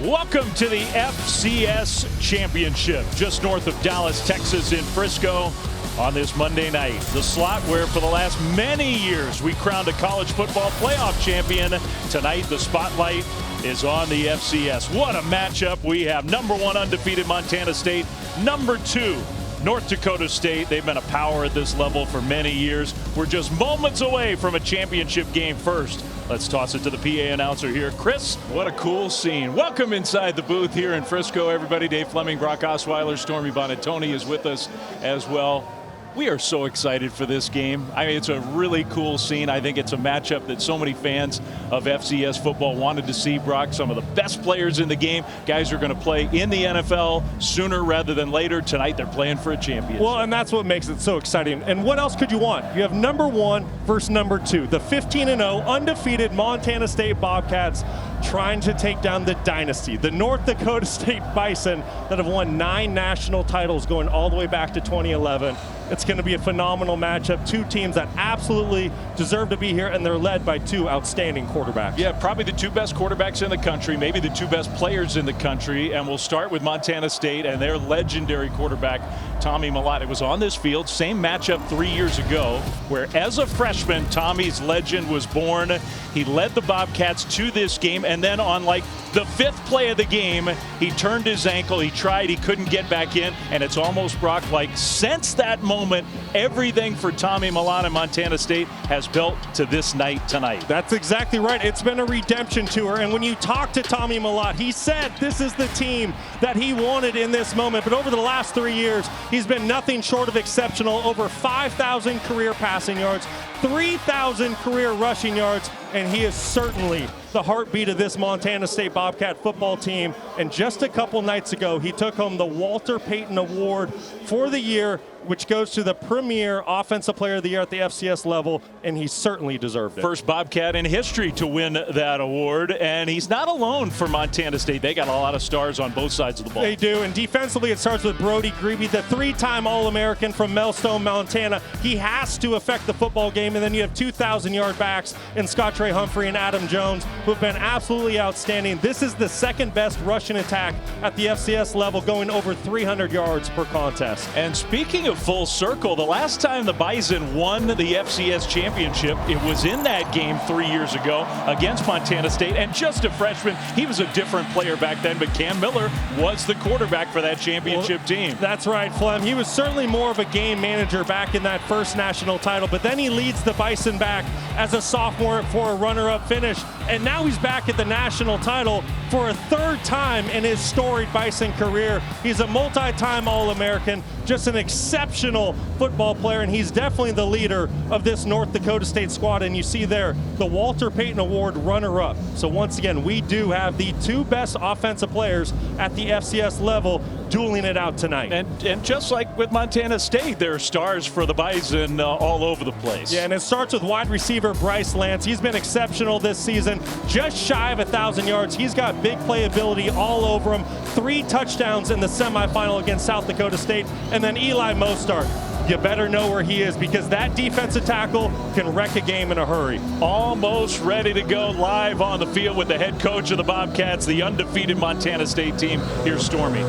Welcome to the FCS Championship, just north of Dallas, Texas in Frisco on this Monday night. The slot where for the last many years we crowned a college football playoff champion. Tonight the spotlight is on the FCS. What a matchup we have. Number 1 undefeated Montana State, number 2 North Dakota State. They've been a power at this level for many years. We're just moments away from a championship game. First, let's toss it to the PA announcer here. Chris, what a cool scene. Welcome inside the booth here in Frisco, everybody. Dave Fleming, Brock Osweiler, Stormy Bonatoni is with us as well. We are so excited for this game. I mean, it's a really cool scene. I think it's a matchup that so many fans of FCS football wanted to see, Brock. Some of the best players in the game. Guys are going to play in the NFL sooner rather than later. Tonight, they're playing for a championship. Well, and that's what makes it so exciting. And what else could you want? You have number 1 versus number 2. The 15-0 undefeated Montana State Bobcats trying to take down the dynasty, the North Dakota State Bison that have won 9 national titles going all the way back to 2011. It's going to be a phenomenal matchup. Two teams that absolutely deserve to be here, and they're led by 2 outstanding quarterbacks. Yeah, probably the 2 best quarterbacks in the country, maybe the 2 best players in the country. And we'll start with Montana State and their legendary quarterback, Tommy Mellott. It was on this field, same matchup 3 years ago, where as a freshman, Tommy's legend was born. He led the Bobcats to this game, and then on like the 5th play of the game, he turned his ankle. He tried, he couldn't get back in, and it's almost, Brock, like since that moment, everything for Tommy Mellott and Montana State has built to this night tonight. That's exactly right. It's been a redemption tour, and when you talk to Tommy Mellott, he said this is the team that he wanted in this moment. But over the last 3 years, he's been nothing short of exceptional. Over 5,000 career passing yards, 3,000 career rushing yards, and he is certainly the heartbeat of this Montana State Bobcat football team. And just a couple nights ago, he took home the Walter Payton Award for the year, which goes to the premier offensive player of the year at the FCS level, and he certainly deserved it. First Bobcat in history to win that award, and he's not alone for Montana State. They got a lot of stars on both sides of the ball. They do, and defensively it starts with Brody Grebe, the 3-time All-American from Mellstone, Montana. He has to affect the football game, and then you have 2,000-yard backs in Scott Trey Humphrey and Adam Jones, who have been absolutely outstanding. This is the 2nd best rushing attack at the FCS level, going over 300 yards per contest. And speaking of full circle, the last time the Bison won the FCS championship, it was in that game 3 years ago against Montana State, and just a freshman. He was a different player back then, but Cam Miller was the quarterback for that championship team. That's right, Flem. He was certainly more of a game manager back in that first national title, but then he leads the Bison back as a sophomore for a runner-up finish, and now he's back at the national title for a 3rd time in his storied Bison career. He's a multi-time All-American, just an exceptional football player, and he's definitely the leader of this North Dakota State squad. And you see there the Walter Payton Award runner-up. So once again, we do have the 2 best offensive players at the FCS level dueling it out tonight. And just like with Montana State, there are stars for the Bison all over the place. Yeah, and it starts with wide receiver Bryce Lance. He's been exceptional this season, just shy of 1,000 yards. He's got big playability all over him. 3 touchdowns in the semifinal against South Dakota State. And then Eli Mostart, you better know where he is, because that defensive tackle can wreck a game in a hurry. Almost ready to go live on the field with the head coach of the Bobcats, the undefeated Montana State team. Here's Stormy.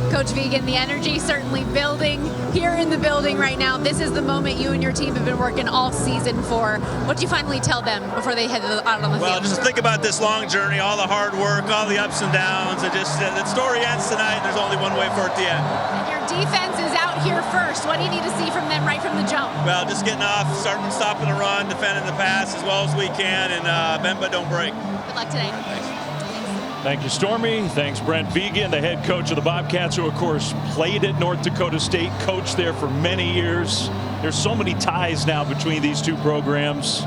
Coach Vegan, the energy certainly building here in the building right now. This is the moment you and your team have been working all season for. What do you finally tell them before they head out on the field? Well, just think about this long journey, all the hard work, all the ups and downs, and just the story ends tonight, and there's only one way for it to end. And your defense is out here first. What do you need to see from them right from the jump? Well, just getting off, starting stopping the run, defending the pass as well as we can, and bend but don't break. Good luck today. Thanks. Thank you, Stormy. Thanks, Brent Vegan, the head coach of the Bobcats, who, of course, played at North Dakota State, coached there for many years. There's so many ties now between these 2 programs.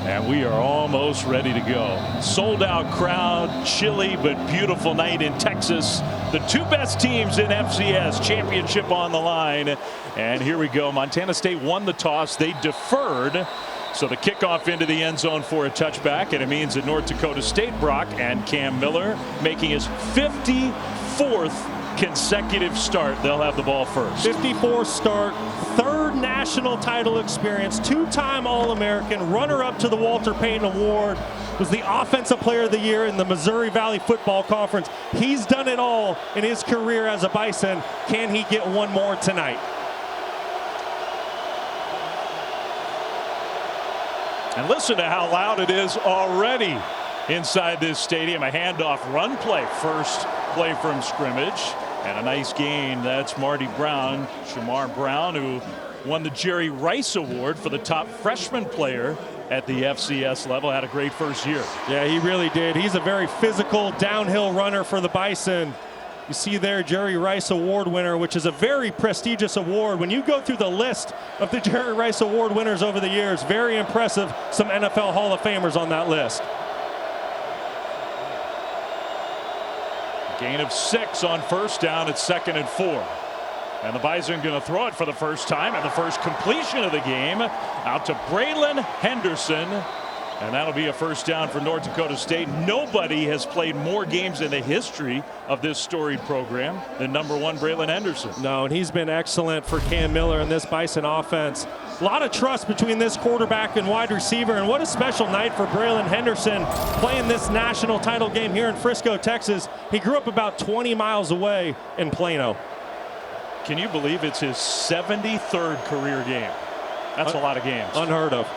And we are almost ready to go. Sold out crowd, chilly but beautiful night in Texas. The 2 best teams in FCS, championship on the line. And here we go. Montana State won the toss. They deferred. So the kickoff into the end zone for a touchback, and it means that North Dakota State, Brock, and Cam Miller making his 54th consecutive start. They'll have the ball first. 54 start, 3rd national title experience, two-time All-American, runner-up to the Walter Payton Award, was the Offensive Player of the Year in the Missouri Valley Football Conference. He's done it all in his career as a Bison. Can he get one more tonight? And listen to how loud it is already inside this stadium. A handoff run play, first play from scrimmage, and a nice gain. That's Marty Brown, Shamar Brown, who won the Jerry Rice Award for the top freshman player at the FCS level. Had a great first year. Yeah, he really did. He's a very physical downhill runner for the Bison. You see there, Jerry Rice Award winner, which is a very prestigious award. When you go through the list of the Jerry Rice Award winners over the years, very impressive. Some NFL Hall of Famers on that list. Gain of 6 on first down. It's 2nd and 4. And the Bison going to throw it for the first time and the first completion of the game out to Braylon Henderson. And that'll be a first down for North Dakota State. Nobody has played more games in the history of this storied program than #1 Braylon Henderson. No, and he's been excellent for Cam Miller and this Bison offense. A lot of trust between this quarterback and wide receiver, and what a special night for Braylon Henderson playing this national title game here in Frisco, Texas. He grew up about 20 miles away in Plano. Can you believe it's his 73rd career game? That's a lot of games. Unheard of.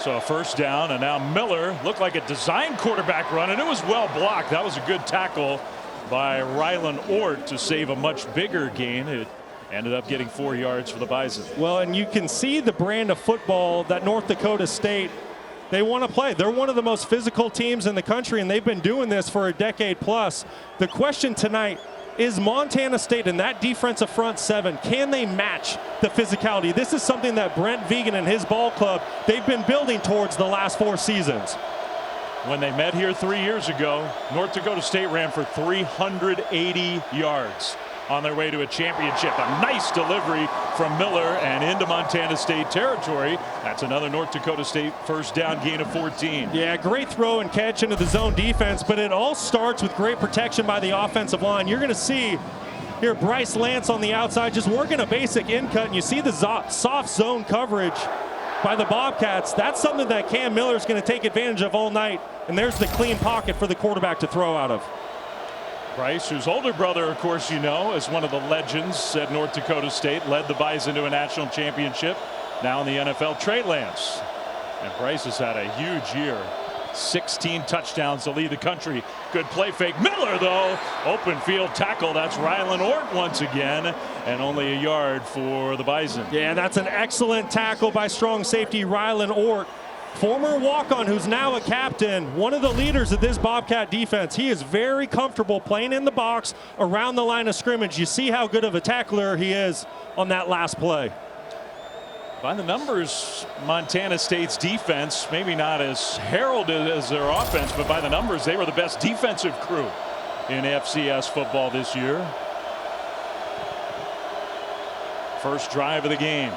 So a first down, and now Miller looked like a design quarterback run, and it was well blocked. That was a good tackle by Rylan Ort to save a much bigger gain. It ended up getting 4 yards for the Bison. Well, and you can see the brand of football that North Dakota State, they want to play. They're one of the most physical teams in the country, and they've been doing this for a decade plus. The question tonight is Montana State and that defensive front seven, can they match the physicality? This is something that Brent Vegan and his ball club, they've been building towards the last 4 seasons. When they met here 3 years ago, North Dakota State ran for 380 yards on their way to a championship. A nice delivery from Miller and into Montana State territory. That's another North Dakota State first down, gain of 14. Yeah, great throw and catch into the zone defense, but it all starts with great protection by the offensive line. You're going to see here Bryce Lance on the outside just working a basic in cut, and you see the soft zone coverage by the Bobcats. That's something that Cam Miller is going to take advantage of all night, and there's the clean pocket for the quarterback to throw out of. Bryce, whose older brother, of course, you know, is one of the legends at North Dakota State, led the Bison to a national championship. Now in the NFL, Trey Lance. And Bryce has had a huge year. 16 touchdowns to lead the country. Good play fake. Miller, though, open field tackle. That's Rylan Ort once again, and only a yard for the Bison. Yeah, that's an excellent tackle by strong safety Rylan Ort. Former walk-on who's now a captain, one of the leaders of this Bobcat defense. He is very comfortable playing in the box around the line of scrimmage. You see how good of a tackler he is on that last play. By the numbers, Montana State's defense, maybe not as heralded as their offense, but by the numbers, they were the best defensive crew in FCS football this year. First drive of the game.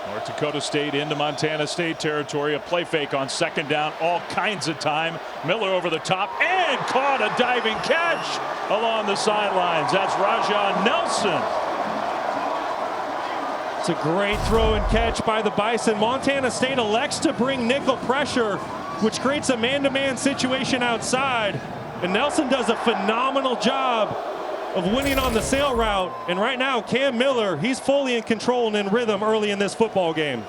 North Dakota State into Montana State territory. A play fake on second down, all kinds of time. Miller over the top and caught a diving catch along the sidelines. That's Rajah Nelson. It's a great throw and catch by the Bison. Montana State elects to bring nickel pressure, which creates a man-to-man situation outside. And Nelson does a phenomenal job of winning on the sail route. And right now, Cam Miller, he's fully in control and in rhythm early in this football game.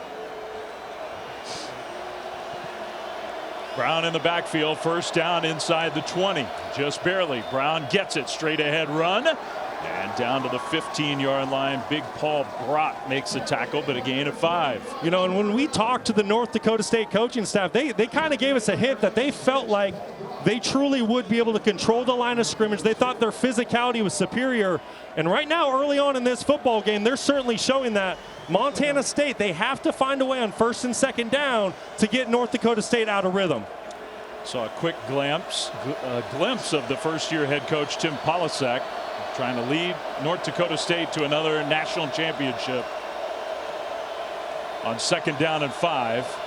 Brown in the backfield, first down inside the 20. Just barely. Brown gets it, straight ahead run. And down to the 15-yard line. Big Paul Brott makes the tackle, but a gain of 5. You know, and when we talked to the North Dakota State coaching staff, they kind of gave us a hint that they felt like they truly would be able to control the line of scrimmage. They thought their physicality was superior. And right now, early on in this football game, they're certainly showing that. Montana State, they have to find a way on first and second down to get North Dakota State out of rhythm. Saw a quick glimpse of the first-year head coach Tim Polisak trying to lead North Dakota State to another national championship on second down and 5.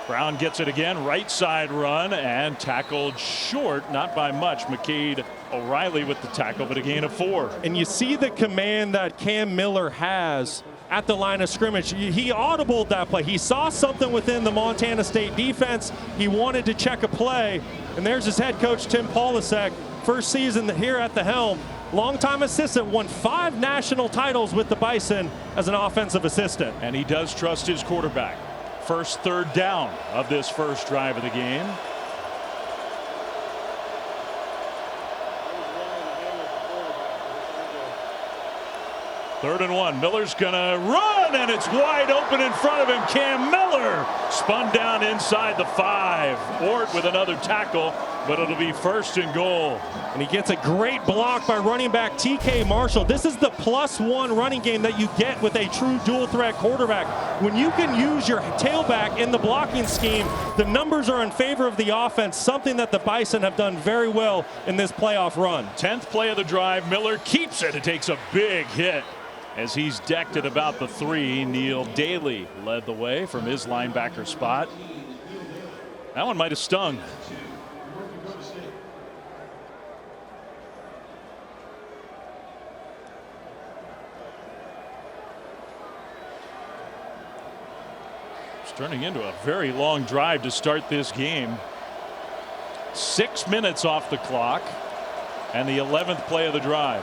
Brown gets it again, right side run, and tackled short, not by much. McCade O'Reilly with the tackle, but a gain of 4. And you see the command that Cam Miller has at the line of scrimmage. He audibled that play. He saw something within the Montana State defense. He wanted to check a play, and there's his head coach, Tim Polasek, first season here at the helm. Longtime assistant, won 5 national titles with the Bison as an offensive assistant. And he does trust his quarterback. First third down of this first drive of the game. Third and 1. Miller's gonna run, and it's wide open in front of him. Cam Miller spun down inside the 5. Ort with another tackle, but it'll be first and goal. And he gets a great block by running back TK Marshall. This is the +1 running game that you get with a true dual threat quarterback. When you can use your tailback in the blocking scheme, the numbers are in favor of the offense, something that the Bison have done very well in this playoff run. 10th play of the drive. Miller keeps it. It takes a big hit as he's decked at about the 3. Neil Daly led the way from his linebacker spot. That one might have stung. It's turning into a very long drive to start this game. 6 minutes off the clock, and the 11th play of the drive.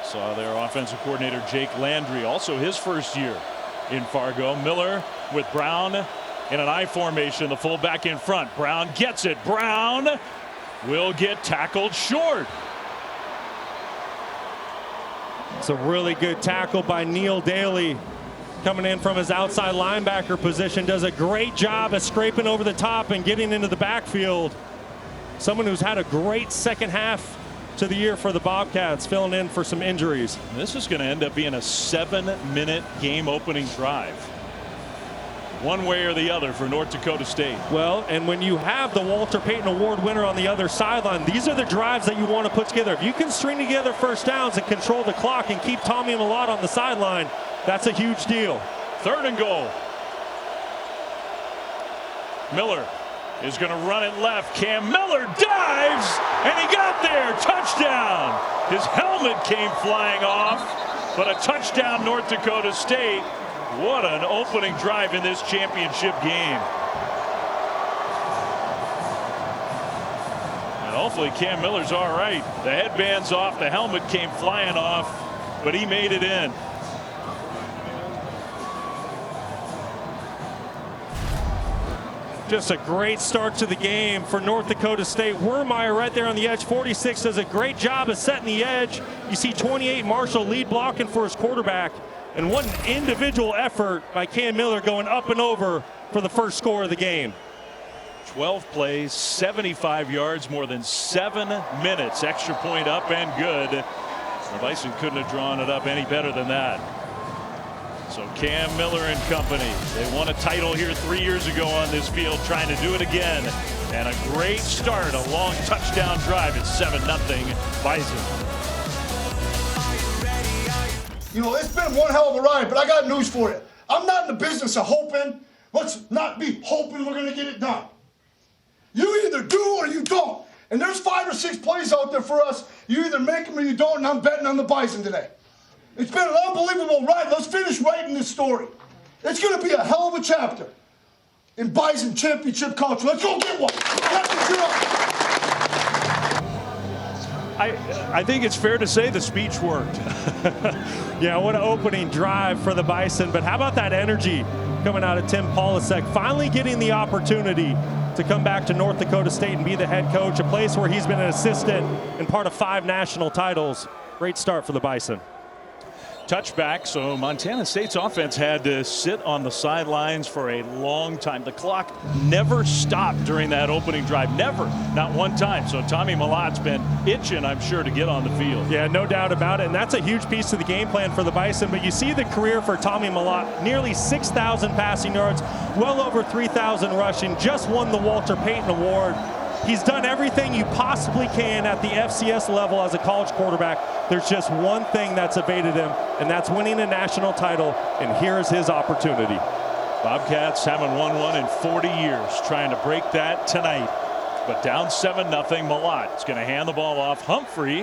Saw their offensive coordinator Jake Landry, also his first year in Fargo. Miller with Brown in an I formation, the fullback in front. Brown gets it. Brown will get tackled short. It's a really good tackle by Neil Daly, coming in from his outside linebacker position. Does a great job of scraping over the top and getting into the backfield. Someone who's had a great second half to the year for the Bobcats, filling in for some injuries. This is going to end up being a 7-minute game opening drive. One way or the other for North Dakota State. Well, and when you have the Walter Payton Award winner on the other sideline, these are the drives that you want to put together. If you can string together first downs and control the clock and keep Tommy Mellott on the sideline, that's a huge deal. 3rd and goal. Miller is going to run it left. Cam Miller dives, and he got there. Touchdown. His helmet came flying off, but a touchdown, North Dakota State. What an opening drive in this championship game. And hopefully Cam Miller's all right. The headband's off, the helmet came flying off, but he made it in. Just a great start to the game for North Dakota State. Wermeyer right there on the edge. 46 does a great job of setting the edge. You see 28 Marshall lead blocking for his quarterback. And what an individual effort by Cam Miller going up and over for the first score of the game. 12 plays, 75 yards, more than 7 minutes. Extra point up and good. The Bison couldn't have drawn it up any better than that. So Cam Miller and company, they won a title here 3 years ago on this field, trying to do it again. And a great start, a long touchdown drive. It's 7-0 Bison. You know, it's been one hell of a ride, but I got news for you. I'm not in the business of hoping. Let's not be hoping we're going to get it done. You either do or you don't. And there's 5 or 6 plays out there for us. You either make them or you don't, and I'm betting on the Bison today. It's been an unbelievable ride. Let's finish writing this story. It's going to be a hell of a chapter in Bison championship culture. Let's go get one. Captain, you're up. I think it's fair to say the speech worked. Yeah, what an opening drive for the Bison. But how about that energy coming out of Tim Polasek, finally getting the opportunity to come back to North Dakota State and be the head coach, a place where he's been an assistant and part of 5 national titles. Great start for the Bison. Touchback, so Montana State's offense had to sit on the sidelines for a long time. The clock never stopped during that opening drive, never, not one time. So Tommy Mellott's been itching, I'm sure, to get on the field. Yeah, no doubt about it, and that's a huge piece of the game plan for the Bison. But you see the career for Tommy Mellott, nearly 6,000 passing yards, well over 3,000 rushing, just won the Walter Payton Award. He's done everything you possibly can at the FCS level as a college quarterback. There's just one thing that's evaded him, and that's winning a national title, and here's his opportunity. Bobcats haven't won one in 40 years, trying to break that tonight. But down 7-0. Mellott is going to hand the ball off. Humphrey,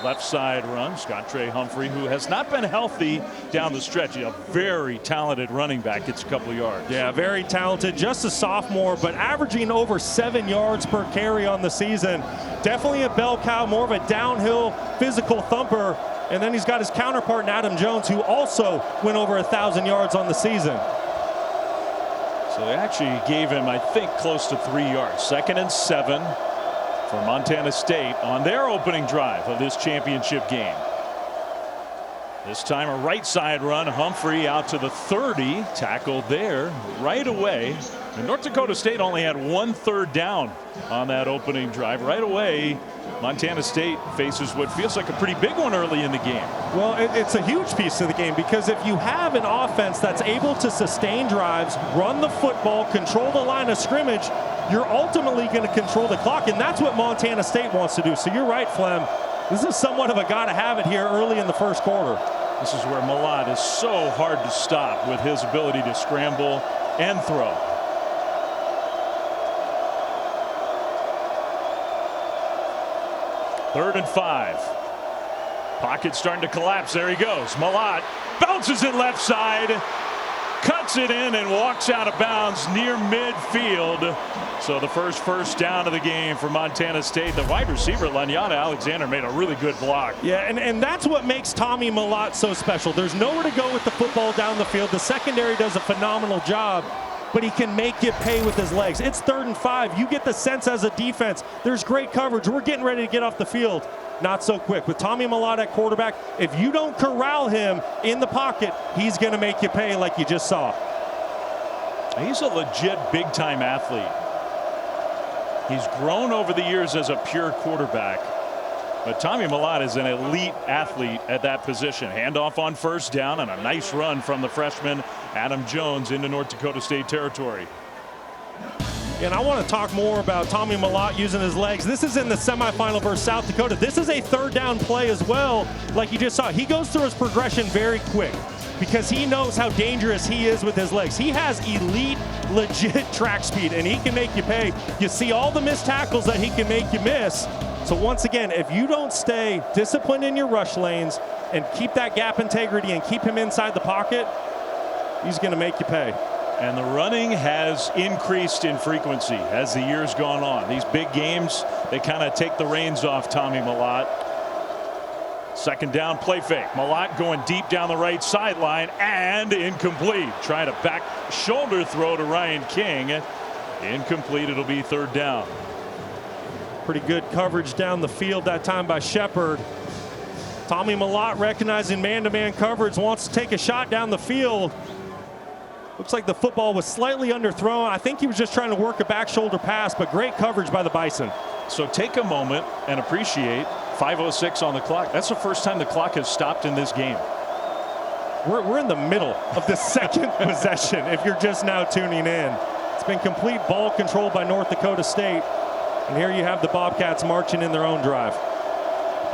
left side run. Scottre Humphrey, who has not been healthy down the stretch. A very talented running back. Gets a couple of yards. Yeah, very talented. Just a sophomore, but averaging over 7 yards per carry on the season. Definitely a bell cow, more of a downhill physical thumper. And then he's got his counterpart in Adam Jones, who also went over 1,000 yards on the season. So they actually gave him, I think, close to 3 yards. 2nd and 7 for Montana State on their opening drive of this championship game. This time a right side run. Humphrey out to the 30, tackled there right away. And North Dakota State only had 1 third down on that opening drive. Right away, Montana State faces what feels like a pretty big one early in the game. Well, it's a huge piece of the game, because if you have an offense that's able to sustain drives, run the football, control the line of scrimmage, you're ultimately going to control the clock, and that's what Montana State wants to do. So you're right, Flem. This is somewhat of a gotta have it here early in the first quarter. This is where Mellott is so hard to stop with his ability to scramble and throw. Third and 5. Pocket starting to collapse. There he goes. Mellott bounces it left side, cuts it in, and walks out of bounds near midfield. So the first down of the game for Montana State. The wide receiver, Lanyana Alexander, made a really good block. Yeah, and that's what makes Tommy Mellott so special. There's nowhere to go with the football down the field. The secondary does a phenomenal job, but he can make you pay with his legs. It's 3rd and 5. You get the sense as a defense, there's great coverage. We're getting ready to get off the field. Not so quick. With Tommy Mellott at quarterback, if you don't corral him in the pocket, he's going to make you pay like you just saw. He's a legit big-time athlete. He's grown over the years as a pure quarterback. But Tommy Mellott is an elite athlete at that position. Handoff on first down, and a nice run from the freshman Adam Jones into North Dakota State territory. And I want to talk more about Tommy Mellott using his legs. This is in the semifinal versus South Dakota. This is a 3rd down play as well, like you just saw. He goes through his progression very quick because he knows how dangerous he is with his legs. He has elite, legit track speed, and he can make you pay. You see all the missed tackles that he can make you miss. So once again, if you don't stay disciplined in your rush lanes and keep that gap integrity and keep him inside the pocket, he's going to make you pay. And the running has increased in frequency as the years gone on. These big games, they kind of take the reins off Tommy Mellott. 2nd down, play fake. Mellott going deep down the right sideline and incomplete. Trying to back shoulder throw to Ryan King. Incomplete. It'll be 3rd down. Pretty good coverage down the field that time by Shepard. Tommy Mellott, recognizing man-to-man coverage, wants to take a shot down the field. Looks like the football was slightly underthrown. I think he was just trying to work a back shoulder pass, but great coverage by the Bison. So take a moment and appreciate 5:06 on the clock. That's the first time the clock has stopped in this game. We're in the middle of the 2nd possession if you're just now tuning in. It's been complete ball control by North Dakota State. And here you have the Bobcats marching in their own drive.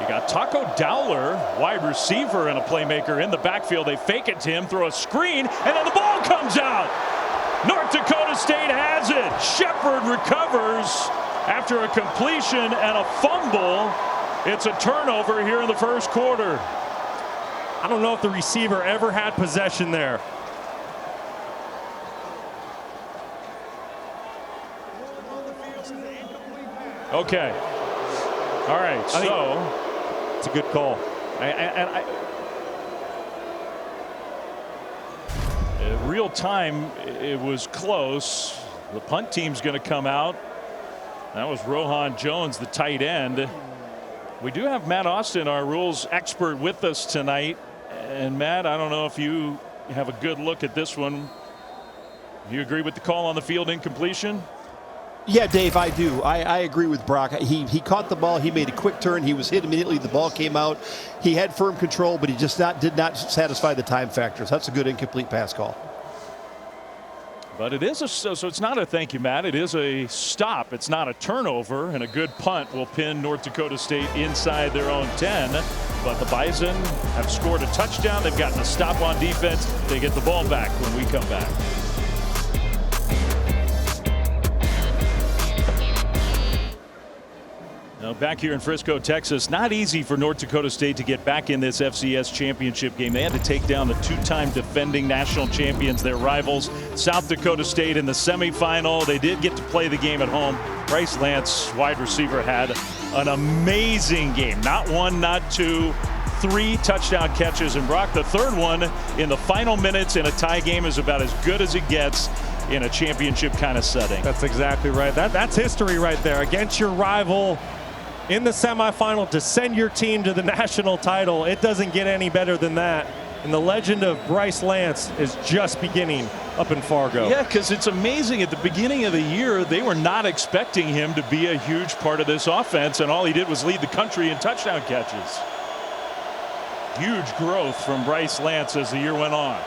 You got Taco Dowler, wide receiver and a playmaker in the backfield. They fake it to him, throw a screen, and then the ball comes out. North Dakota State has it. Shepard recovers after a completion and a fumble. It's a turnover here in the first quarter. I don't know if the receiver ever had possession there. Okay. All right, so it's a good call. Real time, it was close. The punt team's going to come out. That was Rohan Jones, the tight end. We do have Matt Austin, our rules expert, with us tonight. And Matt, I don't know if you have a good look at this one. You agree with the call on the field incompletion? Yeah, Dave, I do. I agree with Brock. He caught the ball. He made a quick turn. He was hit immediately. The ball came out. He had firm control, but he just did not satisfy the time factors. That's a good incomplete pass call. But it is so it's not a thank you, Matt. It is a stop. It's not a turnover, and a good punt will pin North Dakota State inside their own 10. But the Bison have scored a touchdown. They've gotten a stop on defense. They get the ball back when we come back. Back here in Frisco, Texas, not easy for North Dakota State to get back in this FCS championship game. They had to take down the two-time defending national champions, their rivals, South Dakota State, in the semifinal. They did get to play the game at home. Bryce Lance, wide receiver, had an amazing game. Not one, not two, 3 touchdown catches. And Brock, the third one in the final minutes in a tie game is about as good as it gets in a championship kind of setting. That's exactly right. That's history right there. Against your rival in the semifinal to send your team to the national title. It doesn't get any better than that. And the legend of Bryce Lance is just beginning up in Fargo. Yeah, because it's amazing. At the beginning of the year, they were not expecting him to be a huge part of this offense, and all he did was lead the country in touchdown catches. Huge growth from Bryce Lance as the year went on.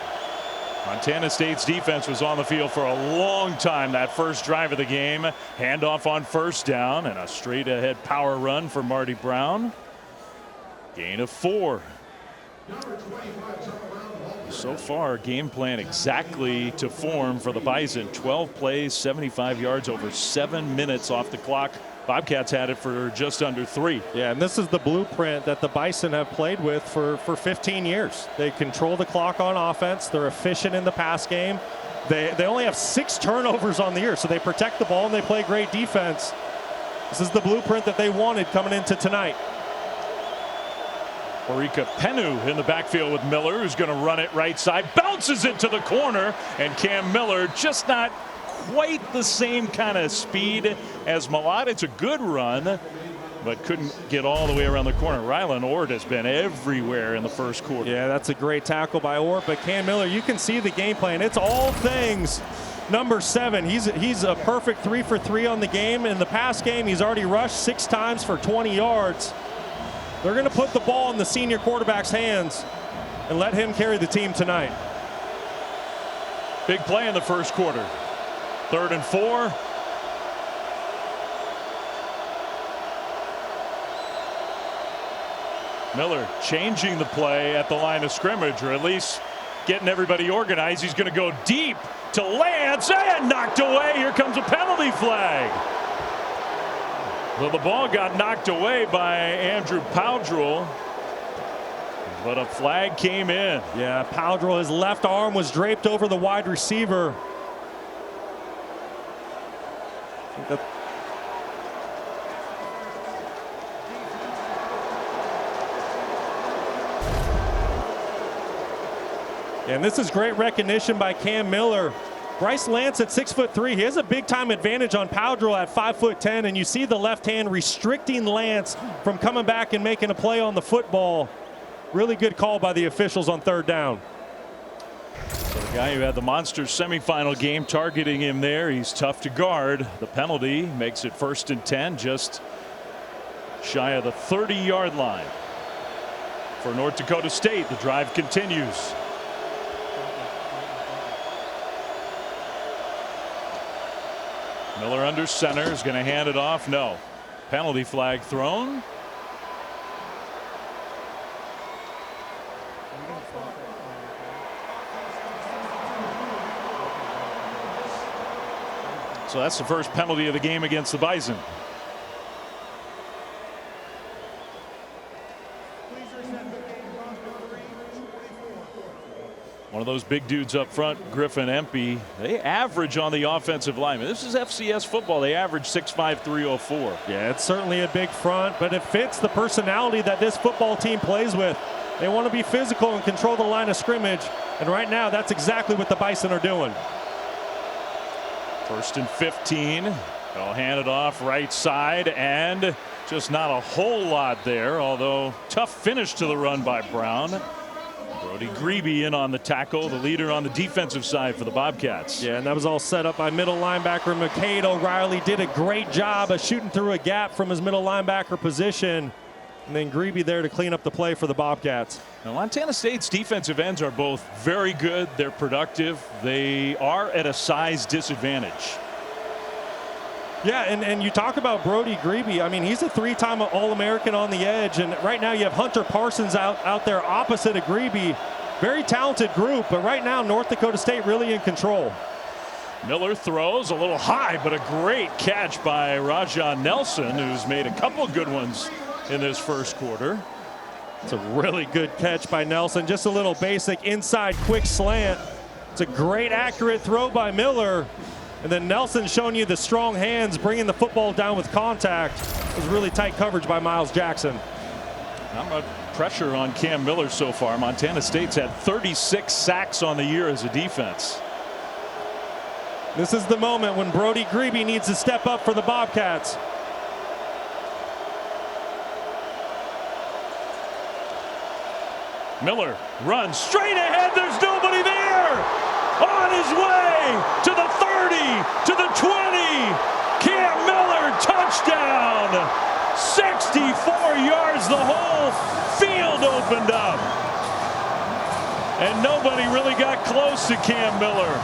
Montana State's defense was on the field for a long time that first drive of the game. Handoff on first down and a straight ahead power run for Marty Brown. Gain of 4. So far, game plan exactly to form for the Bison. 12 plays, 75 yards, over 7 minutes off the clock. Bobcats had it for just under 3. Yeah, and this is the blueprint that the Bison have played with for 15 years. They control the clock on offense. They're efficient in the pass game. They only have 6 turnovers on the year, so they protect the ball and they play great defense. This is the blueprint that they wanted coming into tonight. Marika Penu in the backfield with Miller, who's going to run it right side. Bounces it to the corner, and Cam Miller just not quite the same kind of speed as Mellott. It's a good run, but couldn't get all the way around the corner. Rylan Ord has been everywhere in the first quarter. Yeah, that's a great tackle by Ord, but Cam Miller, you can see the game plan. It's all things number 7. He's a perfect 3 for 3 on the game. In the pass game, he's already rushed 6 times for 20 yards. They're going to put the ball in the senior quarterback's hands and let him carry the team tonight. Big play in the first quarter. 3rd and 4. Miller changing the play at the line of scrimmage, or at least getting everybody organized. He's going to go deep to Lance, and knocked away. Here comes a penalty flag. Well, the ball got knocked away by Andrew Powdrell, but a flag came in. Yeah, Powdrell, his left arm was draped over the wide receiver. And this is great recognition by Cam Miller. Bryce Lance at 6'3", he has a big time advantage on Powdrell at 5'10", and you see the left hand restricting Lance from coming back and making a play on the football. Really good call by the officials on 3rd down. So the guy who had the monster semifinal game targeting him there, he's tough to guard. The penalty makes it 1st and 10, just shy of the 30-yard line. For North Dakota State, the drive continues. Miller under center is going to hand it off. No. Penalty flag thrown. So that's the first penalty of the game against the Bison. One of those big dudes up front, Griffin Empey, they average on the offensive lineman. This is FCS football. They average 6'5", 304. Yeah, it's certainly a big front, but it fits the personality that this football team plays with. They want to be physical and control the line of scrimmage, and right now that's exactly what the Bison are doing. 1st and 15. They'll hand it off right side, and just not a whole lot there, although tough finish to the run by Brown. Brody Grebe in on the tackle, the leader on the defensive side for the Bobcats. Yeah, and that was all set up by middle linebacker McCade O'Reilly. Did a great job of shooting through a gap from his middle linebacker position. And then Grebe there to clean up the play for the Bobcats. Now, Montana State's defensive ends are both very good. They're productive. They are at a size disadvantage. Yeah, and you talk about Brody Grebe. I mean, he's a 3-time All-American on the edge, and right now you have Hunter Parsons out there opposite of Grebe. Very talented group, but right now North Dakota State really in control. Miller throws a little high, but a great catch by Rajah Nelson, who's made a couple good ones in this first quarter. It's a really good catch by Nelson. Just a little basic inside quick slant. It's a great accurate throw by Miller. And then Nelson showing you the strong hands, bringing the football down with contact. It was really tight coverage by Miles Jackson. Not much pressure on Cam Miller so far. Montana State's had 36 sacks on the year as a defense. This is the moment when Brody Grebe needs to step up for the Bobcats. Miller runs straight ahead. There's nobody there. On his way to the 30, to the 20. Cam Miller, touchdown. 64 yards. The whole field opened up. And nobody really got close to Cam Miller.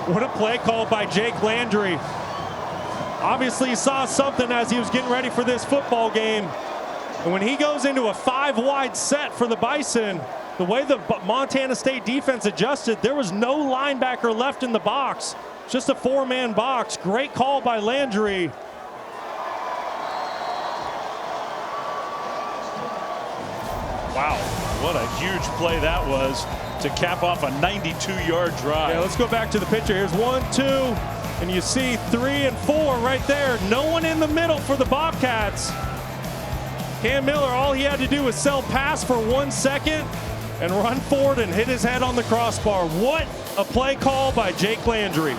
What a play call by Jake Landry. Obviously he saw something as he was getting ready for this football game. And when he goes into a 5-wide set for the Bison, the way the Montana State defense adjusted, there was no linebacker left in the box. Just a 4-man box. Great call by Landry. Wow, what a huge play that was to cap off a 92-yard drive. Yeah, let's go back to the picture. Here's 1, 2, and you see 3 and 4 right there. No one in the middle for the Bobcats. Cam Miller, all he had to do was sell pass for 1 second and run forward and hit his head on the crossbar. What a play call by Jake Landry.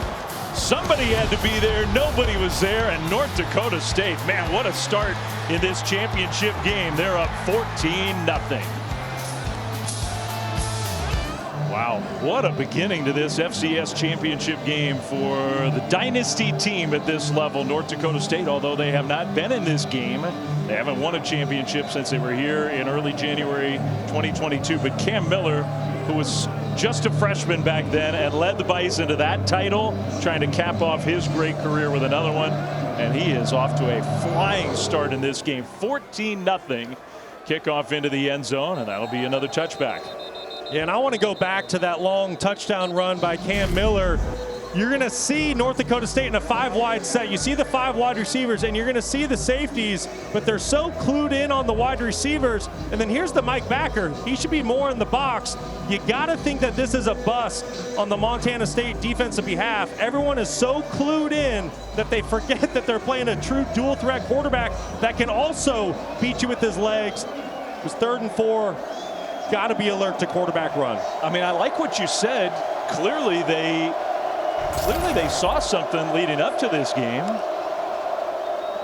Somebody had to be there. Nobody was there. And North Dakota State, man, what a start in this championship game. They're up 14-0. Wow, what a beginning to this FCS championship game for the dynasty team at this level. North Dakota State, although they have not been in this game, they haven't won a championship since they were here in early January 2022. But Cam Miller, who was just a freshman back then and led the Bison to that title, trying to cap off his great career with another one. And he is off to a flying start in this game. 14-0 kickoff into the end zone, and that'll be another touchback. Yeah, and I want to go back to that long touchdown run by Cam Miller. You're going to see North Dakota State in a 5-wide set. You see the 5 wide receivers, and you're going to see the safeties, but they're so clued in on the wide receivers. And then here's the Mike backer. He should be more in the box. You got to think that this is a bust on the Montana State defensive behalf. Everyone is so clued in that they forget that they're playing a true dual threat quarterback that can also beat you with his legs. It was 3rd and 4. Got to be alert to quarterback run. I mean, I like what you said. Clearly they saw something leading up to this game.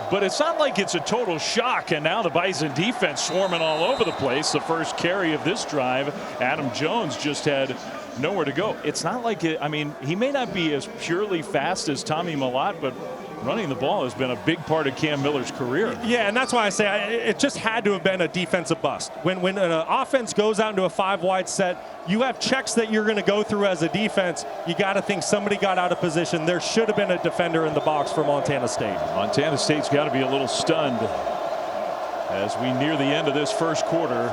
But it's not like it's a total shock, and now the Bison defense swarming all over the place. The first carry of this drive, Adam Jones just had nowhere to go. It's not like it, I mean, he may not be as purely fast as Tommy Mellott, but running the ball has been a big part of Cam Miller's career. Yeah, and that's why I say it just had to have been a defensive bust. When an offense goes out into a 5-wide set, you have checks that you're going to go through as a defense. You got to think somebody got out of position. There should have been a defender in the box for Montana State. Montana State's got to be a little stunned as we near the end of this first quarter.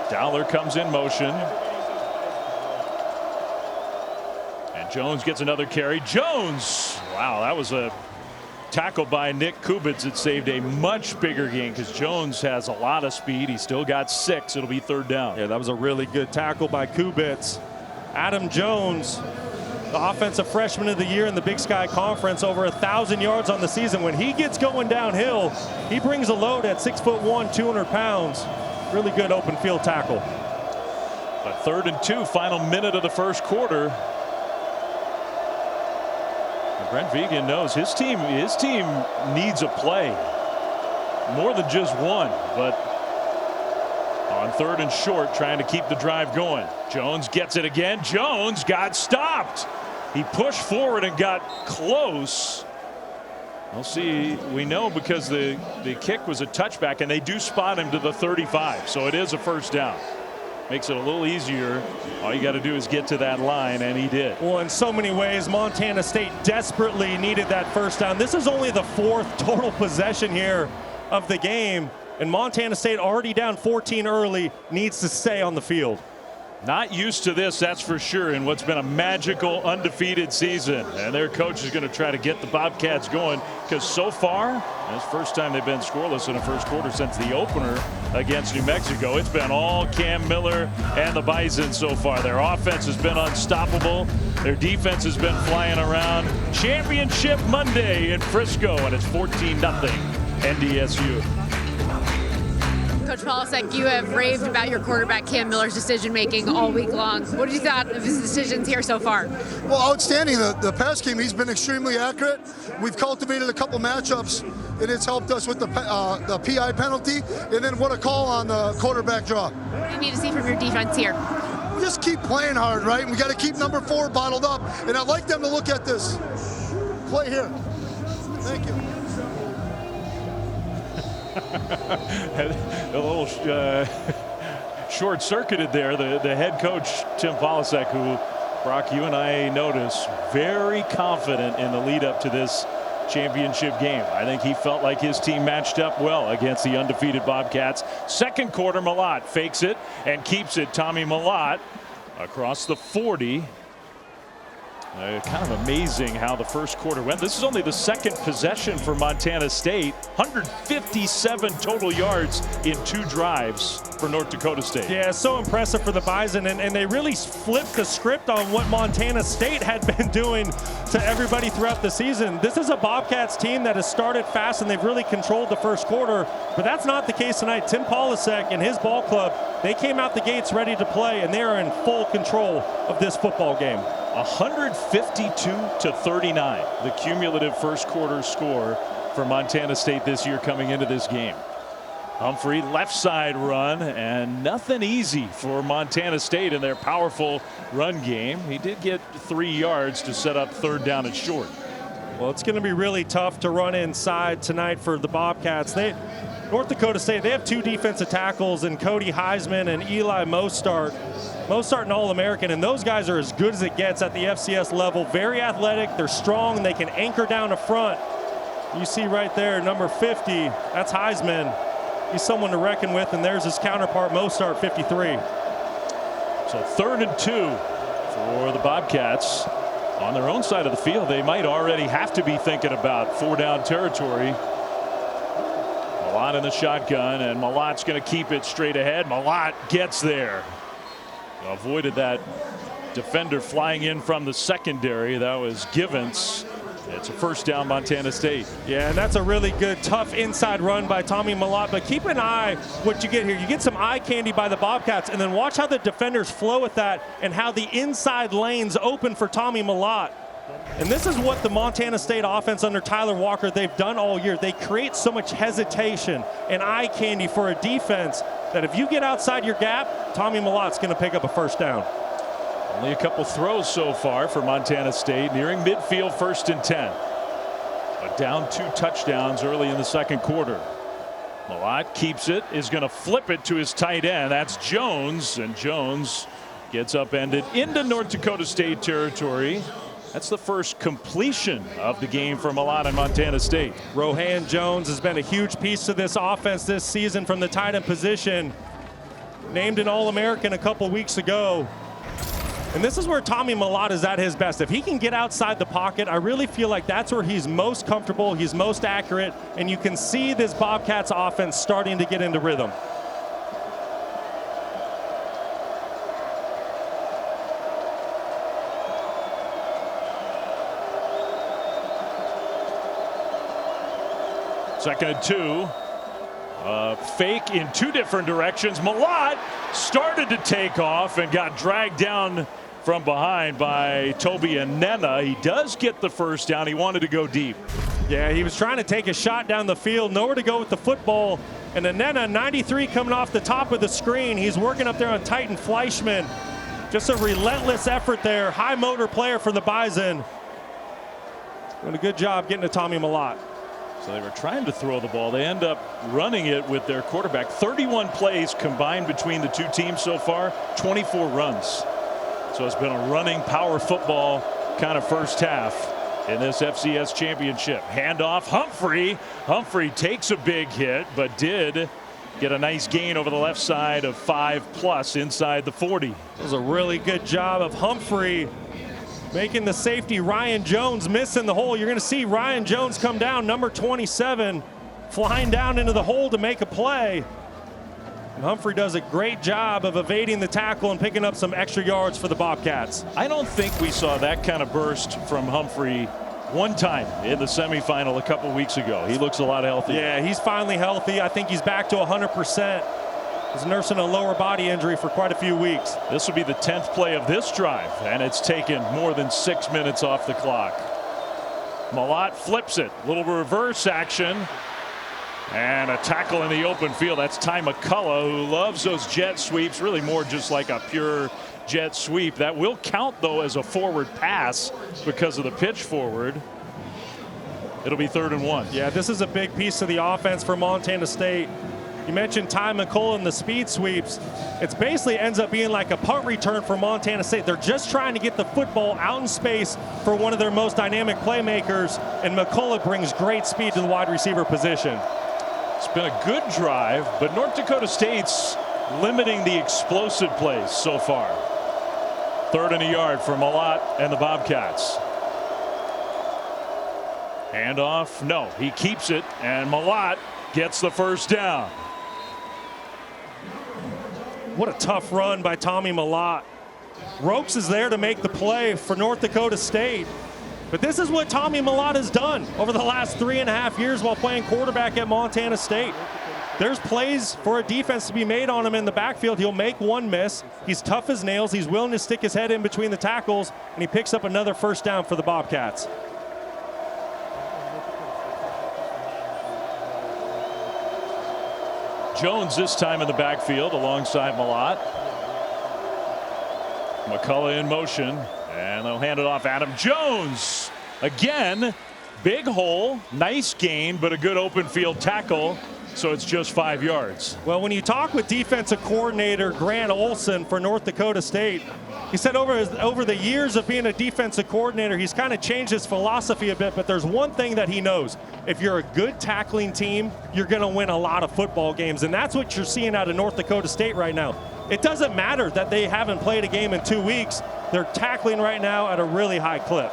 Dowler comes in motion. And Jones gets another carry. Jones! Wow, that was a tackle by Nick Kubitz that saved a much bigger gain because Jones has a lot of speed. He's still got 6. It'll be 3rd down. Yeah, that was a really good tackle by Kubitz. Adam Jones, the offensive freshman of the year in the Big Sky Conference, over 1,000 yards on the season. When he gets going downhill, he brings a load at 6'1", 200 pounds. Really good open field tackle. But 3rd and 2, final minute of the first quarter. Brent Vigen knows his team needs a play, more than just one. But on 3rd and short, trying to keep the drive going. Jones gets it again. Jones got stopped. He pushed forward and got close. We'll see. We know because the kick was a touchback, and they do spot him to the 35, so it is a 1st down. Makes it a little easier. All you got to do is get to that line, and he did. Well, in so many ways, Montana State desperately needed that 1st down. This is only the 4th total possession here of the game. and Montana State already down 14 early needs to stay on the field. Not used to this, that's for sure, in what's been a magical undefeated season. And their coach is going to try to get the Bobcats going, because so far, it's the first time they've been scoreless in the first quarter since the opener against New Mexico. It's been all Cam Miller and the Bison so far. Their offense has been unstoppable. Their defense has been flying around. Championship Monday in Frisco, and it's 14-0 NDSU. Coach Polisek, you have raved about your quarterback Cam Miller's decision-making all week long. What have you thought of his decisions here so far? Well, outstanding. The pass game, he's been extremely accurate. We've cultivated a couple matchups, and it's helped us with the PI penalty, and then what a call on the quarterback draw. What do you need to see from your defense here? We just keep playing hard, right? We got to keep number 4 bottled up, and I'd like them to look at this play here. Thank you. A little short-circuited there. The head coach, Tim Polisek, who, Brock, you and I noticed, very confident in the lead up to this championship game. I think he felt like his team matched up well against the undefeated Bobcats. Second quarter, Mellott fakes it and keeps it. Tommy Mellott across the 40. Kind of amazing how the first quarter went. This is only the second possession for Montana State. 157 total yards in 2 drives for North Dakota State. Yeah, so impressive for the Bison, and they really flipped the script on what Montana State had been doing to everybody throughout the season. This is a Bobcats team that has started fast, and they've really controlled the first quarter, but that's not the case tonight. Tim Polisek and his ball club, they came out the gates ready to play, and they are in full control of this football game. 152-39, the cumulative first quarter score for Montana State this year coming into this game. Humphrey left side run, and nothing easy for Montana State in their powerful run game. He did get 3 yards to set up 3rd down and short. Well, it's going to be really tough to run inside tonight for the Bobcats. North Dakota State, they have 2 defensive tackles in Cody Heisman and Eli Mostart. Mostart an All-American, and those guys are as good as it gets at the FCS level. Very athletic, they're strong, and they can anchor down the front. You see right there, number 50, that's Heisman. He's someone to reckon with, and there's his counterpart, Mostart, 53. So 3rd and 2 for the Bobcats. On their own side of the field, they might already have to be thinking about 4-down territory. Mellott in the shotgun, and Mellott's going to keep it straight ahead. Mellott gets there. Avoided that defender flying in from the secondary. That was Givens. It's a 1st down, Montana State. Yeah, and that's a really good, tough inside run by Tommy Mellott. But keep an eye what you get here. You get some eye candy by the Bobcats, and then watch how the defenders flow with that and how the inside lanes open for Tommy Mellott. And this is what the Montana State offense under Tyler Walker, they've done all year. They create so much hesitation and eye candy for a defense that if you get outside your gap, Tommy Mellott's going to pick up a 1st down. Only a couple throws so far for Montana State, nearing midfield, 1st and 10. But down 2 touchdowns early in the second quarter. Mellott keeps it, is going to flip it to his tight end. That's Jones, and Jones gets upended into North Dakota State territory. That's the first completion of the game for Mellott and Montana State. Rohan Jones has been a huge piece to this offense this season from the tight end position. Named an All-American a couple weeks ago. And this is where Tommy Mellott is at his best. If he can get outside the pocket, I really feel like that's where he's most comfortable, he's most accurate, and you can see this Bobcats offense starting to get into rhythm. Second and 2. Fake in 2 different directions. Mellott started to take off and got dragged down from behind by Toby Anena. He does get the 1st down. He wanted to go deep. Yeah, he was trying to take a shot down the field, nowhere to go with the football. And Anena, 93, coming off the top of the screen. He's working up there on Titan Fleischman. Just a relentless effort there. High motor player for the Bison. Doing a good job getting to Tommy Mellott. So they were trying to throw the ball. They end up running it with their quarterback. 31 plays combined between the 2 teams so far, 24 runs. So it's been a running power football kind of first half in this FCS championship. Handoff, Humphrey. Humphrey takes a big hit, but did get a nice gain over the left side of 5+ inside the 40. It was a really good job of Humphrey making the safety Ryan Jones miss in the hole. You're going to see Ryan Jones come down, number 27, flying down into the hole to make a play. And Humphrey does a great job of evading the tackle and picking up some extra yards for the Bobcats. I don't think we saw that kind of burst from Humphrey one time in the semifinal a couple weeks ago. He looks a lot healthier. Yeah, he's finally healthy. I think he's back to 100%. He's nursing a lower body injury for quite a few weeks. This will be the 10th play of this drive, and it's taken more than 6 minutes off the clock. Mellott flips it. Little reverse action. And a tackle in the open field. That's Ty McCullough, who loves those jet sweeps, really more just like a pure jet sweep. That will count, though, as a forward pass because of the pitch forward. It'll be 3rd and 1. Yeah, this is a big piece of the offense for Montana State. You mentioned Ty McCullough and the speed sweeps. It basically ends up being like a punt return for Montana State. They're just trying to get the football out in space for one of their most dynamic playmakers, and McCullough brings great speed to the wide receiver position. It's been a good drive, but North Dakota State's limiting the explosive plays so far. 3rd and a yard for Mellott and the Bobcats. Handoff, no, he keeps it, and Mellott gets the first down. What a tough run by Tommy Mellott. Ropes is there to make the play for North Dakota State. But this is what Tommy Mellott has done over the last 3.5 years while playing quarterback at Montana State. There's plays for a defense to be made on him in the backfield. He'll make one miss. He's tough as nails. He's willing to stick his head in between the tackles, and he picks up another first down for the Bobcats. Jones this time in the backfield alongside Mellott. McCullough in motion, and they'll hand it off. Adam Jones again. Big hole, nice gain, but a good open field tackle, so it's just 5 yards. Well, when you talk with defensive coordinator Grant Olson for North Dakota State, he said over the years of being a defensive coordinator, he's kind of changed his philosophy a bit, but there's one thing that he knows. If you're a good tackling team, you're going to win a lot of football games, and that's what you're seeing out of North Dakota State right now. It doesn't matter that they haven't played a game in 2 weeks. They're tackling right now at a really high clip.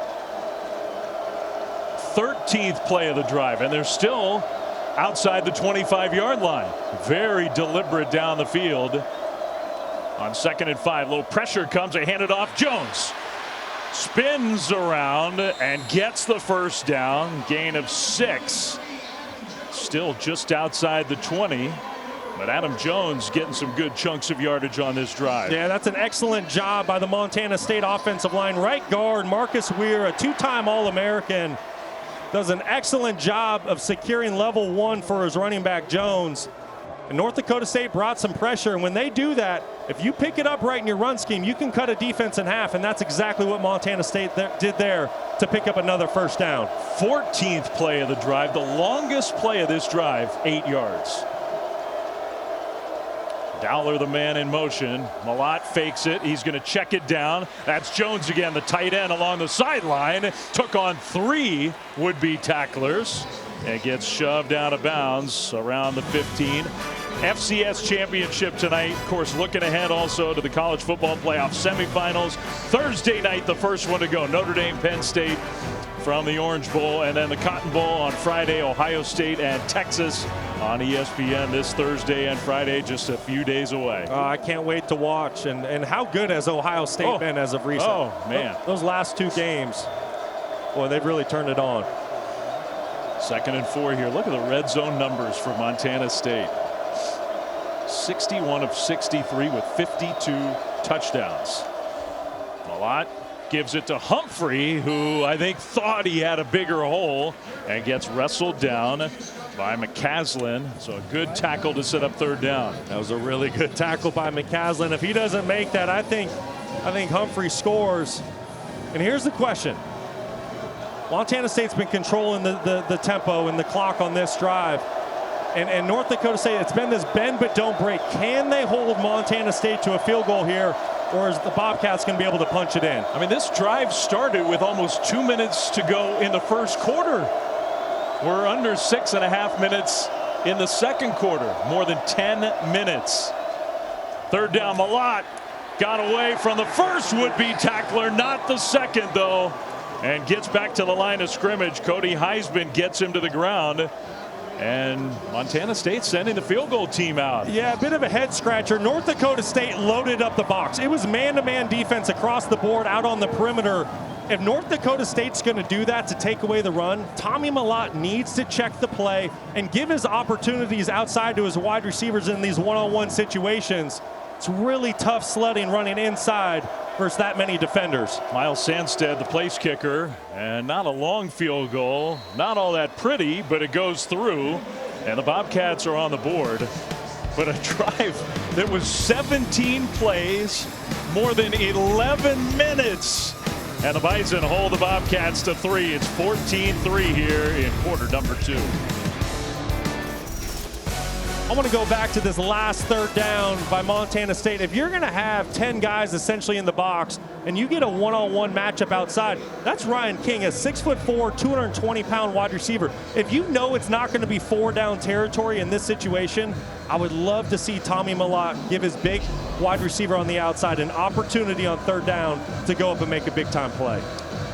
13th play of the drive, and they're still outside the 25-yard line. Very deliberate down the field. On 2nd and 5, little pressure comes. They hand it off. Jones spins around and gets the first down. Gain of 6. Still just outside the 20. But Adam Jones getting some good chunks of yardage on this drive. Yeah, that's an excellent job by the Montana State offensive line. Right guard Marcus Weir, a 2-time All-American, does an excellent job of securing level 1 for his running back Jones. And North Dakota State brought some pressure, and when they do that, if you pick it up right in your run scheme, you can cut a defense in half, and that's exactly what Montana State did there to pick up another first down. 14th play of the drive, the longest play of this drive, 8 yards. Dowler, the man in motion. Mellott fakes it. He's going to check it down. That's Jones again, the tight end along the sideline. Took on 3 would-be tacklers and gets shoved out of bounds around the 15. FCS championship tonight. Of course, looking ahead also to the college football playoff semifinals. Thursday night, the first one to go. Notre Dame, Penn State from the Orange Bowl, and then the Cotton Bowl on Friday. Ohio State and Texas on ESPN this Thursday and Friday, just a few days away. I can't wait to watch. And how good has Ohio State been as of recent? Oh, man. Those last 2 games, boy, they've really turned it on. 2nd and 4 here. Look at the red zone numbers for Montana State. 61 of 63 with 52 touchdowns. Mellott gives it to Humphrey, who I think thought he had a bigger hole, and gets wrestled down by McCaslin. So a good tackle to set up 3rd down. That was a really good tackle by McCaslin. If he doesn't make that, I think Humphrey scores. And here's the question. Montana State's been controlling the tempo and the clock on this drive. And North Dakota State, it's been this bend but don't break. Can they hold Montana State to a field goal here, or is the Bobcats going to be able to punch it in? I mean, this drive started with almost 2 minutes to go in the first quarter. We're under 6.5 minutes in the second quarter. More than 10 minutes. Third down, Mellott got away from the first would-be tackler, not the second though, and gets back to the line of scrimmage. Cody Heisman gets him to the ground. And Montana State sending the field goal team out. Yeah, a bit of a head scratcher. North Dakota State loaded up the box. It was man-to-man defense across the board out on the perimeter. If North Dakota State's going to do that to take away the run, Tommy Mellott needs to check the play and give his opportunities outside to his wide receivers in these one-on-one situations. It's really tough sledding running inside versus that many defenders. Miles Sandstead, the place kicker, and not a long field goal. Not all that pretty, but it goes through, and the Bobcats are on the board. But a drive that was 17 plays, more than 11 minutes. And the Bison hold the Bobcats to 3. It's 14-3 here in quarter number 2. I want to go back to this last third down by Montana State. If you're going to have 10 guys essentially in the box and you get a one-on-one matchup outside, that's Ryan King, a 6'4", 220-pound wide receiver. If you know it's not going to be 4-down territory in this situation, I would love to see Tommy Mellott give his big wide receiver on the outside an opportunity on third down to go up and make a big-time play.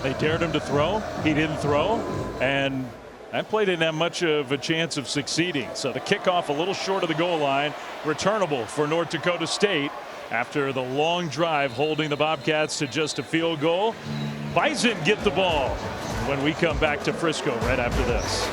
They dared him to throw. He didn't throw. And that play didn't have much of a chance of succeeding. So the kickoff a little short of the goal line, returnable for North Dakota State after the long drive holding the Bobcats to just a field goal. Bison get the ball when we come back to Frisco right after this.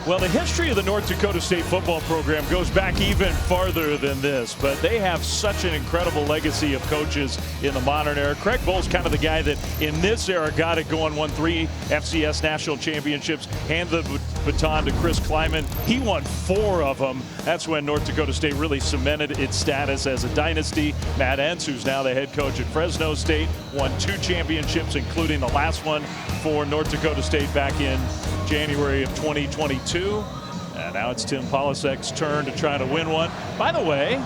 Well, the history of the North Dakota State football program goes back even farther than this, but they have such an incredible legacy of coaches in the modern era. Craig Bohl's kind of the guy that in this era got it going, won 3 FCS national championships, handed the baton to Chris Kleiman. He won 4 of them. That's when North Dakota State really cemented its status as a dynasty. Matt Entz, who's now the head coach at Fresno State, won 2 championships, including the last one for North Dakota State back in January of 2022. And now it's Tim Polisek's turn to try to win one. By the way,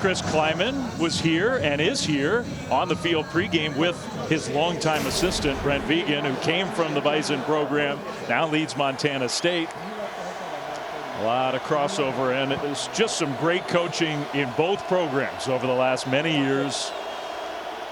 Chris Kleiman was here and is here on the field pregame with his longtime assistant, Brent Vigen, who came from the Bison program, now leads Montana State. A lot of crossover, and it's just some great coaching in both programs over the last many years.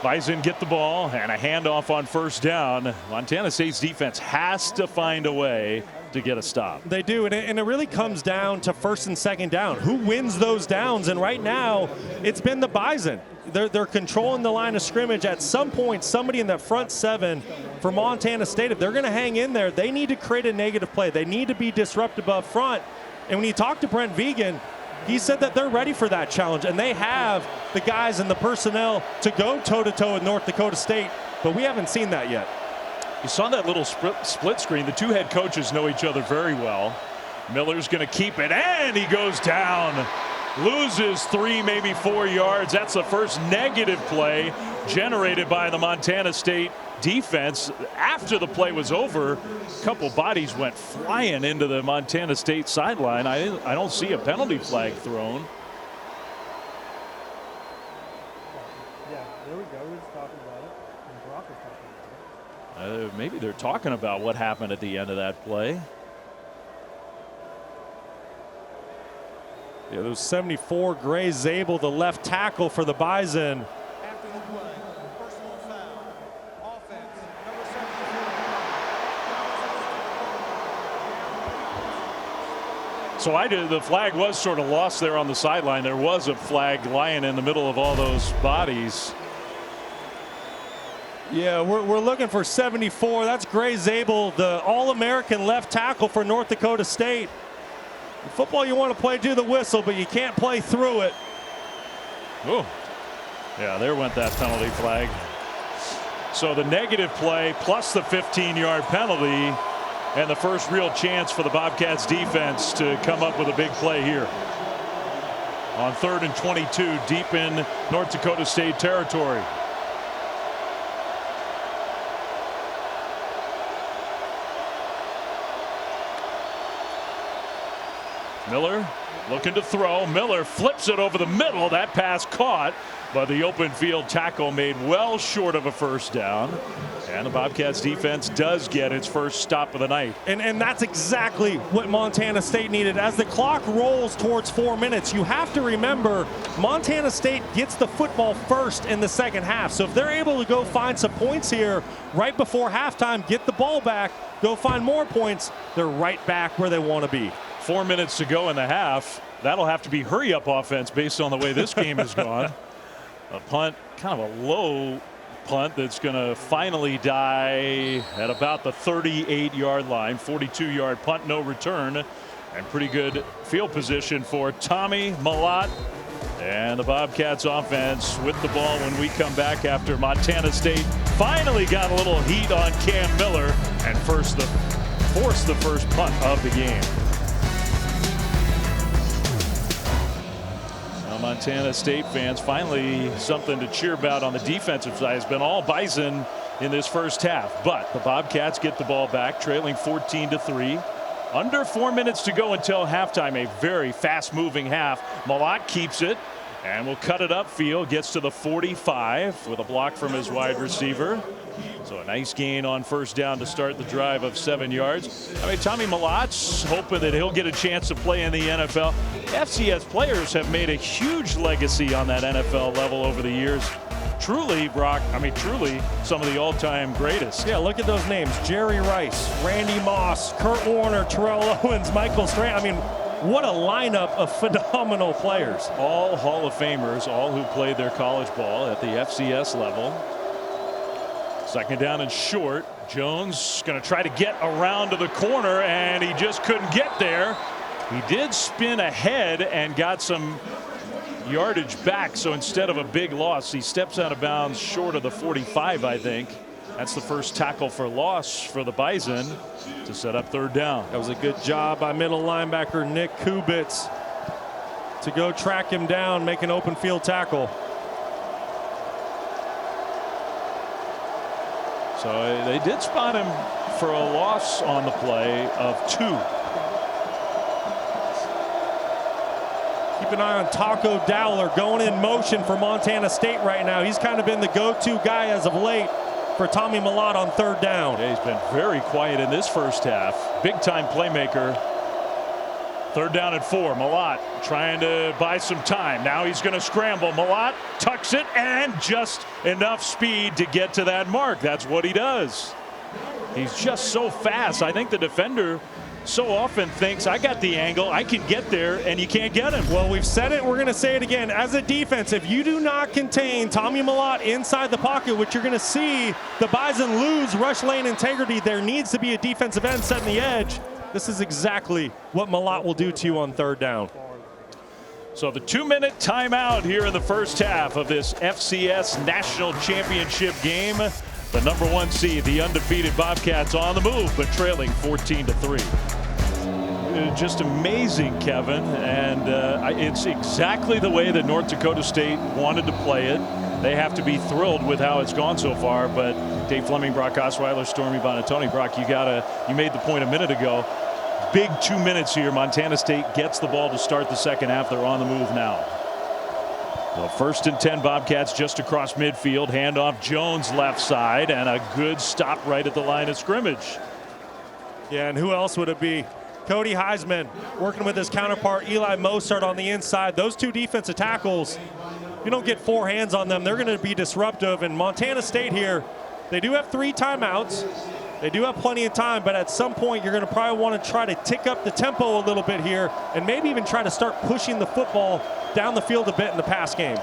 Bison get the ball and a handoff on first down. Montana State's defense has to find a way to get a stop. They do, and it really comes down to first and second down. Who wins those downs? And right now, it's been the Bison. They're controlling the line of scrimmage. At some point, somebody in that front 7 for Montana State, if they're going to hang in there, they need to create a negative play. They need to be disruptive up front. And when you talk to Brent Vigen, he said that they're ready for that challenge, and they have the guys and the personnel to go toe-to-toe with North Dakota State, but we haven't seen that yet. You saw that little split screen. The 2 head coaches know each other very well. Miller's going to keep it, and he goes down. Loses 3, maybe 4 yards. That's the first negative play generated by the Montana State defense. After the play was over, a couple bodies went flying into the Montana State sideline. I don't see a penalty flag thrown. Yeah, there we go. We were just talking about it. And Brock was talking about it. Maybe they're talking about what happened at the end of that play. Yeah, those 74, Gray Zabel, the left tackle for the Bison. After the play, personal foul, offense, number 74. So the flag was sort of lost there on the sideline. There was a flag lying in the middle of all those bodies. Yeah, we're looking for 74. That's Gray Zabel, the All-American left tackle for North Dakota State. In football, you want to play to the whistle, but you can't play through it. Oh, yeah, there went that penalty flag. So the negative play plus the 15-yard penalty, and the first real chance for the Bobcats defense to come up with a big play here. On 3rd and 22, deep in North Dakota State territory. Miller looking to throw. Miller flips it over the middle. That pass caught, but the open field tackle made well short of a first down. And the Bobcats defense does get its first stop of the night. And that's exactly what Montana State needed. As the clock rolls towards 4 minutes, you have to remember Montana State gets the football first in the second half. So if they're able to go find some points here right before halftime, get the ball back, go find more points, they're right back where they want to be. 4 minutes to go in the half. That'll have to be hurry-up offense based on the way this game has gone. A punt, kind of a low punt that's going to finally die at about the 38-yard line. 42-yard punt, no return, and pretty good field position for Tommy Mellott and the Bobcats offense with the ball when we come back after Montana State finally got a little heat on Cam Miller and forced the first punt of the game. Montana State fans, finally something to cheer about on the defensive side. It's been all Bison in this first half, but the Bobcats get the ball back, trailing 14-3. Under 4 minutes to go until halftime. A very fast-moving half. Mellott keeps it and will cut it upfield. Gets to the 45 with a block from his wide receiver. So a nice gain on first down to start the drive of 7 yards. I mean, Tommy Mellott's hoping that he'll get a chance to play in the NFL. FCS players have made a huge legacy on that NFL level over the years. Truly, Brock, I mean, truly some of the all-time greatest. Yeah, look at those names. Jerry Rice, Randy Moss, Kurt Warner, Terrell Owens, Michael Strand. I mean, what a lineup of phenomenal players. All Hall of Famers, all who played their college ball at the FCS level. Second down and short. Jones going to try to get around to the corner, and he just couldn't get there. He did spin ahead and got some yardage back, so instead of a big loss, he steps out of bounds short of the 45, I think. That's the first tackle for loss for the Bison to set up third down. That was a good job by middle linebacker Nick Kubitz to go track him down, make an open field tackle. So they did spot him for a loss on the play of 2. Keep an eye on Taco Dowler going in motion for Montana State right now. He's kind of been the go-to guy as of late for Tommy Mellott on third down. Yeah, he's been very quiet in this first half. Big-time playmaker. Third down and 4. Mellott trying to buy some time. Now he's going to scramble. Mellott tucks it and just enough speed to get to that mark. That's what he does. He's just so fast. I think the defender so often thinks, I got the angle, I can get there, and you can't get him. Well, we've said it, we're going to say it again. As a defense, if you do not contain Tommy Mellott inside the pocket, which you're going to see the Bison lose rush lane integrity, there needs to be a defensive end setting the edge. This is exactly what Mellott will do to you on third down. So the 2-minute timeout here in the first half of this FCS National Championship game. The number 1 seed, the undefeated Bobcats, on the move, but trailing 14-3. Just amazing, Kevin, and it's exactly the way that North Dakota State wanted to play it. They have to be thrilled with how it's gone so far, but Dave Fleming, Brock Osweiler, Stormy Bonatoni. Brock, you made the point a minute ago. Big 2 minutes here. Montana State gets the ball to start the second half. They're on the move now. Well, 1st and 10 Bobcats just across midfield. Handoff Jones left side, and a good stop right at the line of scrimmage. Yeah, and who else would it be? Cody Heisman working with his counterpart Eli Mostert on the inside. Those 2 defensive tackles, if you don't get 4 hands on them, they're going to be disruptive. And Montana State here, they do have 3 timeouts. They do have plenty of time, but at some point you're going to probably want to try to tick up the tempo a little bit here and maybe even try to start pushing the football down the field a bit in the pass game.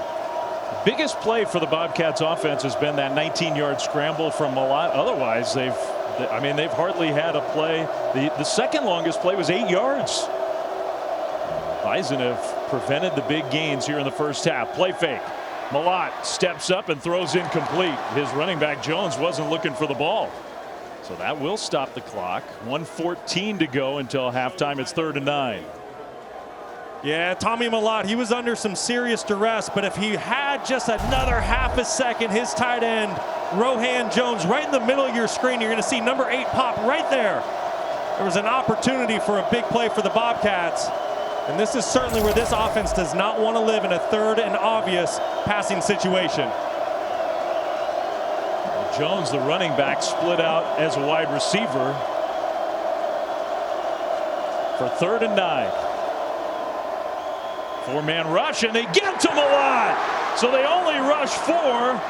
Biggest play for the Bobcats offense has been that 19-yard scramble from Mellott. Otherwise, they've hardly had a play. The second longest play was 8 yards. Bison have prevented the big gains here in the first half. Play fake. Mellott steps up and throws incomplete. His running back Jones wasn't looking for the ball. So that will stop the clock. 1:14 to go until halftime. It's 3rd and 9. Yeah, Tommy Mellott, he was under some serious duress, but if he had just another half a second, his tight end, Rohan Jones, right in the middle of your screen, you're going to see number 8 pop right there. There was an opportunity for a big play for the Bobcats, and this is certainly where this offense does not want to live, in a third and obvious passing situation. Jones, the running back, split out as a wide receiver for 3rd and 9. 4-man rush, and they get to Mellott. So they only rush 4,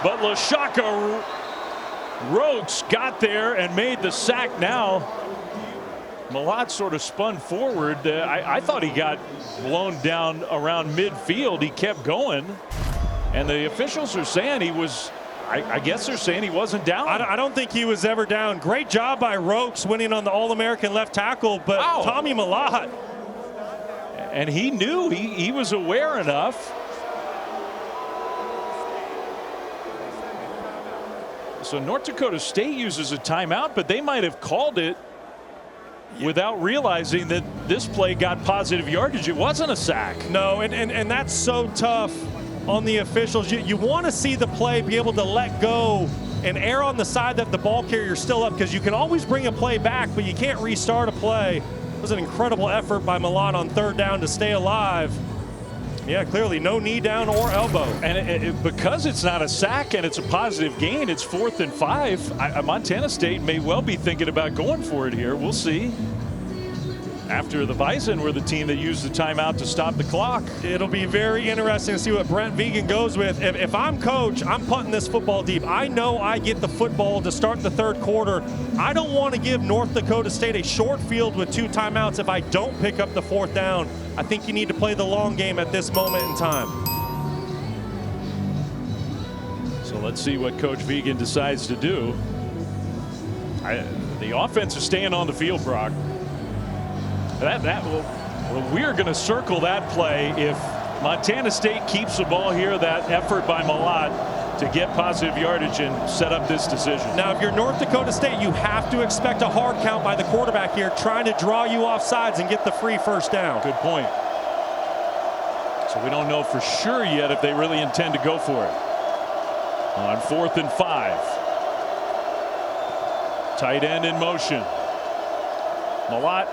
but Lashaka Rokes got there and made the sack. Now Mellott sort of spun forward. I thought he got blown down around midfield. He kept going, and the officials are saying he was, I guess they're saying he wasn't down. I don't think he was ever down. Great job by Rokes winning on the All-American left tackle, but Wow. Tommy Mellott. And he knew, he was aware enough. So North Dakota State uses a timeout, but they might have called it without realizing that this play got positive yardage. It wasn't a sack. No, and that's so tough on the officials. You want to see the play be able to let go and err on the side that the ball carrier's still up, because you can always bring a play back, but you can't restart a play. It was an incredible effort by Mellott on 3rd down to stay alive. Yeah, clearly no knee down or elbow. And because it's not a sack and it's a positive gain, it's 4th and 5. Montana State may well be thinking about going for it here. We'll see. After the Bison were the team that used the timeout to stop the clock. It'll be very interesting to see what Brent Vigen goes with. If I'm coach, I'm punting this football deep. I know I get the football to start the 3rd quarter. I don't want to give North Dakota State a short field with 2 timeouts if I don't pick up the 4th down. I think you need to play the long game at this moment in time. So let's see what Coach Vigen decides to do. The offense is staying on the field, Brock. We're going to circle that play if Montana State keeps the ball here. That effort by Mellott to get positive yardage and set up this decision. Now, if you're North Dakota State, you have to expect a hard count by the quarterback here, trying to draw you off sides and get the free 1st down. Good point. So we don't know for sure yet if they really intend to go for it. On 4th and 5. Tight end in motion. Mellott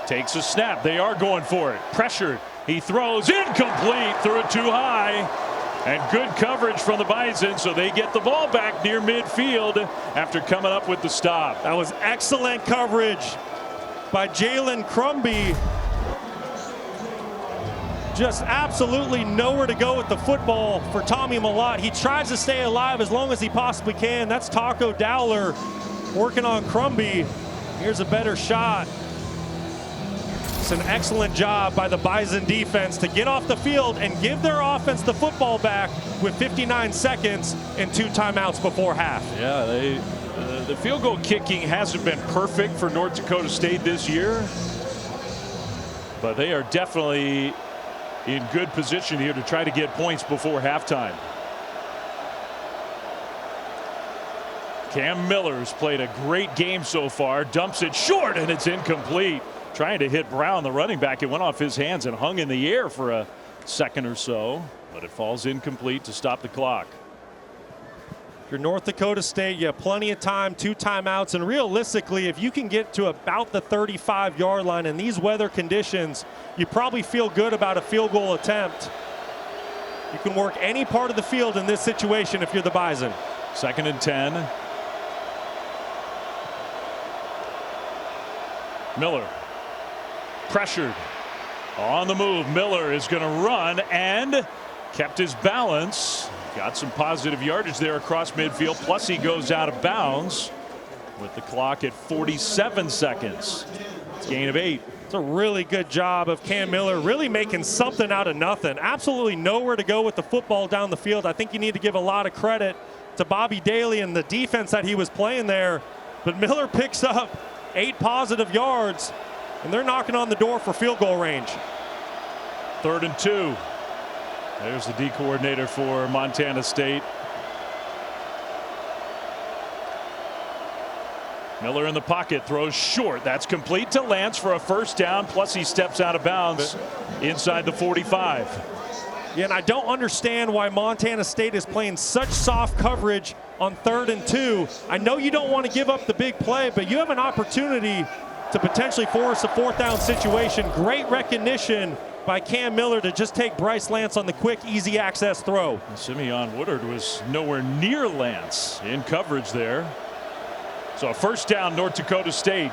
takes a snap. They are going for it. Pressured. He throws incomplete. Threw it too high. And good coverage from the Bison, so they get the ball back near midfield after coming up with the stop. That was excellent coverage by Jalen Crumby. Just absolutely nowhere to go with the football for Tommy Mellott. He tries to stay alive as long as he possibly can. That's Taco Dowler working on Crumby. Here's a better shot. It's an excellent job by the Bison defense to get off the field and give their offense the football back with 59 seconds and 2 timeouts before half. Yeah, the field goal kicking hasn't been perfect for North Dakota State this year, but they are definitely in good position here to try to get points before halftime. Cam Miller's played a great game so far. Dumps it short, and it's incomplete. Trying to hit Brown, the running back. It went off his hands and hung in the air for a second or so, but it falls incomplete to stop the clock. If you're North Dakota State, you have plenty of time, 2 timeouts, and realistically, if you can get to about the 35-yard line in these weather conditions, you probably feel good about a field goal attempt. You can work any part of the field in this situation if you're the Bison. 2nd and 10. Miller pressured on the move. Miller is going to run and kept his balance. Got some positive yardage there across midfield. Plus he goes out of bounds with the clock at 47 seconds. It's a gain of 8. It's a really good job of Cam Miller, really making something out of nothing. Absolutely nowhere to go with the football down the field. I think you need to give a lot of credit to Bobby Daly and the defense that he was playing there. But Miller picks up 8 positive yards, and they're knocking on the door for field goal range. 3rd and 2. There's the D coordinator for Montana State. Miller in the pocket, throws short. That's complete to Lance for a 1st down. Plus he steps out of bounds inside the 45. Yeah, and I don't understand why Montana State is playing such soft coverage on 3rd and 2. I know you don't want to give up the big play, but you have an opportunity to potentially force a 4th down situation. Great recognition by Cam Miller to just take Bryce Lance on the quick, easy access throw. Simeon Woodard was nowhere near Lance in coverage there. So a first down, North Dakota State.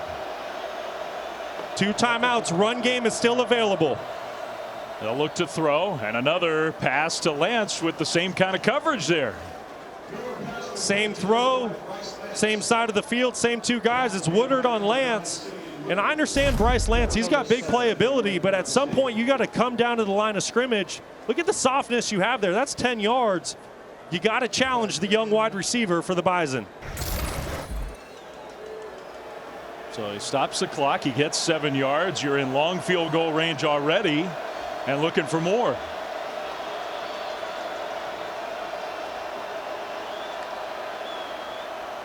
2 timeouts. Run game is still available. They'll look to throw, and another pass to Lance with the same kind of coverage there. Same throw, same side of the field, same 2 guys. It's Woodard on Lance. And I understand Bryce Lance, he's got big playability, but at some point you got to come down to the line of scrimmage. Look at the softness you have there. That's 10 yards. You got to challenge the young wide receiver for the Bison. So he stops the clock. He gets 7 yards. You're in long field goal range already and looking for more.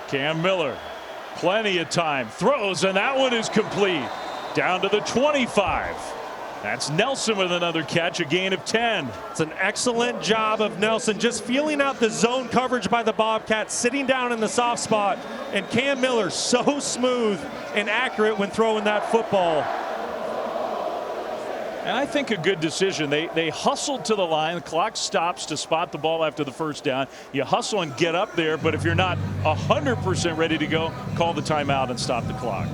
Cam Miller, plenty of time, throws, and that one is complete. Down to the 25. That's Nelson with another catch, a gain of 10. It's an excellent job of Nelson just feeling out the zone coverage by the Bobcats, sitting down in the soft spot, and Cam Miller so smooth and accurate when throwing that football. And I think a good decision. They hustled to the line. The clock stops to spot the ball after the first down. You hustle and get up there, but if you're not 100% ready to go, call the timeout and stop the clock.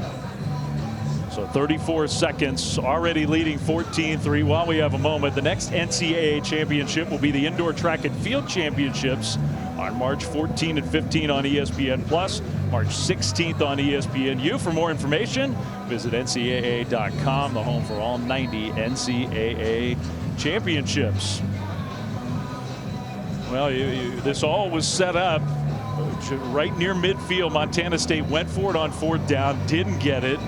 So 34 seconds, already leading 14-3 while we have a moment. The next NCAA championship will be the Indoor Track and Field Championships on March 14 and 15 on ESPN+, March 16th on ESPNU. For more information, visit NCAA.com, the home for all 90 NCAA championships. Well, this all was set up right near midfield. Montana State went for it on 4th down, didn't get it.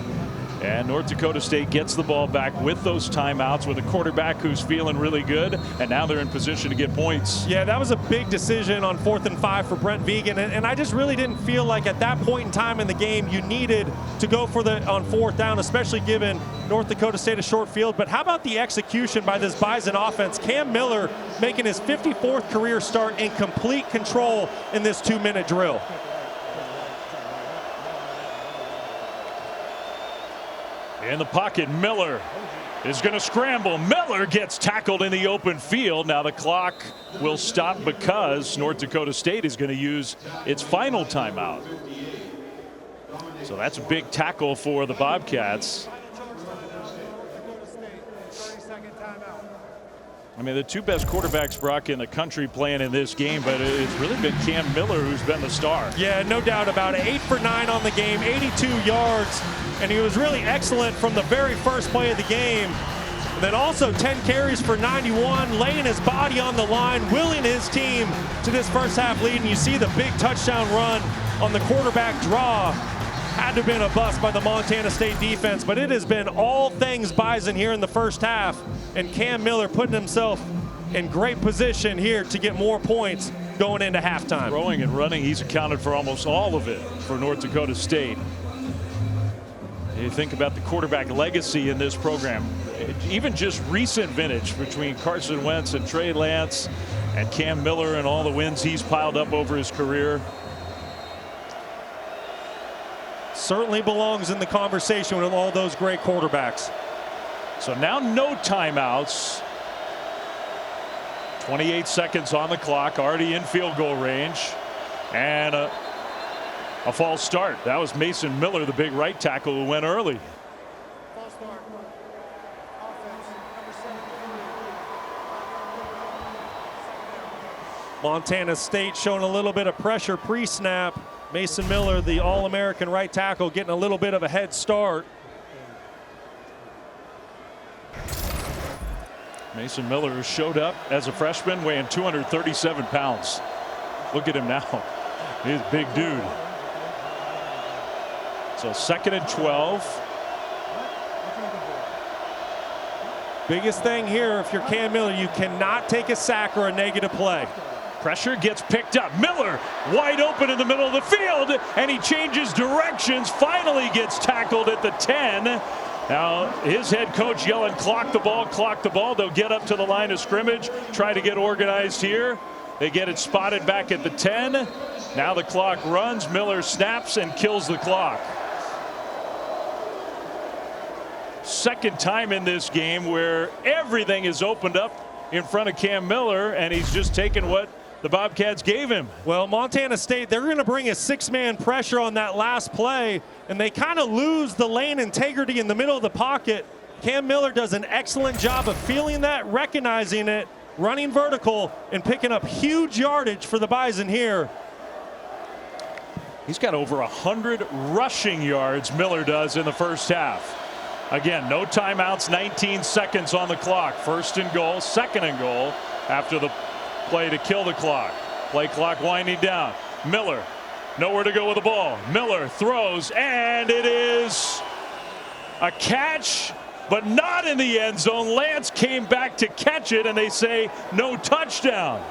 And North Dakota State gets the ball back with those timeouts with a quarterback who's feeling really good. And now they're in position to get points. Yeah, that was a big decision on 4th and 5 for Brent Vigen. And I just really didn't feel like at that point in time in the game you needed to go for on 4th down, especially given North Dakota State a short field. But how about the execution by this Bison offense? Cam Miller making his 54th career start in complete control in this 2-minute drill. In the pocket, Miller is going to scramble. Miller gets tackled in the open field. Now the clock will stop because North Dakota State is going to use its final timeout. So that's a big tackle for the Bobcats. I mean, the 2 best quarterbacks, Brock, in the country playing in this game, but it's really been Cam Miller who's been the star. Yeah, no doubt about it. 8 for 9 on the game, 82 yards, and he was really excellent from the very first play of the game. And then also 10 carries for 91, laying his body on the line, willing his team to this first half lead. And you see the big touchdown run on the quarterback draw. Had to have been a bust by the Montana State defense, but it has been all things Bison here in the first half. And Cam Miller putting himself in great position here to get more points going into halftime. Throwing and running, he's accounted for almost all of it for North Dakota State. You think about the quarterback legacy in this program, even just recent vintage between Carson Wentz and Trey Lance and Cam Miller and all the wins he's piled up over his career. Certainly belongs in the conversation with all those great quarterbacks. So now no timeouts. 28 seconds on the clock, already in field goal range. And a false start. That was Mason Miller, the big right tackle, who went early. False start. Offense, number 73. Montana State showing a little bit of pressure pre-snap. Mason Miller, the All-American right tackle, getting a little bit of a head start. Mason Miller showed up as a freshman weighing 237 pounds. Look at him now. He's a big dude. So 2nd and 12. Biggest thing here, if you're Cam Miller, you cannot take a sack or a negative play. Pressure gets picked up. Miller wide open in the middle of the field, and he changes directions. Finally gets tackled at the 10. Now his head coach yelling, clock the ball, clock the ball. They'll get up to the line of scrimmage, try to get organized here. They get it spotted back at the 10. Now the clock runs. Miller snaps and kills the clock. second time in this game where everything is opened up in front of Cam Miller, and he's just taken what the Bobcats gave him. Well, Montana State, they're going to bring a six-man pressure on that last play, and they kind of lose the lane integrity in the middle of the pocket. Cam Miller does an excellent job of feeling that, recognizing it, running vertical, and picking up huge yardage for the Bison here. He's got over 100 rushing yards, Miller does, in the first half. Again, no timeouts, 19 seconds on the clock. First and goal, second and goal after the play to kill the clock. Play clock winding down. Miller, nowhere to go with the ball. Miller throws, and it is a catch, but not in the end zone. Lance came back to catch it, and they say no touchdown.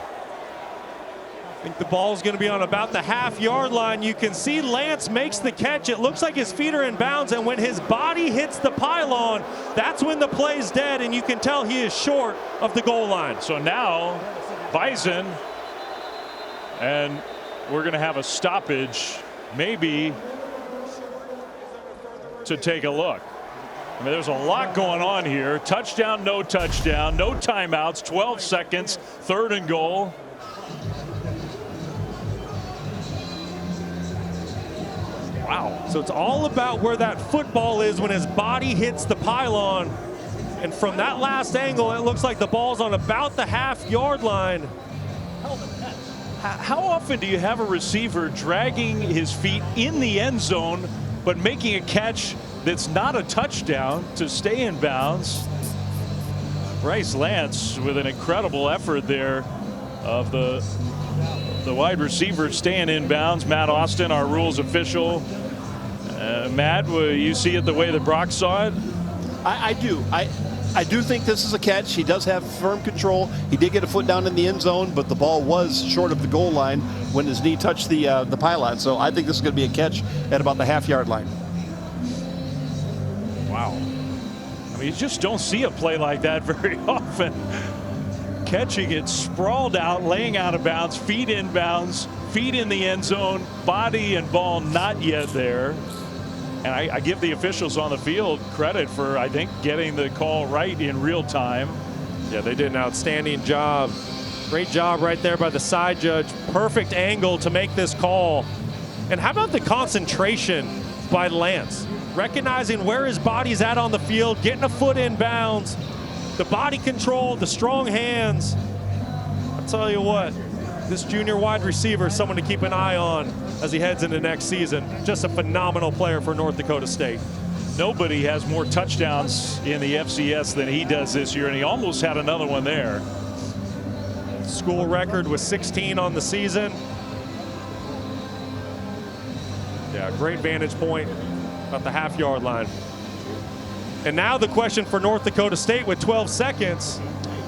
I think the ball is going to be on about the half-yard line. You can see Lance makes the catch. It looks like his feet are in bounds, and when his body hits the pylon, that's when the play's dead, and you can tell he is short of the goal line. So now Bison, and we're going to have a stoppage, maybe, to take a look. I mean, there's a lot going on here. Touchdown, no timeouts, 12 seconds, third and goal. Wow. So it's all about where that football is when his body hits the pylon. And from that last angle, it looks like the ball's on about the half-yard line. How often do you have a receiver dragging his feet in the end zone, but making a catch that's not a touchdown to stay in bounds? Bryce Lance with an incredible effort there of the wide receiver staying in bounds. Matt Austin, our rules official. Matt, will you see it the way that Brock saw it? I do. I do think this is a catch. He does have firm control. He did get a foot down in the end zone, but the ball was short of the goal line when his knee touched the pylon. So I think this is going to be a catch at about the half-yard line. Wow. I mean, you just don't see a play like that very often. Catching it sprawled out, laying out of bounds, feet in bounds, feet in the end zone, body and ball not yet there. And I give the officials on the field credit for, I think, getting the call right in real time. Yeah, they did an outstanding job. Great job right there by the side judge. Perfect angle to make this call. And how about the concentration by Lance? Recognizing where his body's at on the field, getting a foot in bounds, the body control, the strong hands. I'll tell you what, this junior wide receiver is someone to keep an eye on as he heads into next season. Just a phenomenal player for North Dakota State. Nobody has more touchdowns in the FCS than he does this year, and he almost had another one there. School record was 16 on the season. Yeah, great vantage point at the half-yard line. And now the question for North Dakota State with 12 seconds.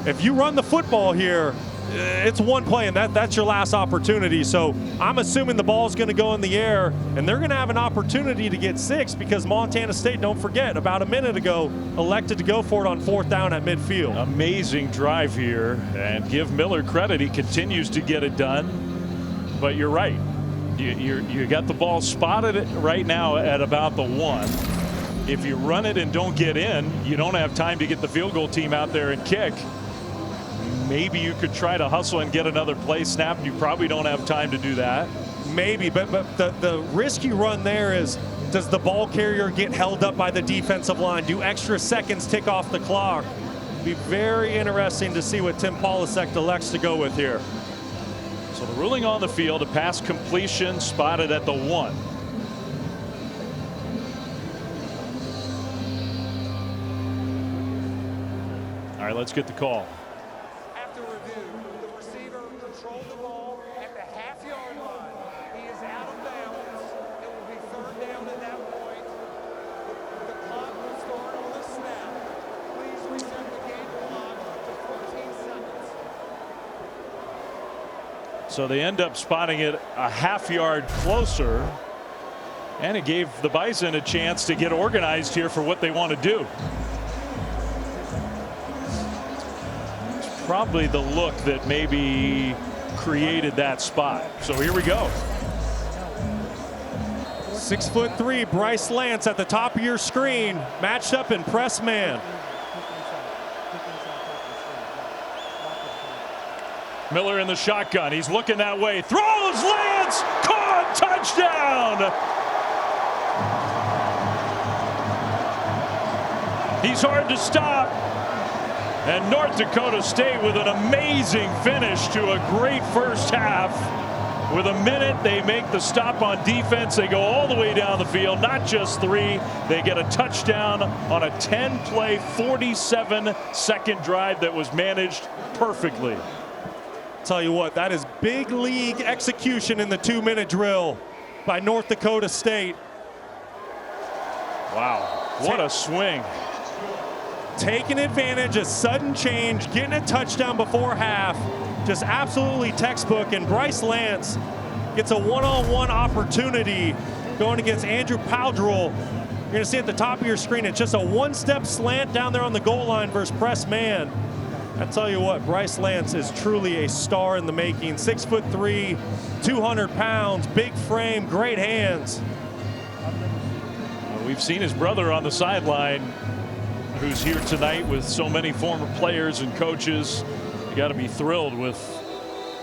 If you run the football here, it's one play, and that's your last opportunity. So I'm assuming the ball's going to go in the air, and they're going to have an opportunity to get 6 because Montana State, don't forget, about a minute ago, elected to go for it on 4th down at midfield. Amazing drive here, and give Miller credit. He continues to get it done. But you're right. You got the ball spotted right now at about the 1. If you run it and don't get in, you don't have time to get the field goal team out there and kick. Maybe you could try to hustle and get another play snapped. You probably don't have time to do that. Maybe, but the risk you run there is, does the ball carrier get held up by the defensive line? Do extra seconds tick off the clock? It'd be very interesting to see what Tim Polasek elects to go with here. So the ruling on the field, a pass completion spotted at the 1. All right, let's get the call. After review, the receiver controlled the ball at the half-yard line. He is out of bounds. It will be 3rd down at that point. The clock will start on the snap. Please reset the game clock to 14 seconds. So they end up spotting it a half-yard closer, and it gave the Bison a chance to get organized here for what they want to do. Probably the look that maybe created that spot. So here we go. 6'3", Bryce Lance at the top of your screen, matched up in press man. Miller in the shotgun. He's looking that way. Throws. Lance. Caught. Touchdown. He's hard to stop. And North Dakota State with an amazing finish to a great first half. With a minute, they make the stop on defense. They go all the way down the field, not just 3. They get a touchdown on a 10-play, 47-second drive that was managed perfectly. Tell you what, that is big league execution in the 2-minute drill by North Dakota State. Wow, what a swing. Taking advantage of sudden change, getting a touchdown before half. Just absolutely textbook, and Bryce Lance gets a one-on-one opportunity going against Andrew Powdrell. You're going to see at the top of your screen, it's just a one-step slant down there on the goal line versus press man. I tell you what, Bryce Lance is truly a star in the making. 6'3", 200 pounds, big frame, great hands. Well, we've seen his brother on the sideline, who's here tonight with so many former players and coaches. You got to be thrilled with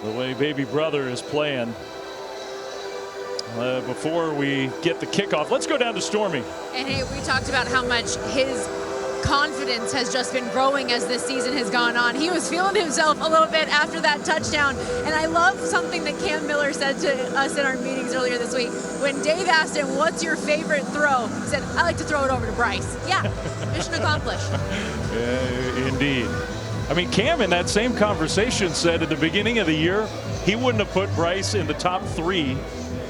the way baby brother is playing. Before we get the kickoff, let's go down to Stormy. And hey, we talked about how much his confidence has just been growing as this season has gone on. He was feeling himself a little bit after that touchdown. And I love something that Cam Miller said to us in our meetings earlier this week. When Dave asked him, what's your favorite throw? He said, I like to throw it over to Bryce. Yeah, mission accomplished. Indeed. I mean, Cam in that same conversation said at the beginning of the year, he wouldn't have put Bryce in the top 3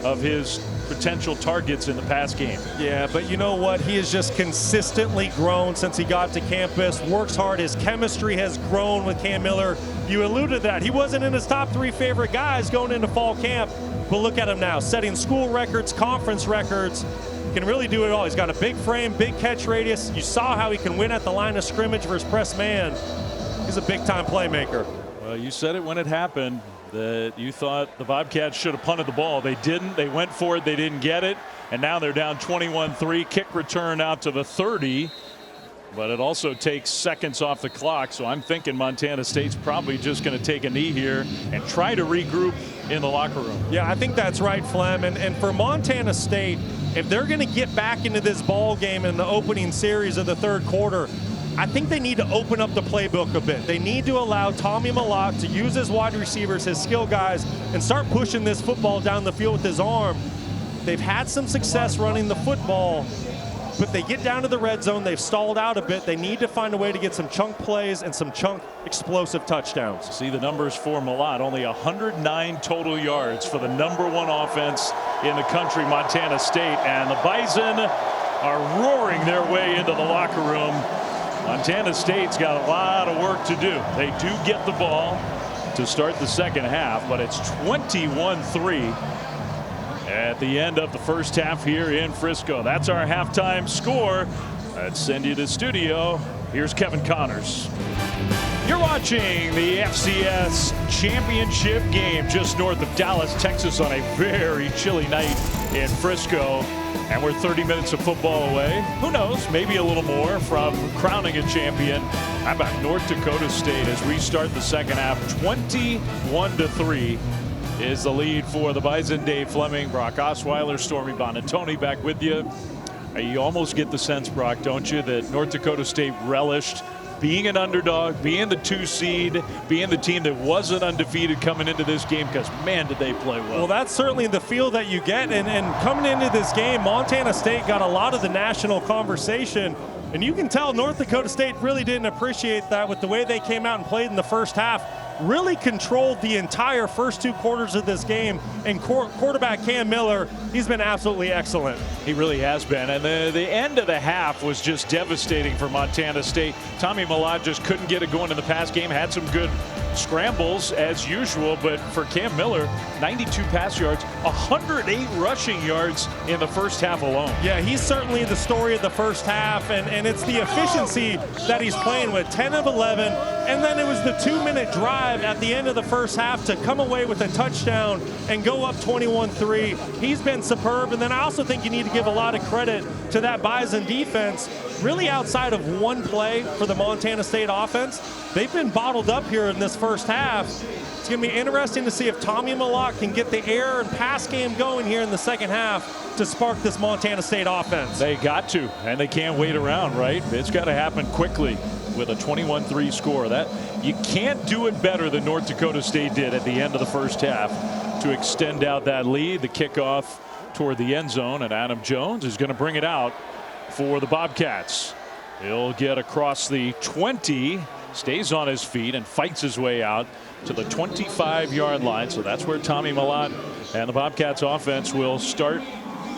of his potential targets in the pass game. Yeah, but you know what? He has just consistently grown since he got to campus, works hard. His chemistry has grown with Cam Miller. You alluded to that. He wasn't in his top 3 favorite guys going into fall camp, but look at him now, setting school records, conference records. Can really do it all. He's got a big frame, big catch radius. You saw how he can win at the line of scrimmage versus press man. He's a big-time playmaker. Well, you said it when it happened, that you thought the Bobcats should have punted the ball. They didn't. They went for it. They didn't get it. And now they're down 21-3. Kick return out to the 30. But it also takes seconds off the clock. So I'm thinking Montana State's probably just going to take a knee here and try to regroup in the locker room. Yeah, I think that's right, Flem. And for Montana State, if they're going to get back into this ball game in the opening series of the third quarter, I think they need to open up the playbook a bit. They need to allow Tommy Mellott to use his wide receivers, his skill guys, and start pushing this football down the field with his arm. They've had some success running the football, but they get down to the red zone. They've stalled out a bit. They need to find a way to get some chunk plays and some chunk explosive touchdowns. See the numbers for Mellott. Only 109 total yards for the #1 offense in the country, Montana State. And the Bison are roaring their way into the locker room. Montana State's got a lot of work to do. They do get the ball to start the second half, but it's 21-3 at the end of the first half here in Frisco. That's our halftime score. Let's send you to the studio. Here's Kevin Connors. You're watching the FCS championship game just north of Dallas, Texas on a very chilly night in Frisco. And we're 30 minutes of football away. Who knows, maybe a little more from crowning a champion. How about North Dakota State as we start the second half? 21-3 is the lead for the Bison. Dave Fleming, Brock Osweiler, Stormy Bonatoni back with you. You almost get the sense, Brock, don't you, that North Dakota State relished being an underdog, being the 2 seed, being the team that wasn't undefeated coming into this game, because man did they play well. Well, that's certainly the feel that you get, and coming into this game, Montana State got a lot of the national conversation, and you can tell North Dakota State really didn't appreciate that with the way they came out and played in the first half. Really controlled the entire first 2 quarters of this game, and quarterback Cam Miller, he's been absolutely excellent. He really has been, and the end of the half was just devastating for Montana State. Tommy Mellott just couldn't get it going in the pass game, had some good scrambles as usual, but for Cam Miller, 92 pass yards, 108 rushing yards in the first half alone. Yeah, he's certainly the story of the first half, and it's the efficiency that he's playing with. 10 of 11, and then it was the 2-minute drive at the end of the first half to come away with a touchdown and go up 21-3. He's been superb, and then I also think you need to give a lot of credit to that Bison defense. Really, outside of one play for the Montana State offense, they've been bottled up here in this first half. It's going to be interesting to see if Tommy Mellott can get the air and pass game going here in the second half to spark this Montana State offense. They got to, and they can't wait around, right? It's got to happen quickly with a 21-3 score. That you can't do it better than North Dakota State did at the end of the first half to extend out that lead. The kickoff toward the end zone, and Adam Jones is going to bring it out for the Bobcats. He'll get across the 20, stays on his feet, and fights his way out to the 25-yard line. So that's where Tommy Mellott and the Bobcats offense will start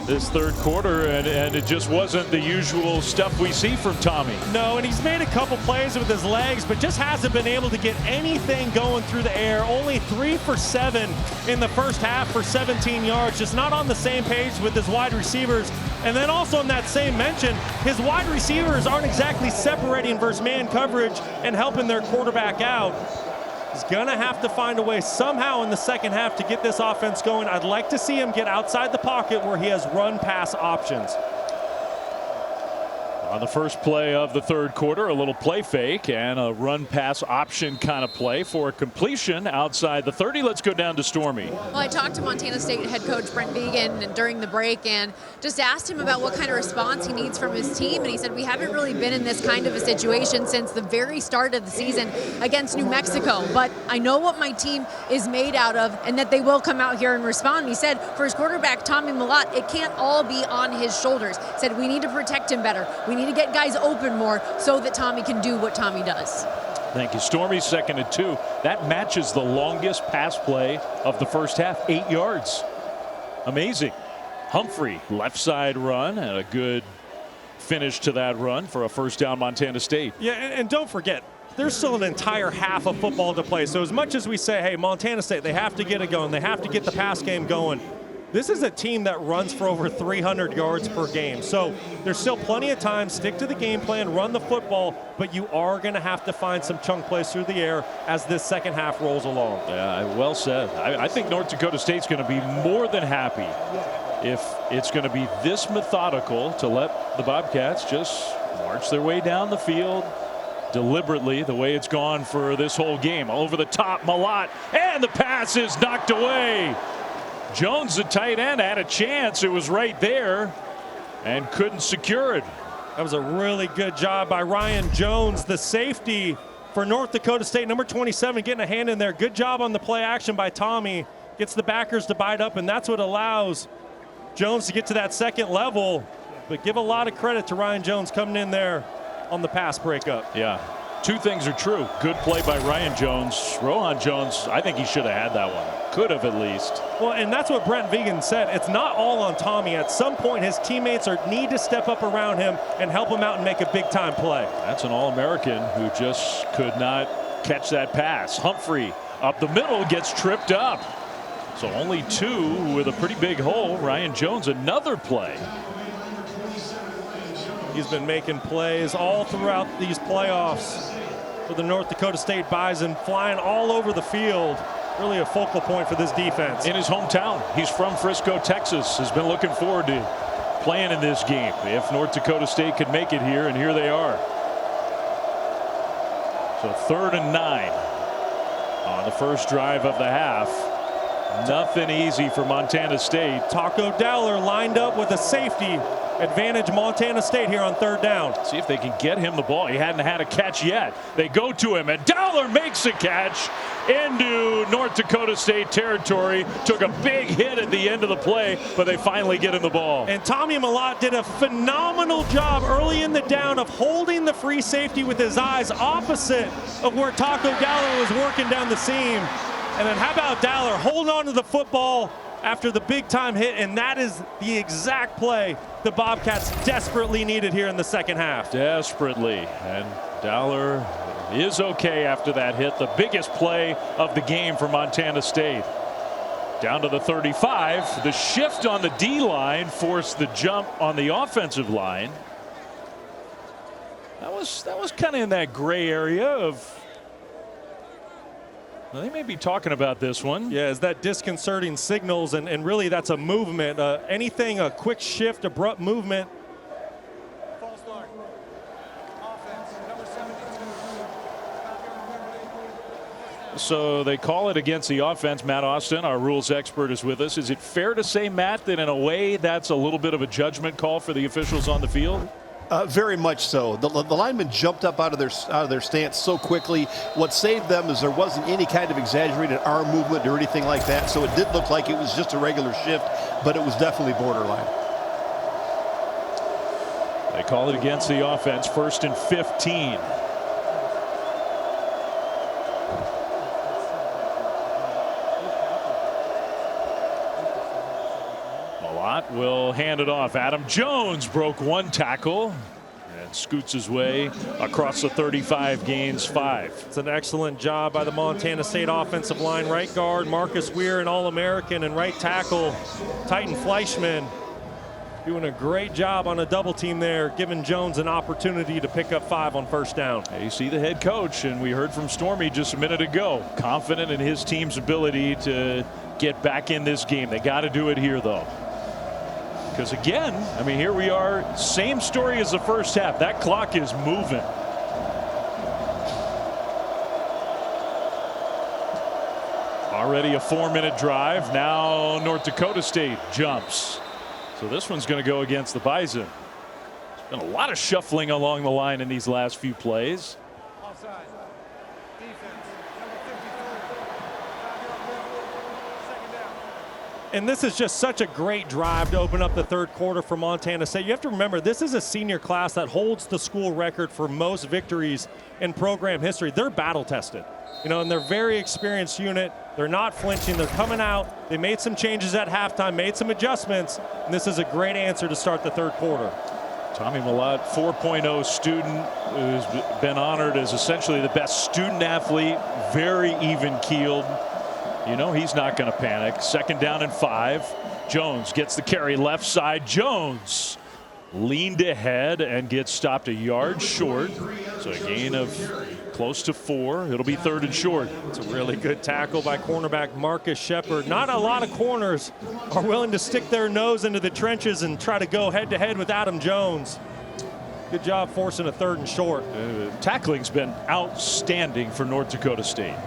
this third quarter, and it just wasn't the usual stuff we see from Tommy. No, and he's made a couple plays with his legs, but just hasn't been able to get anything going through the air. Only 3 for 7 in the first half for 17 yards. Just not on the same page with his wide receivers. And then also in that same mention, his wide receivers aren't exactly separating versus man coverage and helping their quarterback out. He's going to have to find a way somehow in the second half to get this offense going. I'd like to see him get outside the pocket where he has run-pass options. On the first play of the third quarter, a little play fake and a run-pass option kind of play for a completion outside the 30. Let's go down to Stormy. Well, I talked to Montana State head coach Brent Vigen during the break and just asked him about what kind of response he needs from his team. And he said, we haven't really been in this kind of a situation since the very start of the season against New Mexico. But I know what my team is made out of and that they will come out here and respond. And he said, for his quarterback, Tommy Mellott, it can't all be on his shoulders. He said, we need to protect him better. We need to get guys open more so that Tommy can do what Tommy does. Thank you. Stormy, 2nd and 2. That matches the longest pass play of the first half, 8 yards. Amazing. Humphrey, left side run, and a good finish to that run for a first down Montana State. Yeah, and don't forget, there's still an entire half of football to play. So as much as we say, hey, Montana State, they have to get it going, they have to get the pass game going, this is a team that runs for over 300 yards per game. So there's still plenty of time. Stick to the game plan, run the football, but you are going to have to find some chunk plays through the air as this second half rolls along. Yeah, well said. I think North Dakota State's going to be more than happy if it's going to be this methodical to let the Bobcats just march their way down the field deliberately, the way it's gone for this whole game. Over the top, Mellott, and the pass is knocked away. Jones, the tight end, had a chance. It was right there and couldn't secure it. That was a really good job by Ryan Jones, the safety for North Dakota State, number 27, getting a hand in there. Good job on the play action by Tommy. Gets the backers to bite up, and that's what allows Jones to get to that second level. But give a lot of credit to Ryan Jones coming in there on the pass breakup. Yeah. Two things are true. Good play by Ryan Jones. Rohan Jones, I think he should have had that one. Could have at least. Well, and that's what Brent Vigen said. It's not all on Tommy. At some point, his teammates need to step up around him and help him out and make a big-time play. That's an All-American who just could not catch that pass. Humphrey up the middle gets tripped up. So only 2 with a pretty big hole. Ryan Jones, another play. He's been making plays all throughout these playoffs for the North Dakota State Bison, flying all over the field. Really a focal point for this defense. In his hometown. He's from Frisco, Texas. Has been looking forward to playing in this game. If North Dakota State could make it here, and here they are. So 3rd and 9 on the first drive of the half. Nothing easy for Montana State. Taco Dowler lined up with a safety. Advantage Montana State here on 3rd down. See if they can get him the ball. He hadn't had a catch yet. They go to him, and Dowler makes a catch into North Dakota State territory. Took a big hit at the end of the play, but they finally get him the ball. And Tommy Mellott did a phenomenal job early in the down of holding the free safety with his eyes opposite of where Taco Dowler was working down the seam. And then how about Dowler holding on to the football after the big-time hit, and that is the exact play the Bobcats desperately needed here in the second half. Desperately, and Dowler is okay after that hit. The biggest play of the game for Montana State. Down to the 35. The shift on the D line forced the jump on the offensive line. That was kind of in that gray area of. Well, they may be talking about this one. Yeah, is that disconcerting signals, and really that's a movement. Anything, a quick shift, abrupt movement. False start. Offense, number 72. So they call it against the offense. Matt Austin, our rules expert, is with us. Is it fair to say, Matt, that in a way that's a little bit of a judgment call for the officials on the field? Very much so. The linemen jumped up out of their stance so quickly. What saved them is there wasn't any kind of exaggerated arm movement or anything like that. So it did look like it was just a regular shift, but it was definitely borderline. They call it against the offense. 1st and 15. Mellott will hand it off. Adam Jones broke one tackle and scoots his way across the 35, gains 5. It's an excellent job by the Montana State offensive line. Right guard Marcus Weir, an All-American, and right tackle Titan Fleischman doing a great job on a double team there, giving Jones an opportunity to pick up 5 on 1st down. You see the head coach, and we heard from Stormy just a minute ago, confident in his team's ability to get back in this game. They got to do it here, though. Because again, I mean, here we are, same story as the first half. That clock is moving. Already a 4-minute drive. Now North Dakota State jumps. So this one's going to go against the Bison. There's been a lot of shuffling along the line in these last few plays. Offside. Defense, number 53. 5-yard penalty. 2nd down. And this is just such a great drive to open up the 3rd quarter for Montana State. You have to remember, this is a senior class that holds the school record for most victories in program history. They're battle tested, you know, and they're a very experienced unit. They're not flinching. They're coming out. They made some changes at halftime, made some adjustments, and this is a great answer to start the 3rd quarter. Tommy Mellott, 4.0 student, who's been honored as essentially the best student athlete, very even-keeled. You know he's not going to panic. 2nd down and 5. Jones gets the carry left side. Jones leaned ahead and gets stopped a yard short. So a gain of close to 4. It'll be 3rd and short. It's a really good tackle by cornerback Marcus Shepard. Not a lot of corners are willing to stick their nose into the trenches and try to go head-to-head with Adam Jones. Good job forcing a 3rd and short. Tackling's been outstanding for North Dakota State.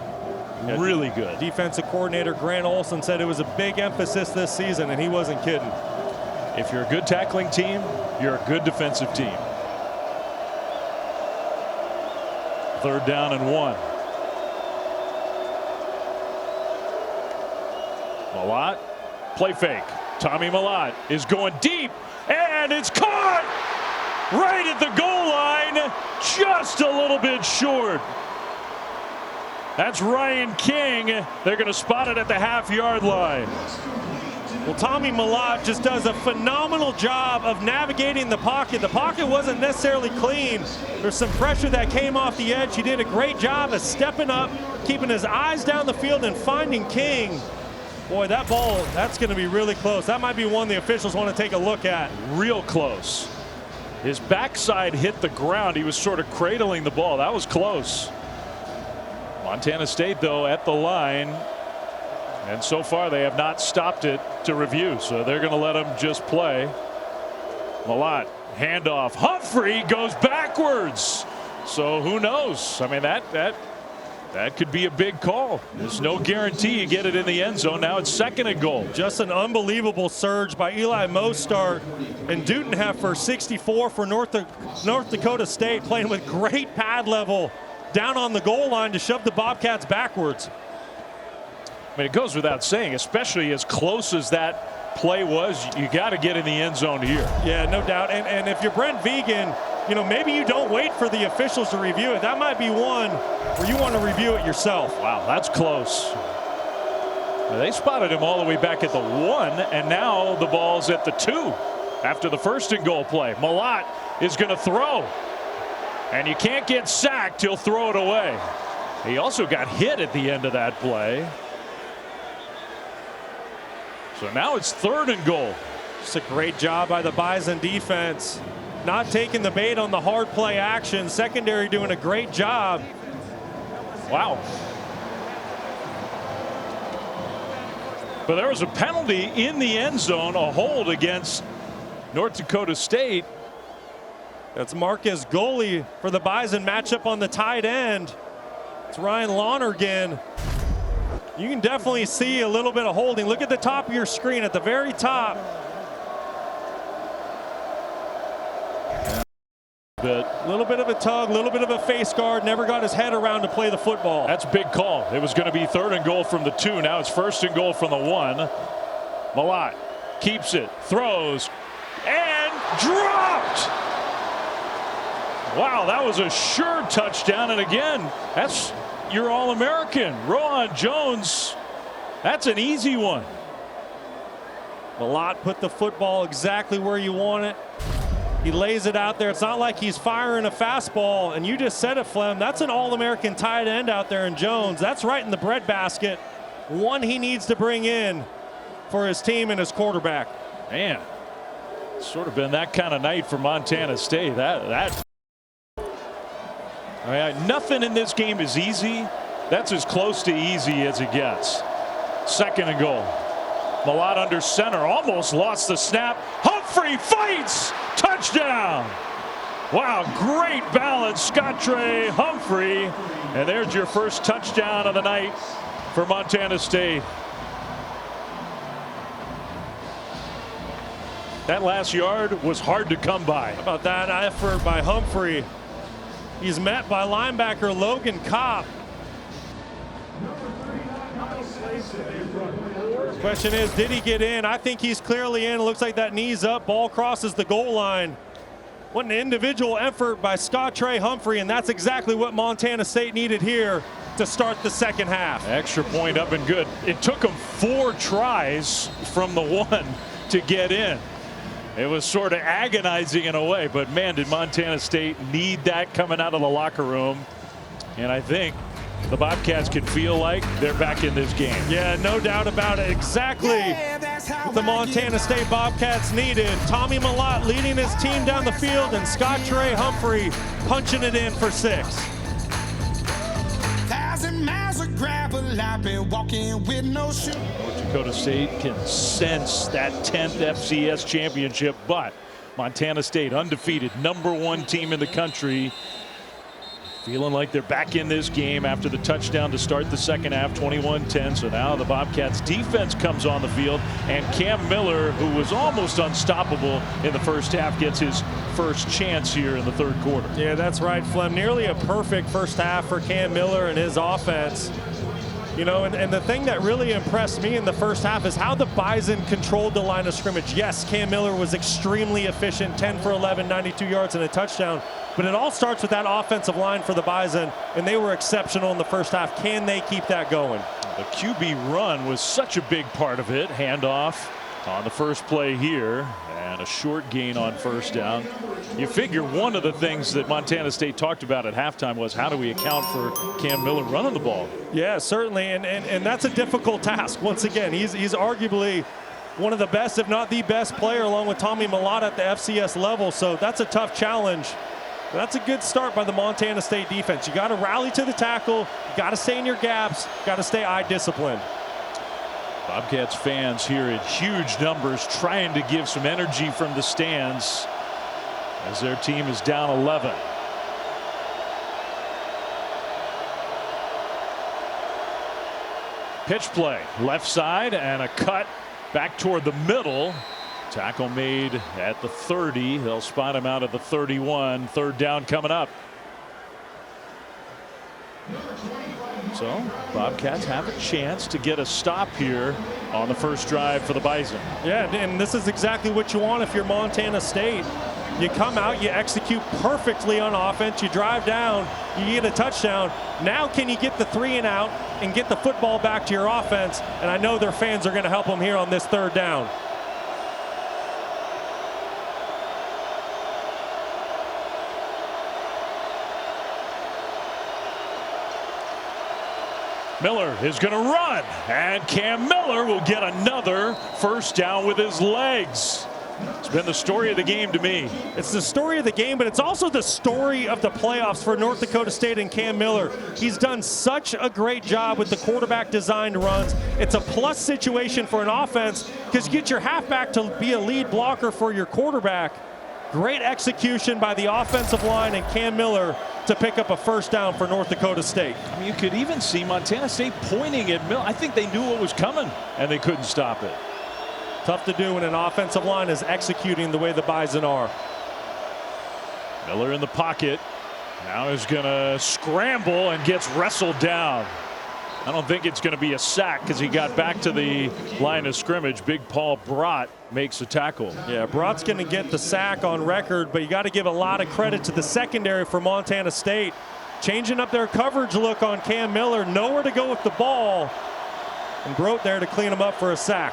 Really good. Defensive coordinator Grant Olson said it was a big emphasis this season, and he wasn't kidding. If you're a good tackling team, you're a good defensive team. 3rd down and 1. Mellott, play fake. Tommy Mellott is going deep, and it's caught right at the goal line, just a little bit short. That's Ryan King. They're going to spot it at the half-yard line. Well, Tommy Mellott just does a phenomenal job of navigating the pocket. The pocket wasn't necessarily clean. There's some pressure that came off the edge. He did a great job of stepping up, keeping his eyes down the field and finding King. Boy, that ball, that's going to be really close. That might be one the officials want to take a look at. Real close. His backside hit the ground. He was sort of cradling the ball. That was close. Montana State, though, at the line, and so far they have not stopped it to review, so they're going to let him just play. Mellott, handoff. Humphrey goes backwards. So who knows? I mean, that could be a big call. There's no guarantee you get it in the end zone. Now it's 2nd and goal. Just an unbelievable surge by Eli Mostart and Dudenheffer, 64 for North Dakota State, playing with great pad level down on the goal line to shove the Bobcats backwards. I mean, it goes without saying, especially as close as that play was, you got to get in the end zone here. Yeah, no doubt. And if you're Brent Vegan, you know, maybe you don't wait for the officials to review it. That might be one where you want to review it yourself. Wow, that's close. They spotted him all the way back at the 1, and now the ball's at the 2 after the 1st and goal play. Mellott is going to throw. And you can't get sacked, he'll throw it away. He also got hit at the end of that play. So now it's 3rd and goal. It's a great job by the Bison defense. Not taking the bait on the hard play action. Secondary doing a great job. Wow. But there was a penalty in the end zone, a hold against North Dakota State. That's Marcus Goalie for the Bison. Matchup on the tight end. It's Ryan Lonergan. You can definitely see a little bit of holding. Look at the top of your screen at the very top. A little bit of a tug, a little bit of a face guard. Never got his head around to play the football. That's a big call. It was going to be 3rd and goal from the 2. Now it's 1st and goal from the 1. Mellott keeps it, throws, and dropped. Wow, that was a sure touchdown. And again, that's your All-American, Rohan Jones. That's an easy one. Mellott put the football exactly where you want it. He lays it out there. It's not like he's firing a fastball. And you just said it, Flem. That's an All-American tight end out there in Jones. That's right in the breadbasket. One he needs to bring in for his team and his quarterback. Man, it's sort of been that kind of night for Montana State. I mean, nothing in this game is easy. That's as close to easy as it gets. 2nd and goal. Mellott under center, almost lost the snap. Humphrey fights, touchdown. Wow, great balance, Scottre Humphrey. And there's your first touchdown of the night for Montana State. That last yard was hard to come by. How about that effort by Humphrey? He's met by linebacker Logan Kopp. Question is, did he get in? I think he's clearly in. It looks like that knee's up. Ball crosses the goal line. What an individual effort by Scottre Humphrey, and that's exactly what Montana State needed here to start the second half. Extra point up and good. It took him 4 tries from the 1 to get in. It was sort of agonizing in a way, but man, did Montana State need that coming out of the locker room. And I think the Bobcats can feel like they're back in this game. Yeah, no doubt about it. Exactly what the Montana State Bobcats needed. Tommy Mellott leading his team down the field, and Scottre Humphrey punching it in for 6. 1,000 miles of gravel, I've been walking with no shoes. North Dakota State can sense that 10th FCS championship, but Montana State undefeated, #1 team in the country. Feeling like they're back in this game after the touchdown to start the second half, 21-10. So now the Bobcats defense comes on the field, and Cam Miller, who was almost unstoppable in the first half, gets his first chance here in the 3rd quarter. Yeah, that's right, Flem. Nearly a perfect first half for Cam Miller and his offense. You know, and the thing that really impressed me in the first half is how the Bison controlled the line of scrimmage. Yes, Cam Miller was extremely efficient, 10 for 11, 92 yards and a touchdown. But it all starts with that offensive line for the Bison, and they were exceptional in the first half. Can they keep that going? The QB run was such a big part of it. Handoff on the first play here, and a short gain on 1st down. You figure one of the things that Montana State talked about at halftime was, how do we account for Cam Miller running the ball? Yeah, certainly, and that's a difficult task. Once again, he's arguably one of the best, if not the best player, along with Tommy Mellott at the FCS level, so that's a tough challenge. But that's a good start by the Montana State defense. You got to rally to the tackle, you got to stay in your gaps, got to stay eye disciplined. Bobcats fans here in huge numbers trying to give some energy from the stands as their team is down 11. Pitch play, left side, and a cut back toward the middle. Tackle made at the 30. They'll spot him out at the 31. 3rd down coming up. So Bobcats have a chance to get a stop here on the first drive for the Bison. Yeah, and this is exactly what you want if you're Montana State. You come out, you execute perfectly on offense, you drive down, you get a touchdown. Now can you get the 3 and out and get the football back to your offense? And I know their fans are going to help them here on this 3rd down. Miller is going to run, and Cam Miller will get another first down with his legs. It's been the story of the game to me. It's the story of the game, but it's also the story of the playoffs for North Dakota State and Cam Miller. He's done such a great job with the quarterback designed runs. It's a plus situation for an offense because you get your halfback to be a lead blocker for your quarterback. Great execution by the offensive line and Cam Miller to pick up a first down for North Dakota State. I mean, you could even see Montana State pointing at Miller. I think they knew what was coming, and they couldn't stop it. Tough to do when an offensive line is executing the way the Bison are. Miller in the pocket. Now is going to scramble and gets wrestled down. I don't think it's going to be a sack because he got back to the line of scrimmage. Big Paul Brott makes a tackle. Yeah, Brott's going to get the sack on record, but you got to give a lot of credit to the secondary for Montana State. Changing up their coverage look on Cam Miller. Nowhere to go with the ball. And Brott there to clean him up for a sack.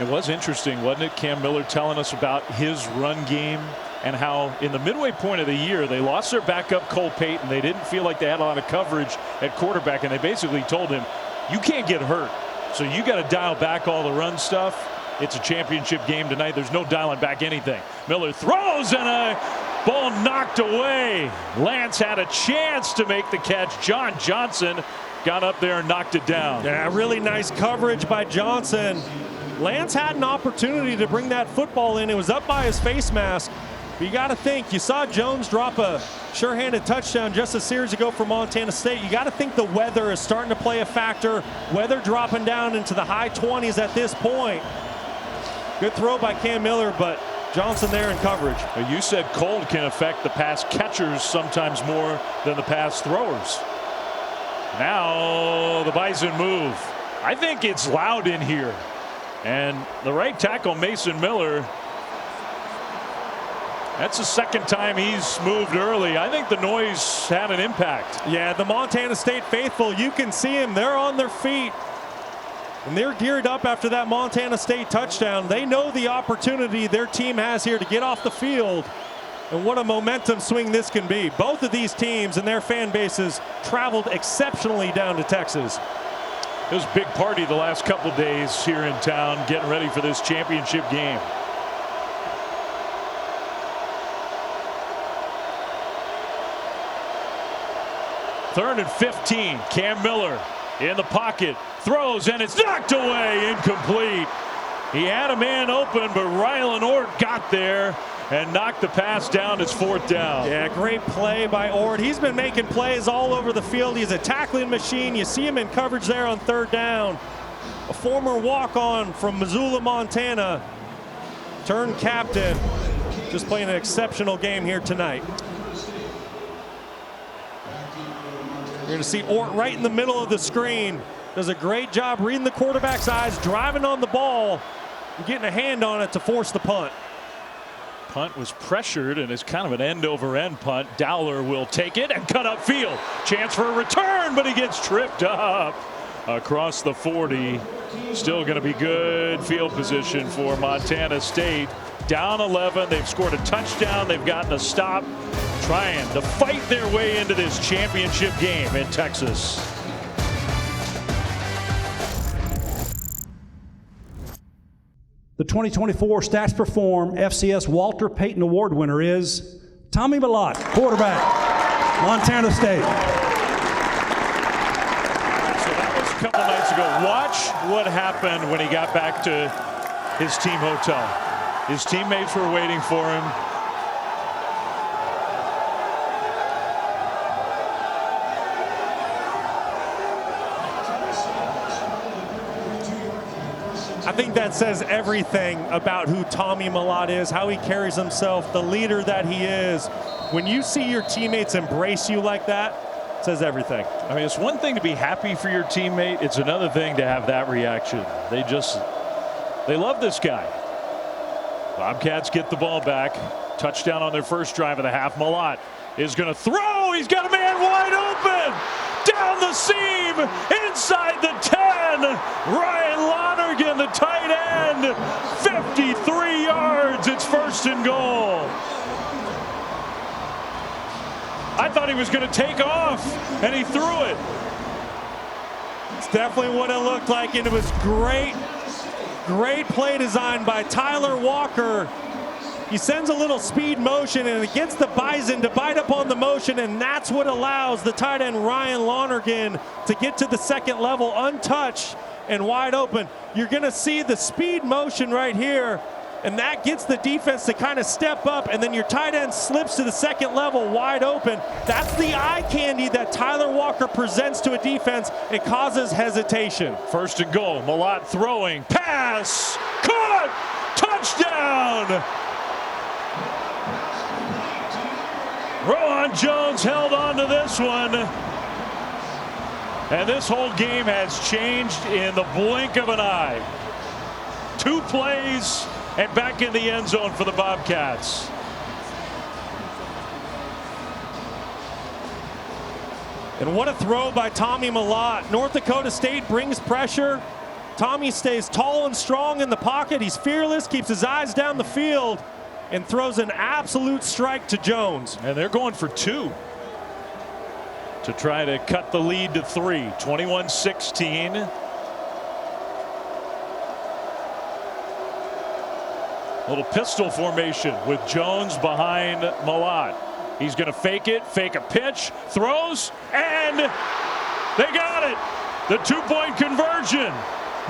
It was interesting, wasn't it? Cam Miller telling us about his run game and how in the midway point of the year they lost their backup Walter Payton. They didn't feel like they had a lot of coverage at quarterback, and they basically told him, you can't get hurt, so you got to dial back all the run stuff. It's a championship game tonight. There's no dialing back anything. Miller throws, and a ball knocked away. Lance had a chance to make the catch. John Johnson got up there and knocked it down. Yeah, really nice coverage by Johnson. Lance had an opportunity to bring that football in. It was up by his face mask. But you got to think, you saw Jones drop a sure-handed touchdown just a series ago for Montana State. You got to think the weather is starting to play a factor. Weather dropping down into the high 20s at this point. Good throw by Cam Miller, but Johnson there in coverage. You said cold can affect the pass catchers sometimes more than the pass throwers. Now the Bison move. I think it's loud in here. And the right tackle, Mason Miller, that's the second time he's moved early. I think the noise had an impact. Yeah, the Montana State faithful, you can see them. They're on their feet. And they're geared up after that Montana State touchdown. They know the opportunity their team has here to get off the field. And what a momentum swing this can be. Both of these teams and their fan bases traveled exceptionally down to Texas. It was a big party the last couple days here in town, getting ready for this championship game. Third and 15. Cam Miller in the pocket, throws, and it's knocked away, incomplete. He had a man open, but Rylan Ort got there and knocked the pass down. It's fourth down. Yeah, great play by Ort. He's been making plays all over the field. He's a tackling machine. You see him in coverage there on third down. A former walk-on from Missoula, Montana, turned captain. Just playing an exceptional game here tonight. You're going to see Ort right in the middle of the screen. Does a great job reading the quarterback's eyes, driving on the ball, and getting a hand on it to force the punt. Punt was pressured, and it's kind of an end-over-end punt. Dowler will take it and cut upfield. Chance for a return, but he gets tripped up across the 40. Still going to be good field position for Montana State. Down 11. They've scored a touchdown. They've gotten a stop, trying to fight their way into this championship game in Texas. The 2024 Stats Perform FCS Walter Payton Award winner is Tommy Mellott, quarterback, Montana State. So that was a couple nights ago. Watch what happened when he got back to his team hotel. His teammates were waiting for him. I think that says everything about who Tommy Mellott is, how he carries himself, the leader that he is. When you see your teammates embrace you like that, it says everything. I mean, it's one thing to be happy for your teammate. It's another thing to have that reaction. They love this guy. Bobcats get the ball back. Touchdown on their first drive of the half. Mellott is going to throw. He's got a man wide open. Down the seam, inside the 10. Ryan Lonergan, the tight end, 53 yards. It's first and goal. I thought he was going to take off, and he threw it. It's definitely what it looked like, and it was great play design by Tyler Walker. He sends a little speed motion, and it gets the Bison to bite up on the motion, and that's what allows the tight end Ryan Lonergan to get to the second level untouched and wide open. You're going to see the speed motion right here, and that gets the defense to kind of step up, and then your tight end slips to the second level wide open. That's the eye candy that Tyler Walker presents to a defense. It causes hesitation. First and goal, Mellott throwing, pass, caught, touchdown! Rowan Jones held on to this one. And this whole game has changed in the blink of an eye. 2 plays and back in the end zone for the Bobcats. And what a throw by Tommy Mellott. North Dakota State brings pressure. Tommy stays tall and strong in the pocket. He's fearless, keeps his eyes down the field, and throws an absolute strike to Jones. And they're going for 2 to try to cut the lead to 3. 21-16. Little pistol formation with Jones behind Mellott. He's going to fake it, fake a pitch, throws, and they got it. The 2-point conversion.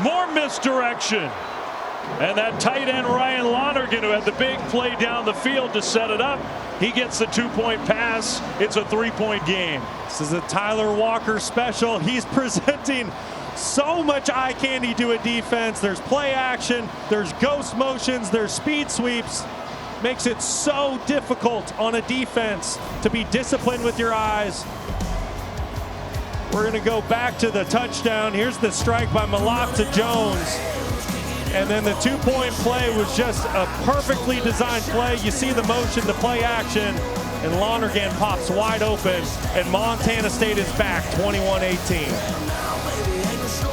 More misdirection. And that tight end Ryan Lonergan, who had the big play down the field to set it up, he gets the 2-point pass. It's a 3-point game. This is a Tyler Walker special. He's presenting so much eye candy to a defense. There's play action, there's ghost motions, there's speed sweeps. Makes it so difficult on a defense to be disciplined with your eyes. We're going to go back to the touchdown. Here's the strike by Mellott to Jones. And then the 2-point play was just a perfectly designed play. You see the motion, the play action, and Lonergan pops wide open, and Montana State is back 21-18.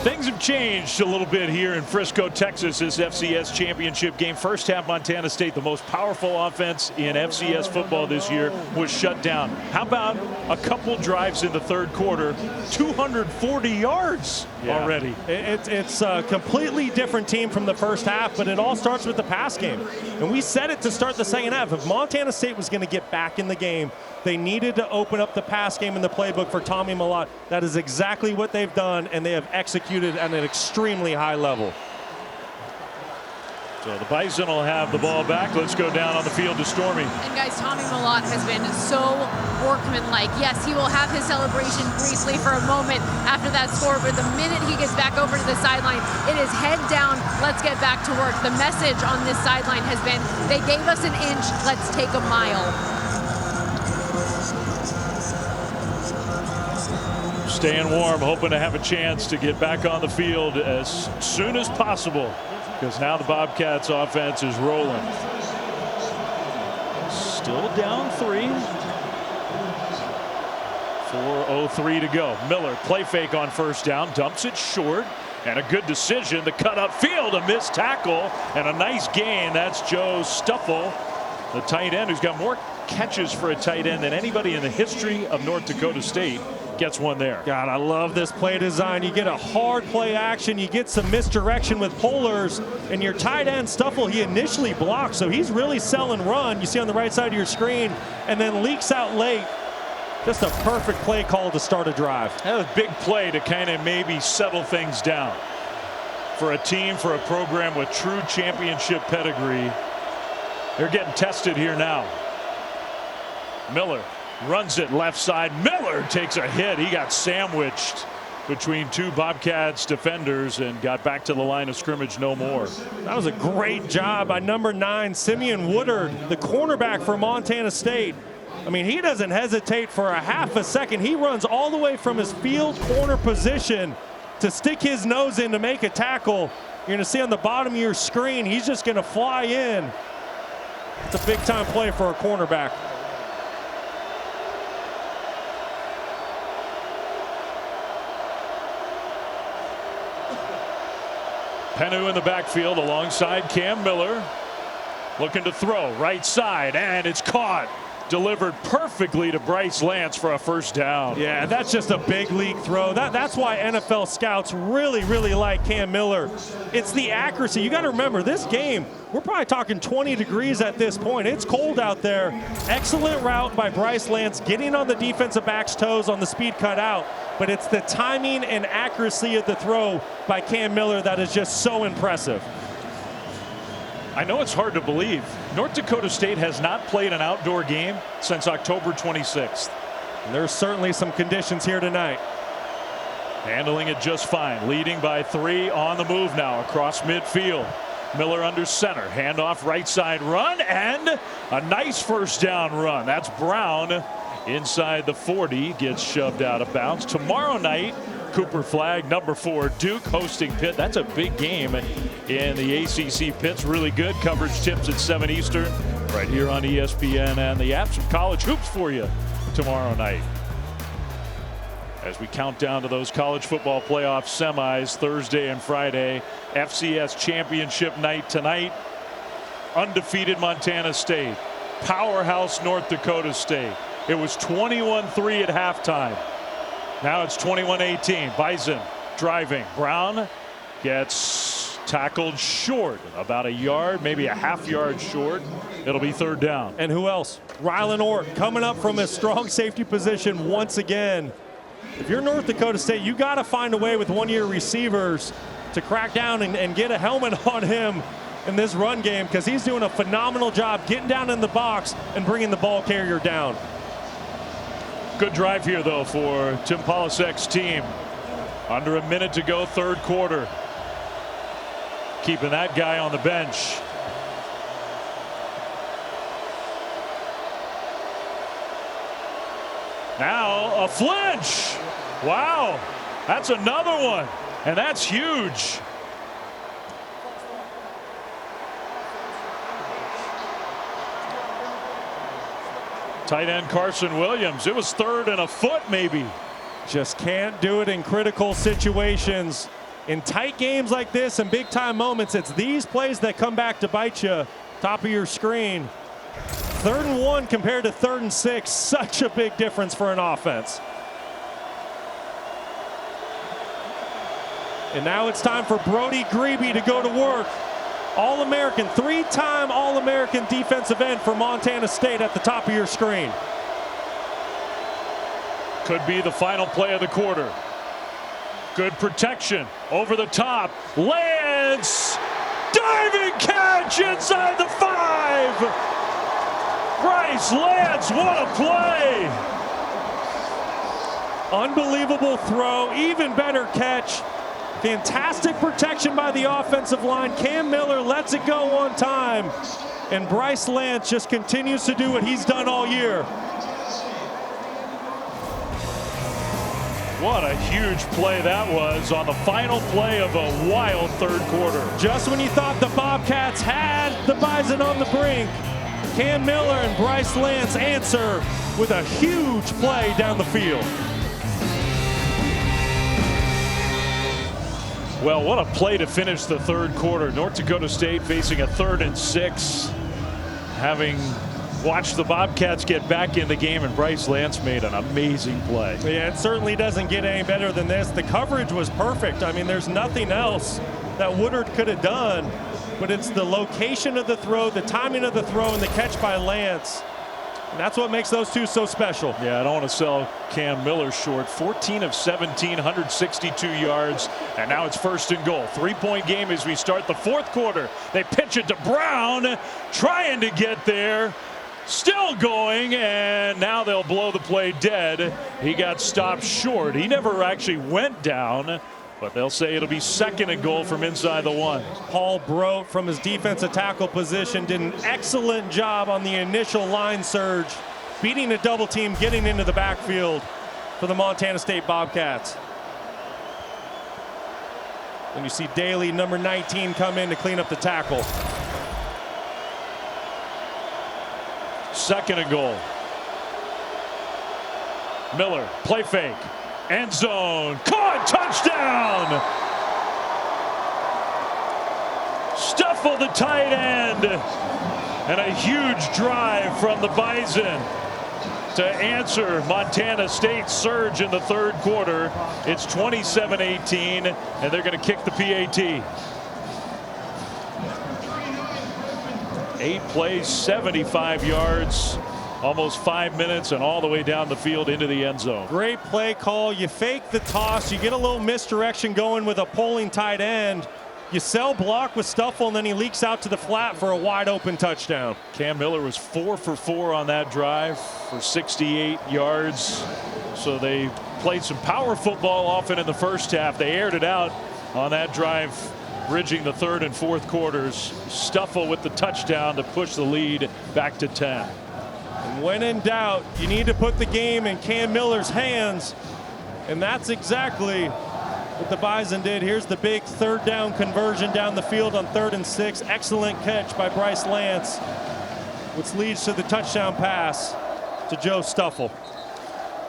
Things have changed a little bit here in Frisco, Texas, this FCS championship game. First half, Montana State, the most powerful offense in FCS football this year, was shut down. How about a couple drives in the third quarter, 240 yards already? It's a completely different team from the first half, but it all starts with the pass game. And we said it to start the second half. If Montana State was going to get back in the game, they needed to open up the pass game in the playbook for Tommy Mellott. That is exactly what they've done, and they have executed at an extremely high level. So the Bison will have the ball back. Let's go down on the field to Stormy. And guys, Tommy Mellott has been so workmanlike. Yes, he will have his celebration briefly for a moment after that score, but the minute he gets back over to the sideline, it is head down, let's get back to work. The message on this sideline has been, they gave us an inch, let's take a mile. Staying warm, hoping to have a chance to get back on the field as soon as possible, because now the Bobcats offense is rolling. Still down 3. 4:03 to go. Miller, play fake on first down, dumps it short, and a good decision. The cut up field, a missed tackle, and a nice gain. That's Joe Stuffle, the tight end, who's got more catches for a tight end than anybody in the history of North Dakota State. Gets one there. God, I love this play design. You get a hard play action, you get some misdirection with pullers, and your tight end Stuffle, he initially blocks, so he's really selling run. You see on the right side of your screen, and then leaks out late. Just a perfect play call to start a drive. That was a big play to kind of maybe settle things down for a team, for a program with true championship pedigree. They're getting tested here now. Miller runs it left side. Miller takes a hit. He got sandwiched between 2 Bobcats defenders and got back to the line of scrimmage no more. That was a great job by number 9, Simeon Woodard, the cornerback for Montana State. I mean, he doesn't hesitate for a half a second. He runs all the way from his field corner position to stick his nose in to make a tackle. You're going to see on the bottom of your screen, he's just going to fly in. It's a big time play for a cornerback. Penu in the backfield alongside Cam Miller. Looking to throw right side, and it's caught delivered perfectly to Bryce Lance for a first down. Yeah, that's just a big league throw. That's why NFL scouts really, really like Cam Miller. It's the accuracy. You got to remember, this game, we're probably talking 20 degrees at this point. It's cold out there. Excellent route by Bryce Lance, getting on the defensive back's toes on the speed cut out. But it's the timing and accuracy of the throw by Cam Miller that is just so impressive. I know it's hard to believe. North Dakota State has not played an outdoor game since October 26th. And there's certainly some conditions here tonight. Handling it just fine. Leading by 3 on the move now across midfield. Miller under center. Handoff right side run and a nice first down run. That's Brown inside the 40. Gets shoved out of bounds. Tomorrow night, Cooper Flag, number 4, Duke hosting Pitt. That's a big game in the ACC. Pitt's really good. Coverage tips at 7 Eastern right here on ESPN and the apps of college hoops for you tomorrow night. As we count down to those college football playoff semis Thursday and Friday. FCS championship night tonight. Undefeated Montana State. Powerhouse North Dakota State. It was 21-3 at halftime. Now it's 21-18. Bison driving. Brown gets tackled short, about a yard, maybe a half yard short. It'll be third down. And who else? Rylan Orr coming up from his strong safety position once again. If you're North Dakota State, you got to find a way with one-year receivers to crack down and get a helmet on him in this run game, because he's doing a phenomenal job getting down in the box and bringing the ball carrier down. Good drive here, though, for Tim Polisek's team. Under a minute to go, third quarter. Keeping that guy on the bench. Now a flinch. Wow, that's another one, and that's huge. Tight end Carson Williams. It was 3rd and a foot, maybe. Just can't do it in critical situations. In tight games like this and big time moments, it's these plays that come back to bite you. Top of your screen. 3rd and 1 compared to 3rd and 6. Such a big difference for an offense. And now it's time for Brody Grebe to go to work. All-American, 3-time All-American defensive end for Montana State at the top of your screen. Could be the final play of the quarter. Good protection over the top. Lance, diving catch inside the 5. Bryce Lance, what a play. Unbelievable throw, even better catch. Fantastic protection by the offensive line. Cam Miller lets it go on time. And Bryce Lance just continues to do what he's done all year. What a huge play that was on the final play of a wild third quarter. Just when you thought the Bobcats had the Bison on the brink, Cam Miller and Bryce Lance answer with a huge play down the field. Well, what a play to finish the third quarter. North Dakota State facing a 3rd and 6. Having watched the Bobcats get back in the game, and Bryce Lance made an amazing play. Yeah, it certainly doesn't get any better than this. The coverage was perfect. I mean, there's nothing else that Woodard could have done, but it's the location of the throw, the timing of the throw, and the catch by Lance. And that's what makes those two so special. Yeah, I don't want to sell Cam Miller short. 14 of 17, 162 yards, and now it's 1st and goal. 3-point game as we start the fourth quarter. They pitch it to Brown, trying to get there. Still going, and now they'll blow the play dead. He got stopped short. He never actually went down, but they'll say it'll be 2nd and goal from inside the 1. Paul Brote from his defensive tackle position did an excellent job on the initial line surge, beating a double team, getting into the backfield for the Montana State Bobcats. And you see Daly, number 19, come in to clean up the tackle. 2nd and goal. Miller, play fake. End zone, caught, touchdown! Stuffle the tight end. And a huge drive from the Bison to answer Montana State's surge in the third quarter. It's 27-18, and they're going to kick the PAT. 8 plays, 75 yards, almost 5 minutes, and all the way down the field into the end zone. Great play call. You fake the toss. You get a little misdirection going with a pulling tight end. You sell block with Stuffle, and then he leaks out to the flat for a wide open touchdown. Cam Miller was 4 for 4 on that drive for 68 yards. So they played some power football often in the first half. They aired it out on that drive, bridging the third and fourth quarters. Stuffle with the touchdown to push the lead back to 10. And when in doubt, you need to put the game in Cam Miller's hands, and that's exactly what the Bison did. Here's the big third down conversion down the field on 3rd and 6. Excellent catch by Bryce Lance, which leads to the touchdown pass to Joe Stuffle.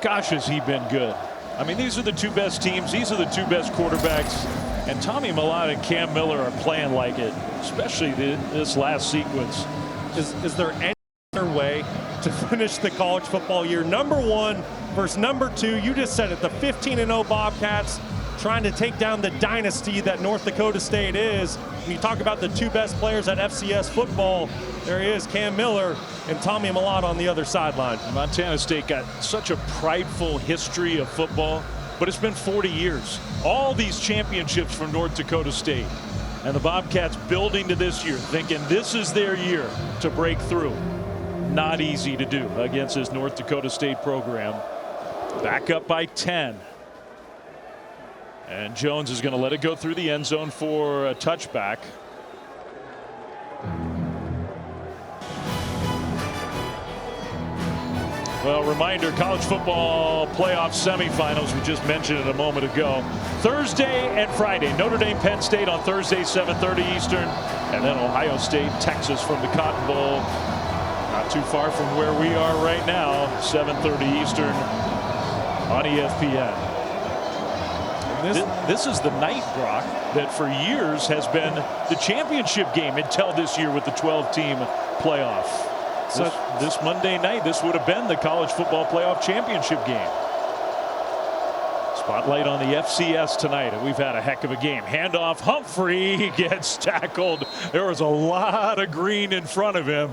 Gosh, has he been good. I mean, these are the 2 best teams. These are the 2 best quarterbacks. And Tommy Mellott and Cam Miller are playing like it, especially this last sequence. Is there any other way to finish the college football year? Number 1 versus number 2. You just said it. The 15-0 Bobcats trying to take down the dynasty that North Dakota State is. When you talk about the 2 best players at FCS football, there he is, Cam Miller and Tommy Mellott on the other sideline. Montana State got such a prideful history of football, but it's been 40 years. All these championships from North Dakota State. And the Bobcats building to this year, thinking this is their year to break through. Not easy to do against this North Dakota State program. Back up by 10. And Jones is going to let it go through the end zone for a touchback. Well, reminder, college football playoff semifinals, we just mentioned it a moment ago. Thursday and Friday. Notre Dame, Penn State on Thursday, 7:30 Eastern. And then Ohio State, Texas from the Cotton Bowl. Not too far from where we are right now, 7:30 Eastern on ESPN. This is the night, Brock, that for years has been the championship game until this year with the 12-team playoff. So this Monday night, this would have been the college football playoff championship game. Spotlight on the FCS tonight, and we've had a heck of a game. Handoff, Humphrey gets tackled. There was a lot of green in front of him,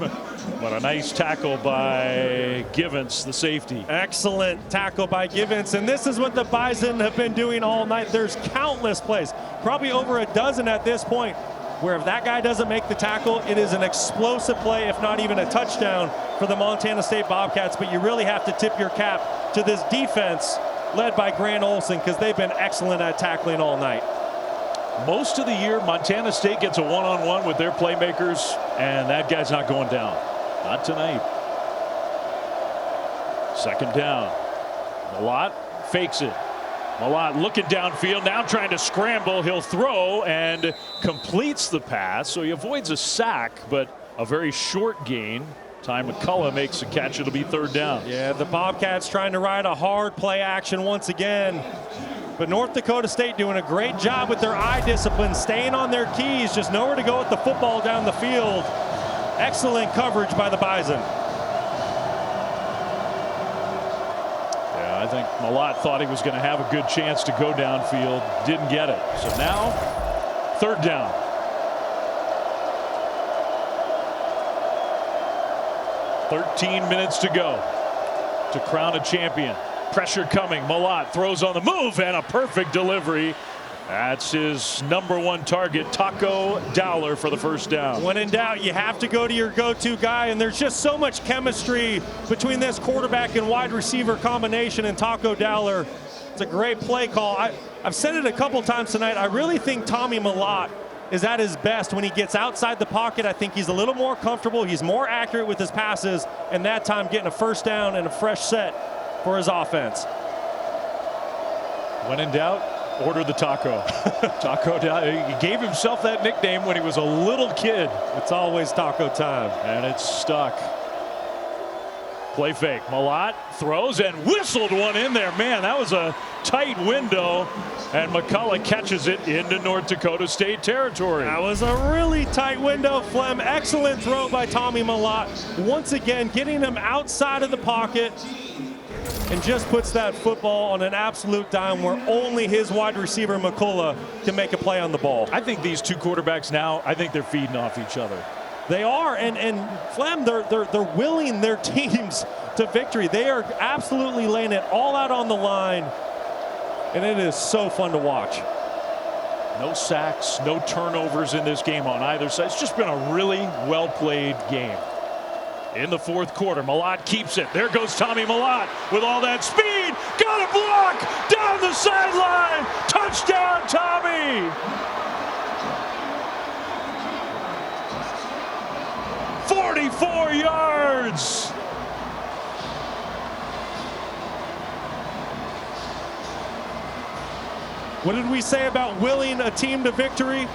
but a nice tackle by Givens, the safety. Excellent tackle by Givens, and this is what the Bison have been doing all night. There's countless plays, probably over a dozen at this point, where if that guy doesn't make the tackle, it is an explosive play, if not even a touchdown for the Montana State Bobcats. But you really have to tip your cap to this defense led by Grant Olson, because they've been excellent at tackling all night. Most of the year, Montana State gets a one-on-one with their playmakers, and that guy's not going down. Not tonight. Second down. Mellott fakes it. Mellott looking downfield, now trying to scramble. He'll throw and completes the pass, so he avoids a sack, but a very short gain. Ty McCullough makes a catch. It'll be third down. Yeah, the Bobcats trying to ride a hard play action once again. But North Dakota State doing a great job with their eye discipline, staying on their keys, just nowhere to go with the football down the field. Excellent coverage by the Bison. Yeah, I think Mellott thought he was going to have a good chance to go downfield. Didn't get it. So now, third down. "13 minutes to go to crown a champion. Pressure coming. Mellott throws on the move and a perfect delivery. That's his number 1 target, Taco Dowler, for the first down. When in doubt, you have to go to your go-to guy, and there's just so much chemistry between this quarterback and wide receiver combination and Taco Dowler. It's a great play call. I've said it a couple times tonight. I really think Tommy Mellott is at his best when he gets outside the pocket. I think he's a little more comfortable. He's more accurate with his passes, and that time getting a first down and a fresh set for his offense. When in doubt, order the taco. Taco Dowler. He gave himself that nickname when he was a little kid. It's always taco time. And it's stuck. Play fake. Mellott throws and whistled one in there. Man, that was a tight window. And McCullough catches it into North Dakota State territory. That was a really tight window, Flem. Excellent throw by Tommy Mellott. Once again, getting him outside of the pocket and just puts that football on an absolute dime where only his wide receiver, McCullough, can make a play on the ball. I think these two quarterbacks now, I think they're feeding off each other. They are, and Flem, they're willing their teams to victory. They are absolutely laying it all out on the line, and it is so fun to watch. No sacks, no turnovers in this game on either side. It's just been a really well-played game. In the fourth quarter, Mellott keeps it. There goes Tommy Mellott with all that speed. Got a block down the sideline. Touchdown, Tommy. 44 yards. What did we say about willing a team to victory?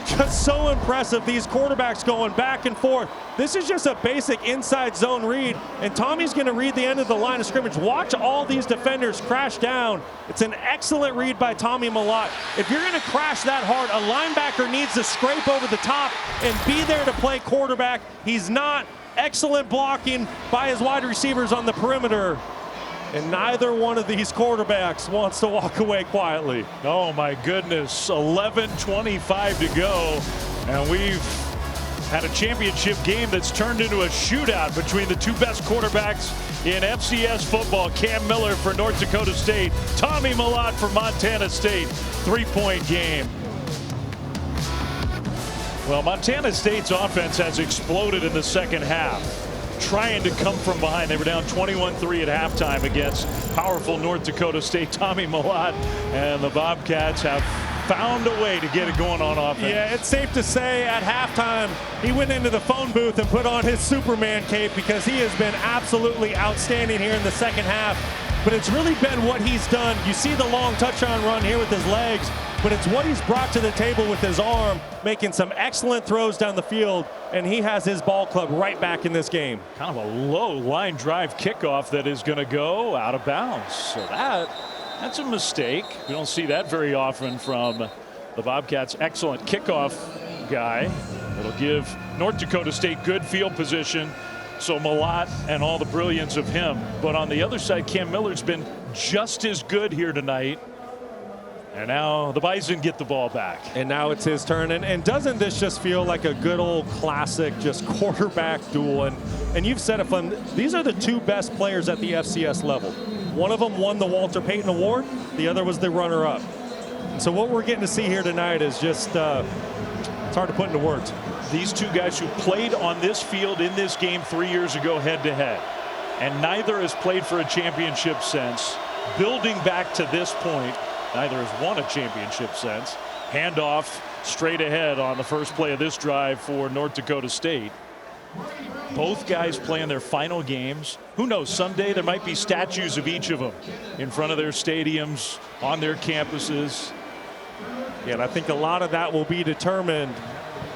Just so impressive. These quarterbacks going back and forth. This is just a basic inside zone read, and Tommy's going to read the end of the line of scrimmage. Watch all these defenders crash down. It's an excellent read by Tommy Mellott. If you're going to crash that hard, a linebacker needs to scrape over the top and be there to play quarterback. He's not. Excellent blocking by his wide receivers on the perimeter. And neither one of these quarterbacks wants to walk away quietly. Oh my goodness, 11:25 to go, and we've had a championship game that's turned into a shootout between the two best quarterbacks in FCS football. Cam Miller for North Dakota State, Tommy Mellott for Montana State. 3-point game. Well, Montana State's offense has exploded in the second half, trying to come from behind. They were down 21-3 at halftime against powerful North Dakota State. Tommy Mellott and the Bobcats have found a way to get it going on offense. Yeah, it's safe to say at halftime he went into the phone booth and put on his Superman cape, because he has been absolutely outstanding here in the second half. But it's really been what he's done. You see the long touchdown run here with his legs, but it's what he's brought to the table with his arm, making some excellent throws down the field, and he has his ball club right back in this game. Kind of a low line drive kickoff that is going to go out of bounds. So that's a mistake. We don't see that very often from the Bobcats. Excellent kickoff guy. It'll give North Dakota State good field position. So Mellott and all the brilliance of him. But on the other side, Cam Miller's been just as good here tonight. And now the Bison get the ball back. And now it's his turn. And doesn't this just feel like a good old classic just quarterback duel? And you've said it, Flem, these are the two best players at the FCS level. One of them won the Walter Payton Award. The other was the runner-up. So what we're getting to see here tonight is just, it's hard to put into words. These two guys who played on this field in this game 3 years ago head-to-head. And neither has played for a championship since. Building back to this point, neither has won a championship since. Handoff straight ahead on the first play of this drive for North Dakota State. Both guys playing their final games. Who knows, someday there might be statues of each of them in front of their stadiums, on their campuses. Yeah, and I think a lot of that will be determined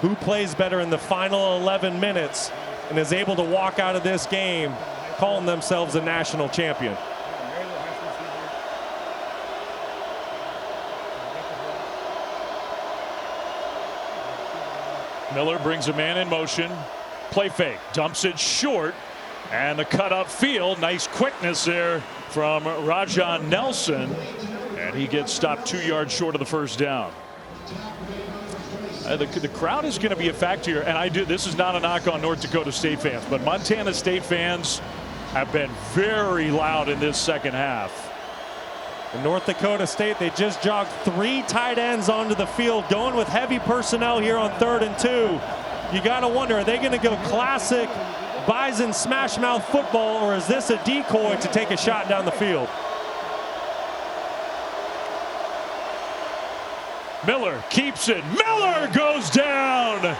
who plays better in the final 11 minutes and is able to walk out of this game calling themselves a national champion. Miller brings a man in motion. Play fake, dumps it short, and the cut up field. Nice quickness there from Rajon Nelson, and he gets stopped 2 yards short of the first down. The crowd is going to be a factor here, and this is not a knock on North Dakota State fans, but Montana State fans have been very loud in this second half. In North Dakota State, they just jogged 3 tight ends onto the field, going with heavy personnel here on 3rd and 2. You got to wonder, are they going to go classic Bison smash mouth football, or is this a decoy to take a shot down the field? Miller keeps it. Miller goes down.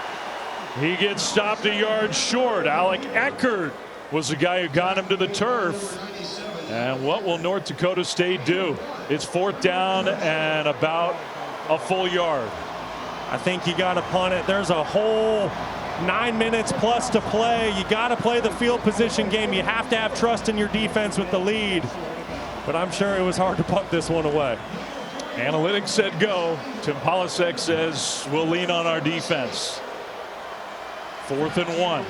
He gets stopped a yard short. Alec Eckert was the guy who got him to the turf. And what will North Dakota State do? It's 4th down and about a full yard. I think you got to punt it. There's a hole 9 minutes plus to play. You got to play the field position game. You have to have trust in your defense with the lead. But I'm sure it was hard to punt this one away. Analytics said go. Tim Polasek says we'll lean on our defense. 4th and 1.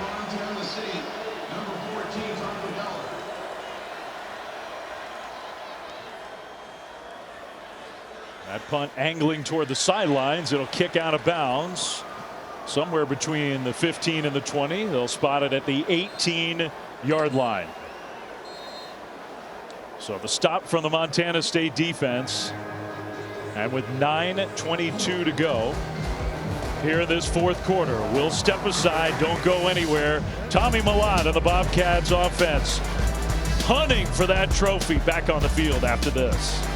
That punt angling toward the sidelines. It'll kick out of bounds somewhere between the 15 and the 20. They'll spot it at the 18-yard line. So the stop from the Montana State defense. And with 9:22 to go here in this 4th quarter, we'll step aside. Don't go anywhere. Tommy Mellott of the Bobcats offense hunting for that trophy back on the field after this.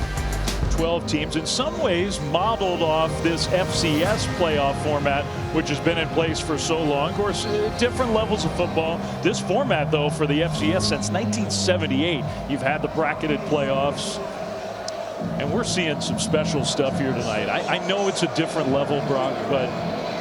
12 teams, in some ways modeled off this FCS playoff format, which has been in place for so long. Of course, different levels of football. This format, though, for the FCS since 1978, you've had the bracketed playoffs. And we're seeing some special stuff here tonight. I know it's a different level, Brock, but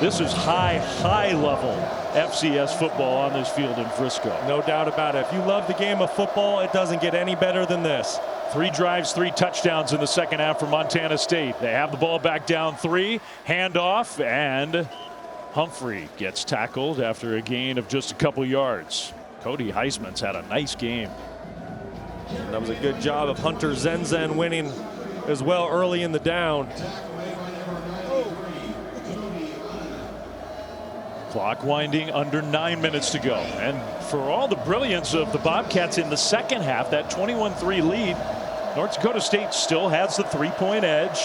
this is high level FCS football on this field in Frisco. No doubt about it. If you love the game of football, it doesn't get any better than this. 3 drives, 3 touchdowns in the second half for Montana State. They have the ball back down 3, handoff, and Humphrey gets tackled after a gain of just a couple yards. Cody Heisman's had a nice game. That was a good job of Hunter Zenzen winning as well early in the down. Clock winding, under 9 minutes to go. And for all the brilliance of the Bobcats in the second half, that 21-3 lead, North Dakota State still has the 3-point edge.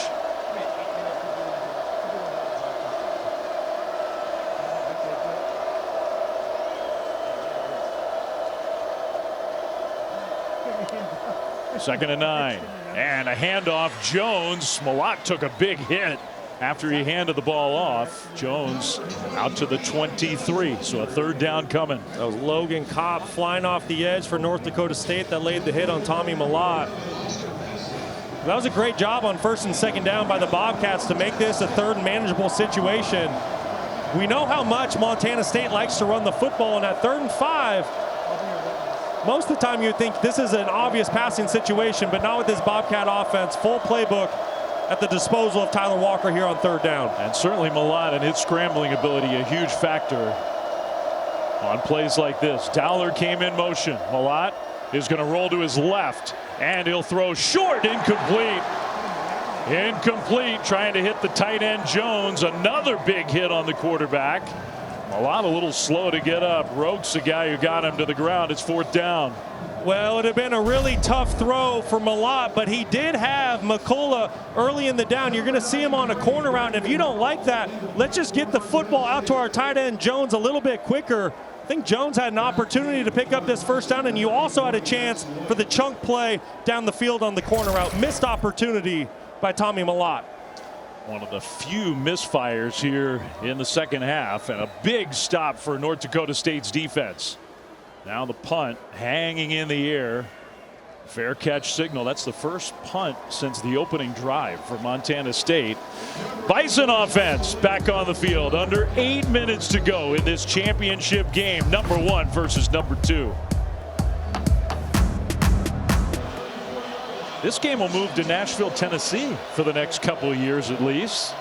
Second and 9. And a handoff. Jones. Mellott took a big hit after he handed the ball off. Jones out to the 23. So a 3rd down coming. That was Logan Kopp flying off the edge for North Dakota State that laid the hit on Tommy Mellott. That was a great job on 1st and 2nd down by the Bobcats to make this a 3rd and manageable situation. We know how much Montana State likes to run the football, and at 3rd and 5, most of the time you'd think this is an obvious passing situation, but not with this Bobcat offense. Full playbook at the disposal of Tyler Walker here on 3rd down. And certainly Mellott and his scrambling ability a huge factor on plays like this. Dowler came in motion. Mellott is going to roll to his left, and he'll throw short. Incomplete. Incomplete, trying to hit the tight end Jones. Another big hit on the quarterback. Mellott a little slow to get up. Roke's the guy who got him to the ground. It's 4th down. Well, it would have been a really tough throw for Mellott, but he did have McCullough early in the down. You're going to see him on a corner route, and if you don't like that, let's just get the football out to our tight end Jones a little bit quicker. I think Jones had an opportunity to pick up this 1st down, and you also had a chance for the chunk play down the field on the corner route. Missed opportunity by Tommy Mellott. One of the few misfires here in the second half, and a big stop for North Dakota State's defense. Now the punt hanging in the air. Fair catch signal. That's the first punt since the opening drive for Montana State. Bison offense back on the field. Under 8 minutes to go in this championship game. Number 1 versus number 2. This game will move to Nashville, Tennessee for the next couple of years at least.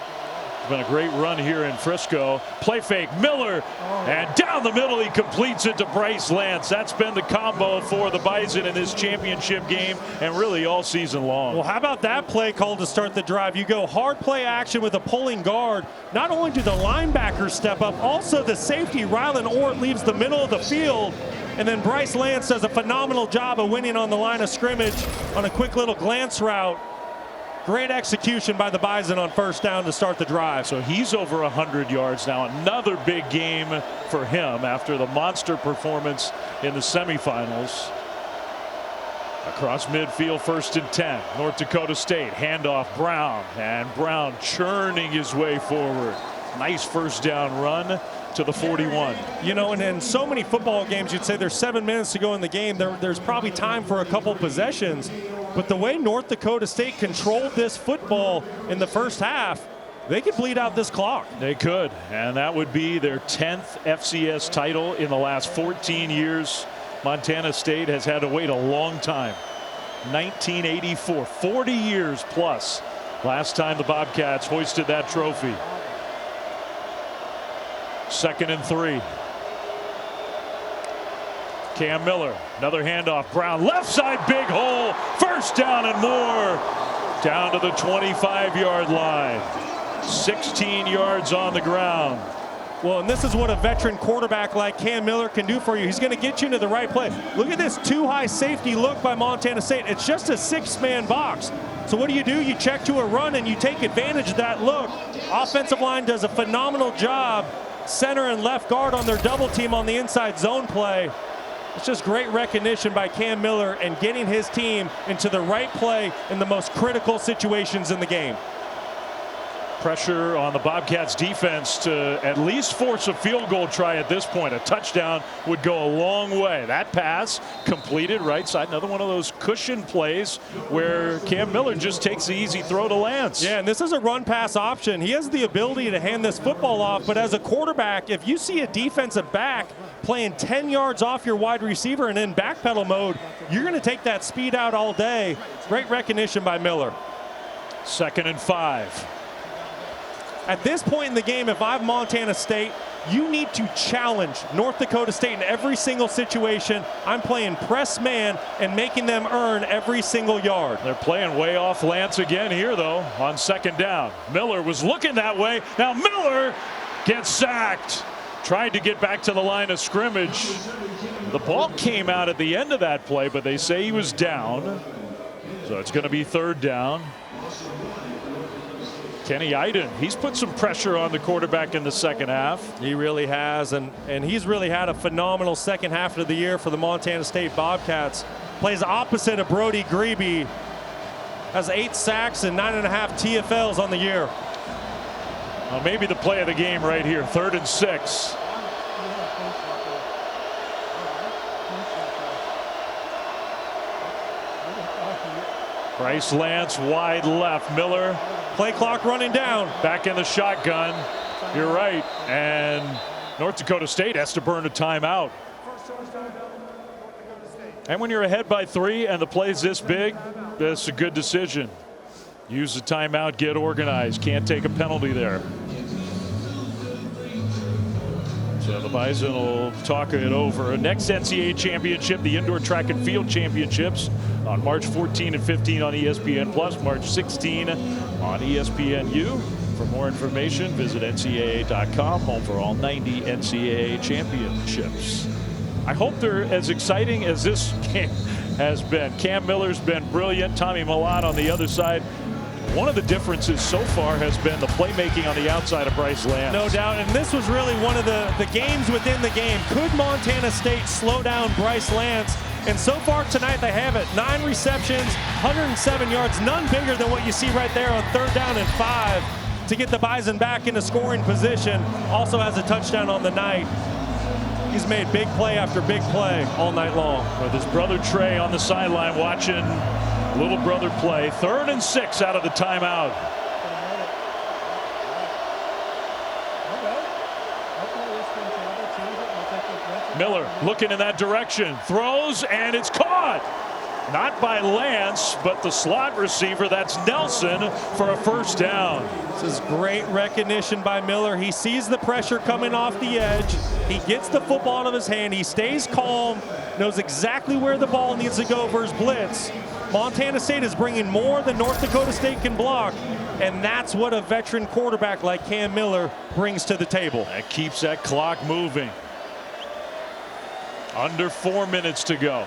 It's been a great run here in Frisco. Play fake, Miller, and down the middle he completes it to Bryce Lance. That's been the combo for the Bison in this championship game and really all season long. Well, how about that play call to start the drive? You go hard play action with a pulling guard. Not only do the linebackers step up, also the safety, Rylan Ort, leaves the middle of the field. And then Bryce Lance does a phenomenal job of winning on the line of scrimmage on a quick little glance route. Great execution by the Bison on 1st down to start the drive. So he's over 100 yards now. Another big game for him after the monster performance in the semifinals. Across midfield, 1st and 10. North Dakota State, handoff Brown, and Brown churning his way forward. Nice 1st down run to the 41. You know, and in so many football games, you'd say there's 7 minutes to go in the game. There's probably time for a couple possessions. But the way North Dakota State controlled this football in the first half, they could bleed out this clock. They could, and that would be their 10th FCS title in the last 14 years. Montana State has had to wait a long time. 1984, 40 years plus. Last time the Bobcats hoisted that trophy. 2nd and 3. Cam Miller, another handoff. Brown, left side, big hole. 1st down and more. Down to the 25-yard line. 16 yards on the ground. Well, and this is what a veteran quarterback like Cam Miller can do for you. He's going to get you into the right play. Look at this too-high safety look by Montana State. It's just a 6-man box. So what do? You check to a run and you take advantage of that look. Offensive line does a phenomenal job. Center and left guard on their double team on the inside zone play. It's just great recognition by Cam Miller and getting his team into the right play in the most critical situations in the game. Pressure on the Bobcats defense to at least force a field goal try at this point. A touchdown would go a long way. That pass completed right side. Another one of those cushion plays where Cam Miller just takes the easy throw to Lance. Yeah, and this is a run pass option. He has the ability to hand this football off, but as a quarterback, if you see a defensive back playing 10 yards off your wide receiver and in backpedal mode, you're going to take that speed out all day. Great recognition by Miller. 2nd and 5. At this point in the game, if I'm Montana State, you need to challenge North Dakota State in every single situation. I'm playing press man and making them earn every single yard. They're playing way off Lance again here, though, on 2nd down. Miller was looking that way. Now Miller gets sacked. Tried to get back to the line of scrimmage. The ball came out at the end of that play, but they say he was down. So it's going to be 3rd down. Kenny Iden, he's put some pressure on the quarterback in the 2nd half. He really has, and he's really had a phenomenal 2nd half of the year for the Montana State Bobcats. Plays opposite of Brody Grebe. Has 8 sacks and 9.5 TFLs on the year. Well, maybe the play of the game right here. 3rd and 6. Bryce Lance wide left. Miller. Play clock running down. Back in the shotgun. You're right. And North Dakota State has to burn a timeout. And when you're ahead by 3 and the play's this big, that's a good decision. Use the timeout, get organized. Can't take a penalty there. So the Bison will talk it over. Next NCAA championship, the Indoor Track and Field Championships on March 14 and 15 on ESPN+, March 16 on ESPNU. For more information, visit ncaa.com, home for all 90 NCAA championships. I hope they're as exciting as this game has been. Cam Miller's been brilliant. Tommy Mellott on the other side. One of the differences so far has been the playmaking on the outside of Bryce Lance. No doubt, and this was really one of the games within the game. Could Montana State slow down Bryce Lance? And so far tonight they have it. 9 receptions, 107 yards, none bigger than what you see right there on 3rd down and 5 to get the Bison back into scoring position. Also has a touchdown on the night. He's made big play after big play all night long. With his brother Trey on the sideline watching little brother play. 3rd and 6 out of the timeout. Miller looking in that direction, throws, and it's caught. Not by Lance, but the slot receiver. That's Nelson for a 1st down. This is great recognition by Miller. He sees the pressure coming off the edge. He gets the football out of his hand. He stays calm, knows exactly where the ball needs to go for his blitz. Montana State is bringing more than North Dakota State can block, and that's what a veteran quarterback like Cam Miller brings to the table. That keeps that clock moving. Under 4 minutes to go.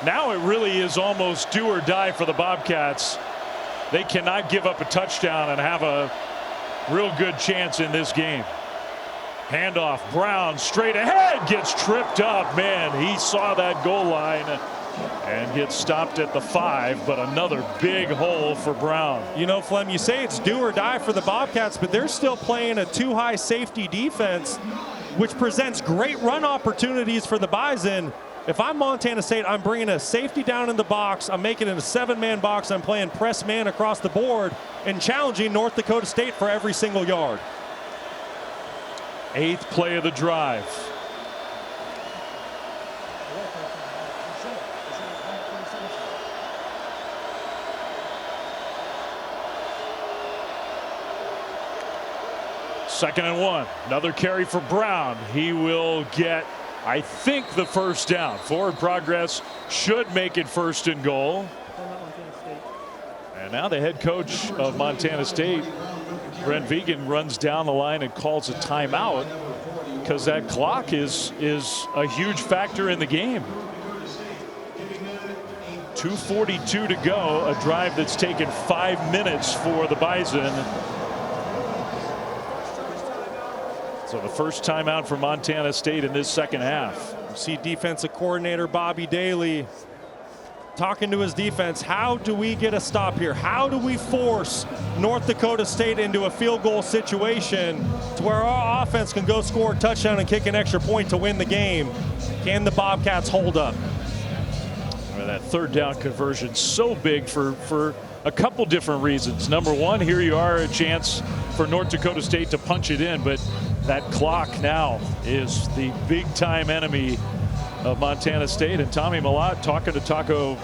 Now it really is almost do or die for the Bobcats. They cannot give up a touchdown and have a real good chance in this game. Handoff, Brown straight ahead, gets tripped up. Man, he saw that goal line and gets stopped at the 5, but another big hole for Brown. You know, Flem, you say it's do or die for the Bobcats, but they're still playing a too-high safety defense, which presents great run opportunities for the Bison. If I'm Montana State, I'm bringing a safety down in the box. I'm making it a 7-man box. I'm playing press man across the board and challenging North Dakota State for every single yard. 8th play of the drive. Second and 1. Another carry for Brown. He will get, I think, the first down. Forward progress should make it 1st and goal. And now the head coach of Montana State, Brent Vegan, runs down the line and calls a timeout because that clock is a huge factor in the game. 2:42 to go, a drive that's taken 5 minutes for the Bison. So the first timeout for Montana State in this second half. You see defensive coordinator Bobby Daly talking to his defense. How do we get a stop here? How do we force North Dakota State into a field goal situation to where our offense can go score a touchdown and kick an extra point to win the game? Can the Bobcats hold up? Well, that 3rd down conversion so big for a couple different reasons. Number one, here you are, a chance for North Dakota State to punch it in, but that clock now is the big time enemy of Montana State. And Tommy Mellott talking to Taco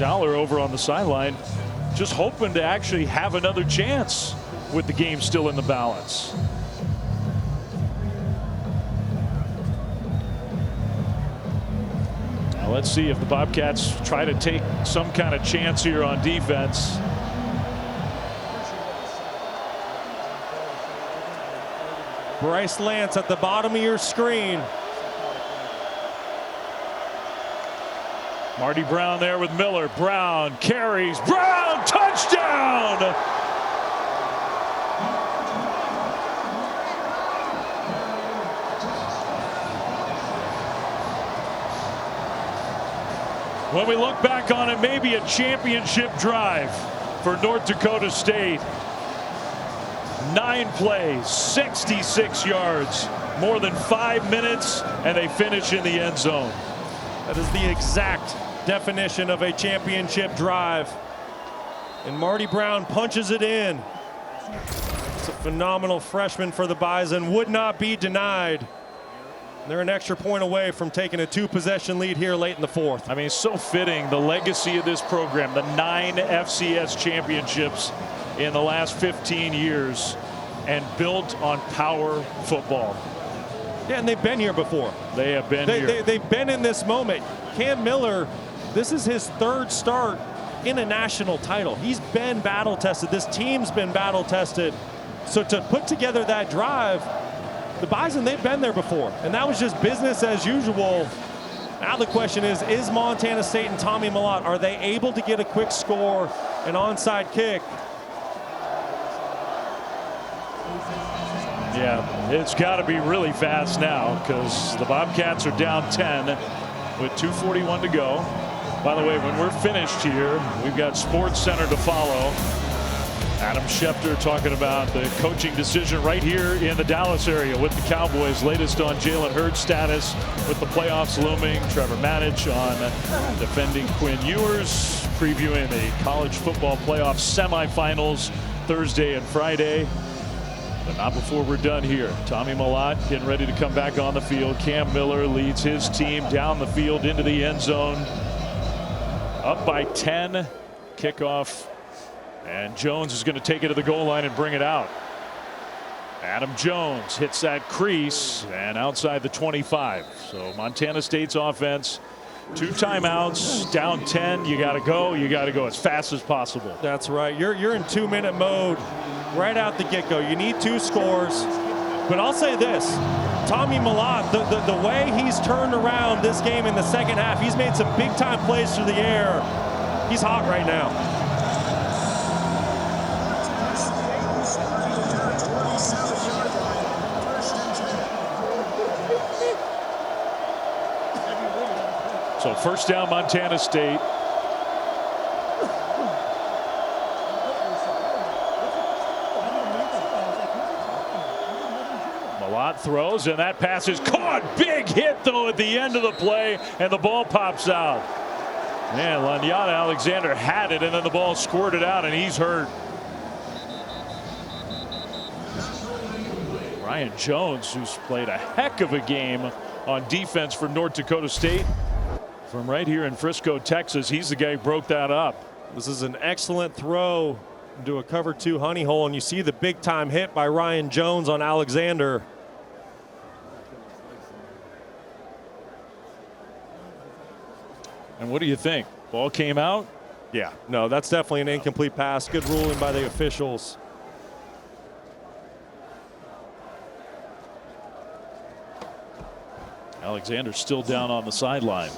Dollar over on the sideline, just hoping to actually have another chance with the game still in the balance. Now let's see if the Bobcats try to take some kind of chance here on defense. Bryce Lance at the bottom of your screen. Marty Brown there with Miller. Brown carries. Brown, touchdown! When we look back on it, maybe a championship drive for North Dakota State. 9 plays, 66 yards, more than 5 minutes, and they finish in the end zone. That is the exact definition of a championship drive. And Marty Brown punches it in. It's a phenomenal freshman for the Bison, would not be denied. They're an extra point away from taking a 2-possession lead here late in the 4th. I mean, so fitting, the legacy of this program, the 9 FCS championships in the last 15 years, and built on power football. Yeah, and they've been here before. They have been here. They've been in this moment. Cam Miller, this is his 3rd start in a national title. He's been battle tested. This team's been battle tested. So to put together that drive, the Bison, they've been there before. And that was just business as usual. Now the question is Montana State and Tommy Mellott, are they able to get a quick score, an onside kick? Yeah, it's got to be really fast now because the Bobcats are down 10 with 2:41 to go. By the way, when we're finished here, we've got Sports Center to follow. Adam Schefter talking about the coaching decision right here in the Dallas area with the Cowboys. Latest on Jalen Hurts' status with the playoffs looming. Trevor Manich on defending Quinn Ewers, previewing the college football playoff semifinals Thursday and Friday. But not before we're done here. Tommy Mellott getting ready to come back on the field. Cam Miller leads his team down the field into the end zone. Up by 10. Kickoff. And Jones is going to take it to the goal line and bring it out. Adam Jones hits that crease and outside the 25. So Montana State's offense, 2 timeouts, down 10. You got to go. You got to go as fast as possible. That's right. You're in 2-minute mode right out the get-go. You need 2 scores. But I'll say this, Tommy Mellott, the way he's turned around this game in the second half, he's made some big-time plays through the air. He's hot right now. So first down, Montana State. Mellott Mellott throws, and that pass is caught. Big hit, though, at the end of the play, and the ball pops out. Man, Lanyata Alexander had it, and then the ball squirted out, and he's hurt. Ryan Jones, who's played a heck of a game on defense for North Dakota State from right here in Frisco, Texas. He's the guy who broke that up. This is an excellent throw into a cover 2 honey hole, and you see the big time hit by Ryan Jones on Alexander. And what do you think? Ball came out? Yeah, no, that's definitely an incomplete pass. Good ruling by the officials. Alexander's still down on the sideline.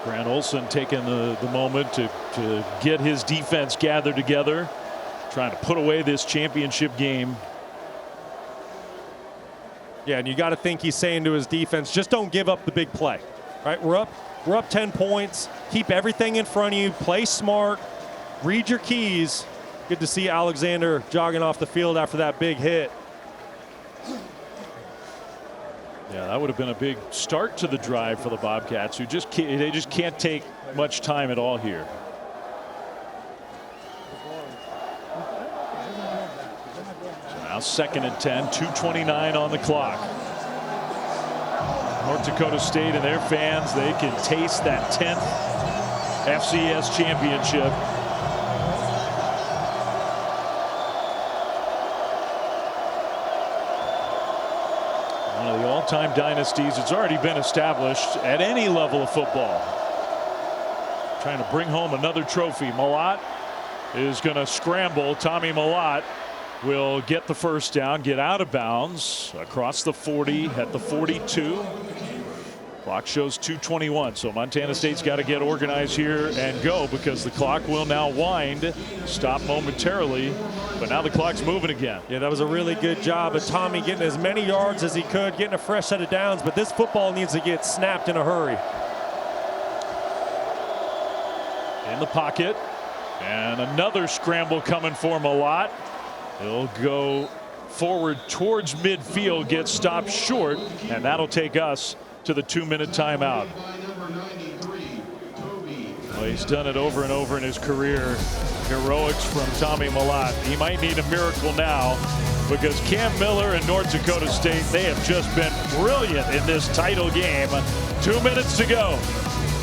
Grant Olson taking the moment to get his defense gathered together, trying to put away this championship game. Yeah, and you got to think he's saying to his defense, just don't give up the big play. Right? We're up 10 points. Keep everything in front of you. Play smart. Read your keys. Good to see Alexander jogging off the field after that big hit. Yeah, that would have been a big start to the drive for the Bobcats, who just can't take much time at all here. So now 2nd and 10, 2:29 on the clock. North Dakota State and their fans, they can taste that 10th FCS championship. All-time dynasties. It's already been established at any level of football. Trying to bring home another trophy. Mellott is going to scramble. Tommy Mellott will get the first down, get out of bounds across the 40 at the 42. Clock shows 2:21, so Montana State's got to get organized here and go, because the clock will now wind, stop momentarily, but now the clock's moving again. Yeah, that was a really good job of Tommy getting as many yards as he could, getting a fresh set of downs, but this football needs to get snapped in a hurry. In the pocket, and another scramble coming for Mellott. He'll go forward towards midfield, get stopped short, and that'll take us to the 2-minute timeout. Well, he's done it over and over in his career. Heroics from Tommy Mellott. He might need a miracle now, because Cam Miller and North Dakota State, they have just been brilliant in this title game. 2 minutes to go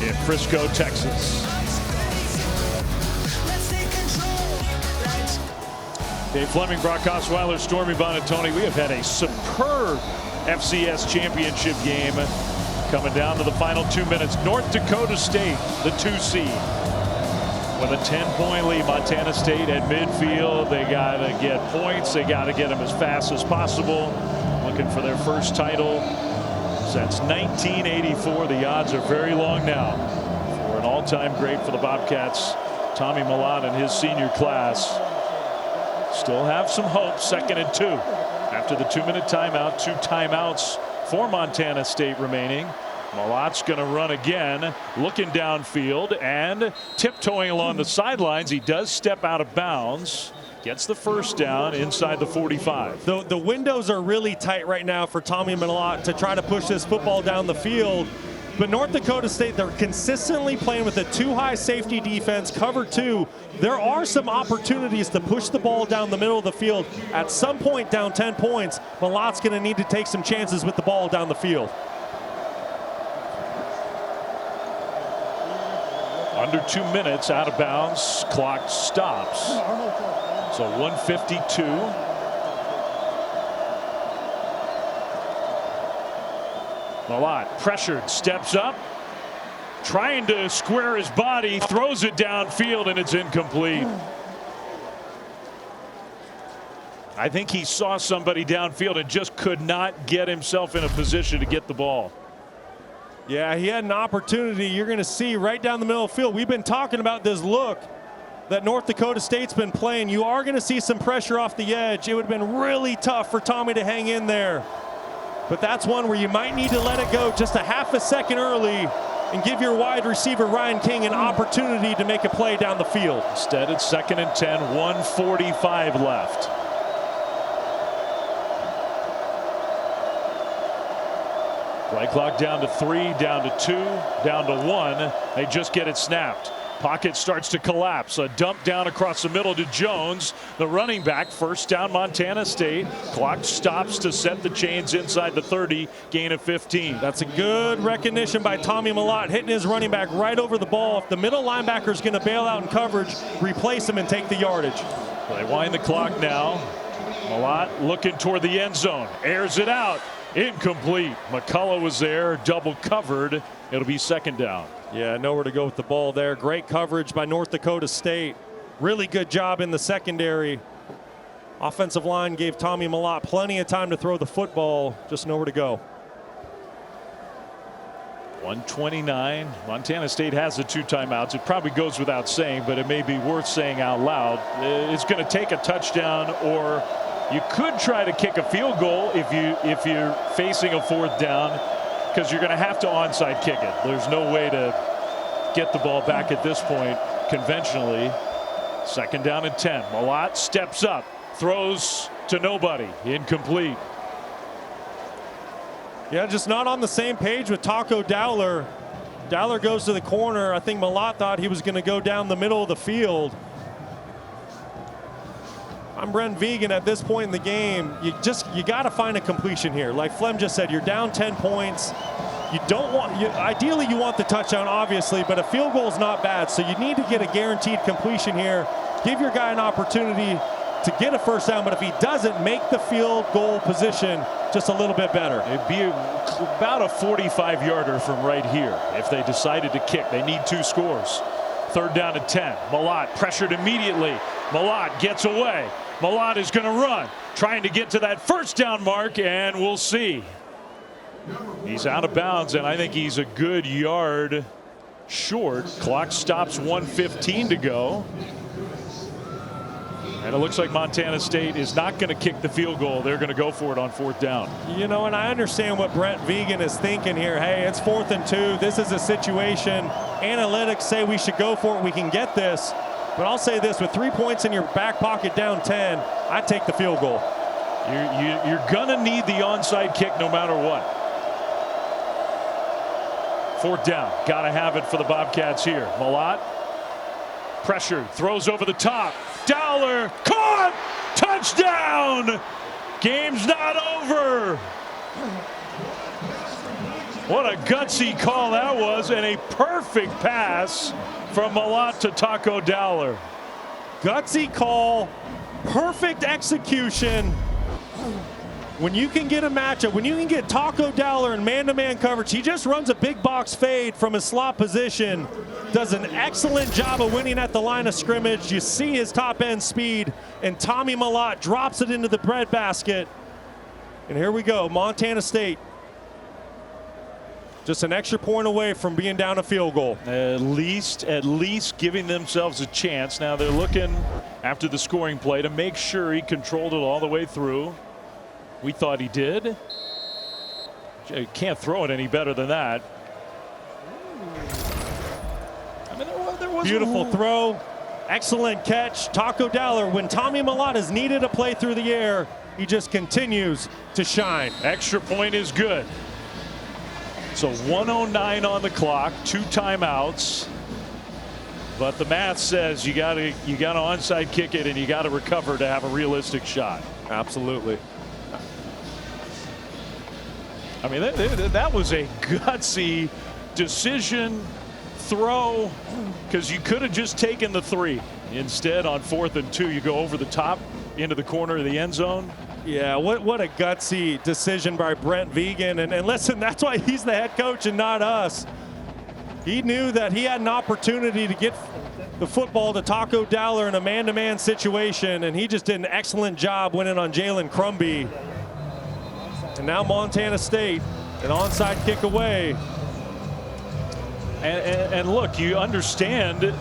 in Frisco, Texas. Dave Fleming, Brock Osweiler, Stormy Bonatoni. We have had a superb FCS championship game coming down to the final 2 minutes. North Dakota State, the 2 seed, with a 10-point lead. Montana State at midfield. They got to get points. They got to get them as fast as possible. Looking for their first title since 1984. The odds are very long now for an all-time great for the Bobcats. Tommy Mellott and his senior class still have some hope. 2nd and 2 after the 2-minute timeout. 2 timeouts for Montana State remaining. Mellott's going to run again, looking downfield and tiptoeing along the sidelines. He does step out of bounds, gets the first down inside the 45. The windows are really tight right now for Tommy Mellott to try to push this football down the field. But North Dakota State, they're consistently playing with a 2-high safety defense, cover 2. There are some opportunities to push the ball down the middle of the field. At some point down 10 points, Mellott's going to need to take some chances with the ball down the field. Under 2 minutes, out of bounds, clock stops. So 152. Mellott pressured, steps up, trying to square his body, throws it downfield, and it's incomplete. I think he saw somebody downfield and just could not get himself in a position to get the ball. Yeah, he had an opportunity. You're going to see right down the middle of the field. We've been talking about this look that North Dakota State's been playing. You are going to see some pressure off the edge. It would have been really tough for Tommy to hang in there. but that's one where you might need to let it go just a half a second early and give your wide receiver Ryan King an opportunity to make a play down the field. Instead, it's 2nd and 10, 1:45 left. Play clock down to 3, down to 2, down to 1. They just get it snapped. Pocket starts to collapse. A dump down across the middle to Jones, the running back. First down, Montana State. Clock stops to set the chains inside the 30, gain of 15. That's a good recognition by Tommy Mellott, hitting his running back right over the ball. If the middle linebacker is going to bail out in coverage, replace him and take the yardage. They wind the clock now. Mellott looking toward the end zone. Airs it out. Incomplete. McCullough was there, double covered. It'll be 2nd down. Yeah, nowhere to go with the ball there. Great coverage by North Dakota State. Really good job in the secondary. Offensive line gave Tommy Mellott plenty of time to throw the football, just nowhere to go. 1:29. Montana State has the 2 timeouts. It probably goes without saying, but it may be worth saying out loud. It's going to take a touchdown, or you could try to kick a field goal if you're facing a 4th down, because you're going to have to onside kick it. There's no way to get the ball back at this point conventionally. 2nd down and 10. Mellott steps up, throws to nobody, incomplete. Yeah, just not on the same page with Taco Dowler. Dowler goes to the corner. I think Mellott thought he was going to go down the middle of the field. I'm Brent Vigen at this point in the game. You got to find a completion here. Like Flem just said, you're down 10 points. You don't want, ideally you want the touchdown, obviously, but a field goal is not bad. So you need to get a guaranteed completion here. Give your guy an opportunity to get a 1st down, but if he doesn't, make the field goal position just a little bit better. It'd be about a 45-yarder from right here if they decided to kick. They need 2 scores. 3rd down and 10. Mellott pressured immediately. Mellott gets away. Mellott is going to run, trying to get to that 1st down mark, and we'll see. He's out of bounds, and I think he's a good yard short. Clock stops, 1:15 to go. And it looks like Montana State is not going to kick the field goal. They're going to go for it on 4th down. You know, and I understand what Brent Vigen is thinking here. Hey, it's 4th and 2. This is a situation. Analytics say we should go for it. We can get this. But I'll say this, with 3 points in your back pocket down 10, I'd take the field goal. You're going to need the onside kick no matter what. 4th down. Got to have it for the Bobcats here. Mellott pressured, throws over the top. Dowler caught, touchdown. Game's not over. What a gutsy call that was, and a perfect pass from Mellott to Taco Dowler. Gutsy call, perfect execution. When you can get a matchup, when you can get Taco Dowler in man-to-man coverage, he just runs a big box fade from his slot position. Does an excellent job of winning at the line of scrimmage. You see his top-end speed, and Tommy Mellott drops it into the breadbasket. And here we go, Montana State. Just an extra point away from being down a field goal. At least giving themselves a chance. Now they're looking after the scoring play to make sure he controlled it all the way through. We thought he did. Can't throw it any better than that. I mean, there was beautiful throw, excellent catch. Taco Dowler, when Tommy Mellott is needed to play through the air, he just continues to shine. Extra point is good. So 1:09 on the clock, 2 timeouts. But the math says you got to onside kick it and you got to recover to have a realistic shot. Absolutely. I mean, that was a gutsy decision throw, because you could have just taken the 3. Instead, on 4th and 2, you go over the top into the corner of the end zone. Yeah, what a gutsy decision by Brent Vigen. And listen, that's why he's the head coach and not us. He knew that he had an opportunity to get the football to Taco Dowler in a man-to-man situation, and he just did an excellent job winning on Jalen Crumby. And now Montana State, an onside kick away. And look, you understand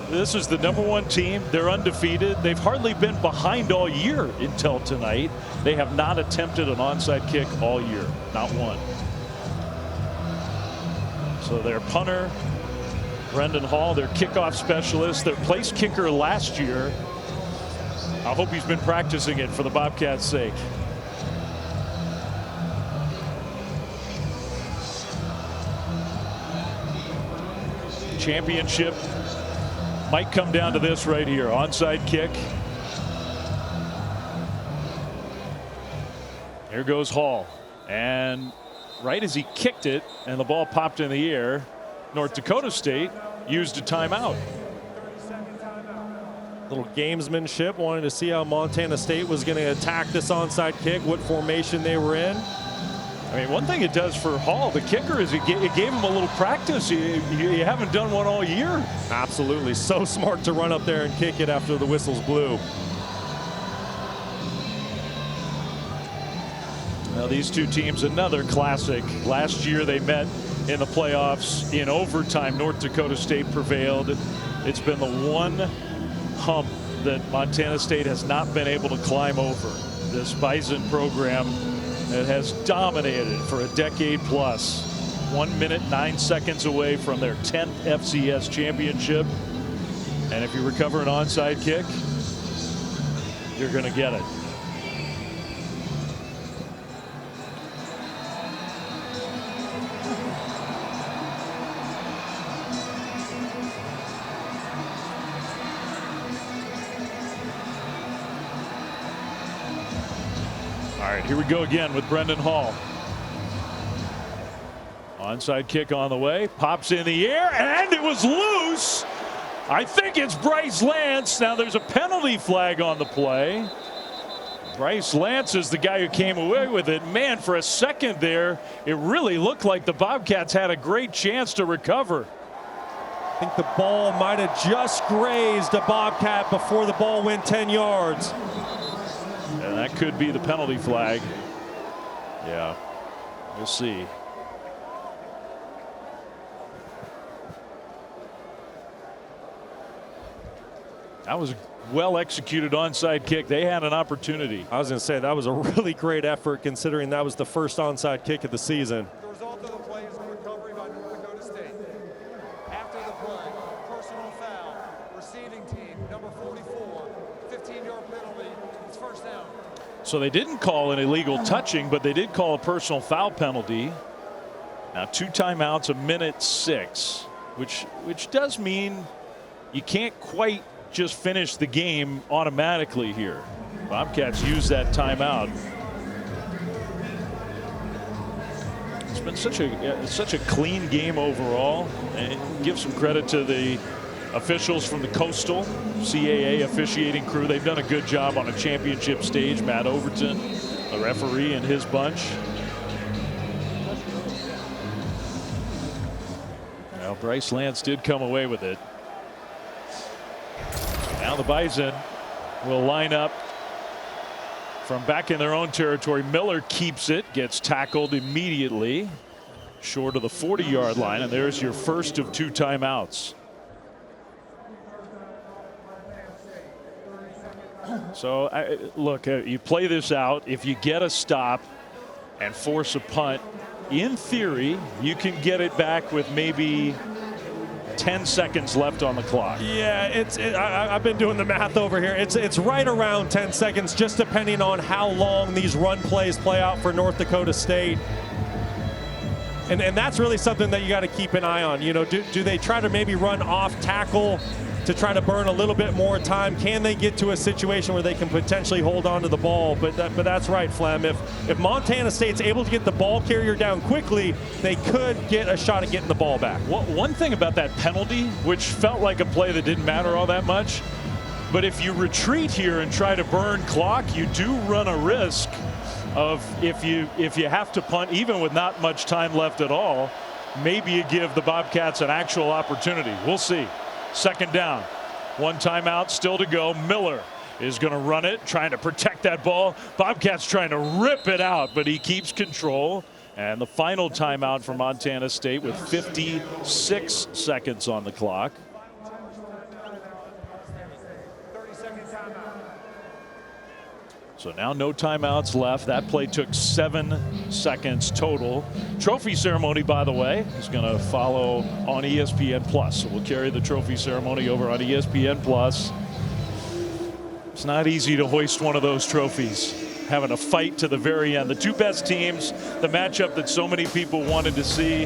This is the #1 team. They're undefeated. They've hardly been behind all year until tonight. They have not attempted an onside kick all year, not one. So their punter, Brendan Hall, their kickoff specialist, their place kicker last year. I hope he's been practicing it for the Bobcats' sake. Championship might come down to this right here. Onside kick. Here goes Hall. And right as he kicked it and the ball popped in the air, North Dakota State used a timeout. Little gamesmanship, wanting to see how Montana State was going to attack this onside kick, what formation they were in. I mean, one thing it does for Hall, the kicker, is it gave him a little practice. You haven't done one all year. Absolutely. So smart to run up there and kick it after the whistles blew. Now, these two teams, another classic. Last year they met in the playoffs in overtime. North Dakota State prevailed. It's been the one hump that Montana State has not been able to climb over. This Bison program that has dominated for a decade plus. 1 minute 9 seconds away from their 10th FCS championship. And if you recover an onside kick, you're going to get it. All right, here we go again with Brendan Hall. Onside kick on the way, pops in the air, and it was loose. I think it's Bryce Lance. Now there's a penalty flag on the play. Bryce Lance is the guy who came away with it. Man, for a second there, it really looked like the Bobcats had a great chance to recover. I think the ball might have just grazed a Bobcat before the ball went 10 yards. And that could be the penalty flag. Yeah, we'll see. That was a well-executed onside kick. They had an opportunity. I was going to say that was a really great effort considering that was the first onside kick of the season. The result of the play is a recovery by North Dakota State. After the play, personal foul, receiving team, number 44, 15-yard penalty, it's first down. So they didn't call an illegal touching, but they did call a personal foul penalty. Now 2 timeouts, 1:06, which does mean you can't quite just finish the game automatically here. Bobcats use that timeout. It's been such a clean game overall, and give some credit to the officials from the Coastal CAA officiating crew. They've done a good job on a championship stage. Matt Overton, the referee, and his bunch. Well, Bryce Lance did come away with it. Now the Bison will line up from back in their own territory. Miller keeps it, gets tackled immediately short of the 40-yard line, and there's your first of 2 timeouts. So look, you play this out. If you get a stop and force a punt, in theory you can get it back with maybe 10 seconds left on the clock. Yeah, I've been doing the math over here. It's right around 10 seconds, just depending on how long these run plays play out for North Dakota State. And that's really something that you got to keep an eye on. You know, do they try to maybe run off tackle to try to burn a little bit more time? Can they get to a situation where they can potentially hold on to the ball? But that's right, Flem. If Montana State's able to get the ball carrier down quickly, they could get a shot at getting the ball back. One thing about that penalty, which felt like a play that didn't matter all that much, but if you retreat here and try to burn clock, you do run a risk of, if you have to punt, even with not much time left at all, maybe you give the Bobcats an actual opportunity. We'll see. Second down, 1 timeout still to go. Miller is going to run it, trying to protect that ball. Bobcats trying to rip it out, but he keeps control. And the final timeout for Montana State with 56 seconds on the clock. So now no timeouts left. That play took 7 seconds total. Trophy ceremony, by the way, is going to follow on ESPN Plus. So we'll carry the trophy ceremony over on ESPN Plus. It's not easy to hoist one of those trophies. Having a fight to the very end. The two best teams, the matchup that so many people wanted to see.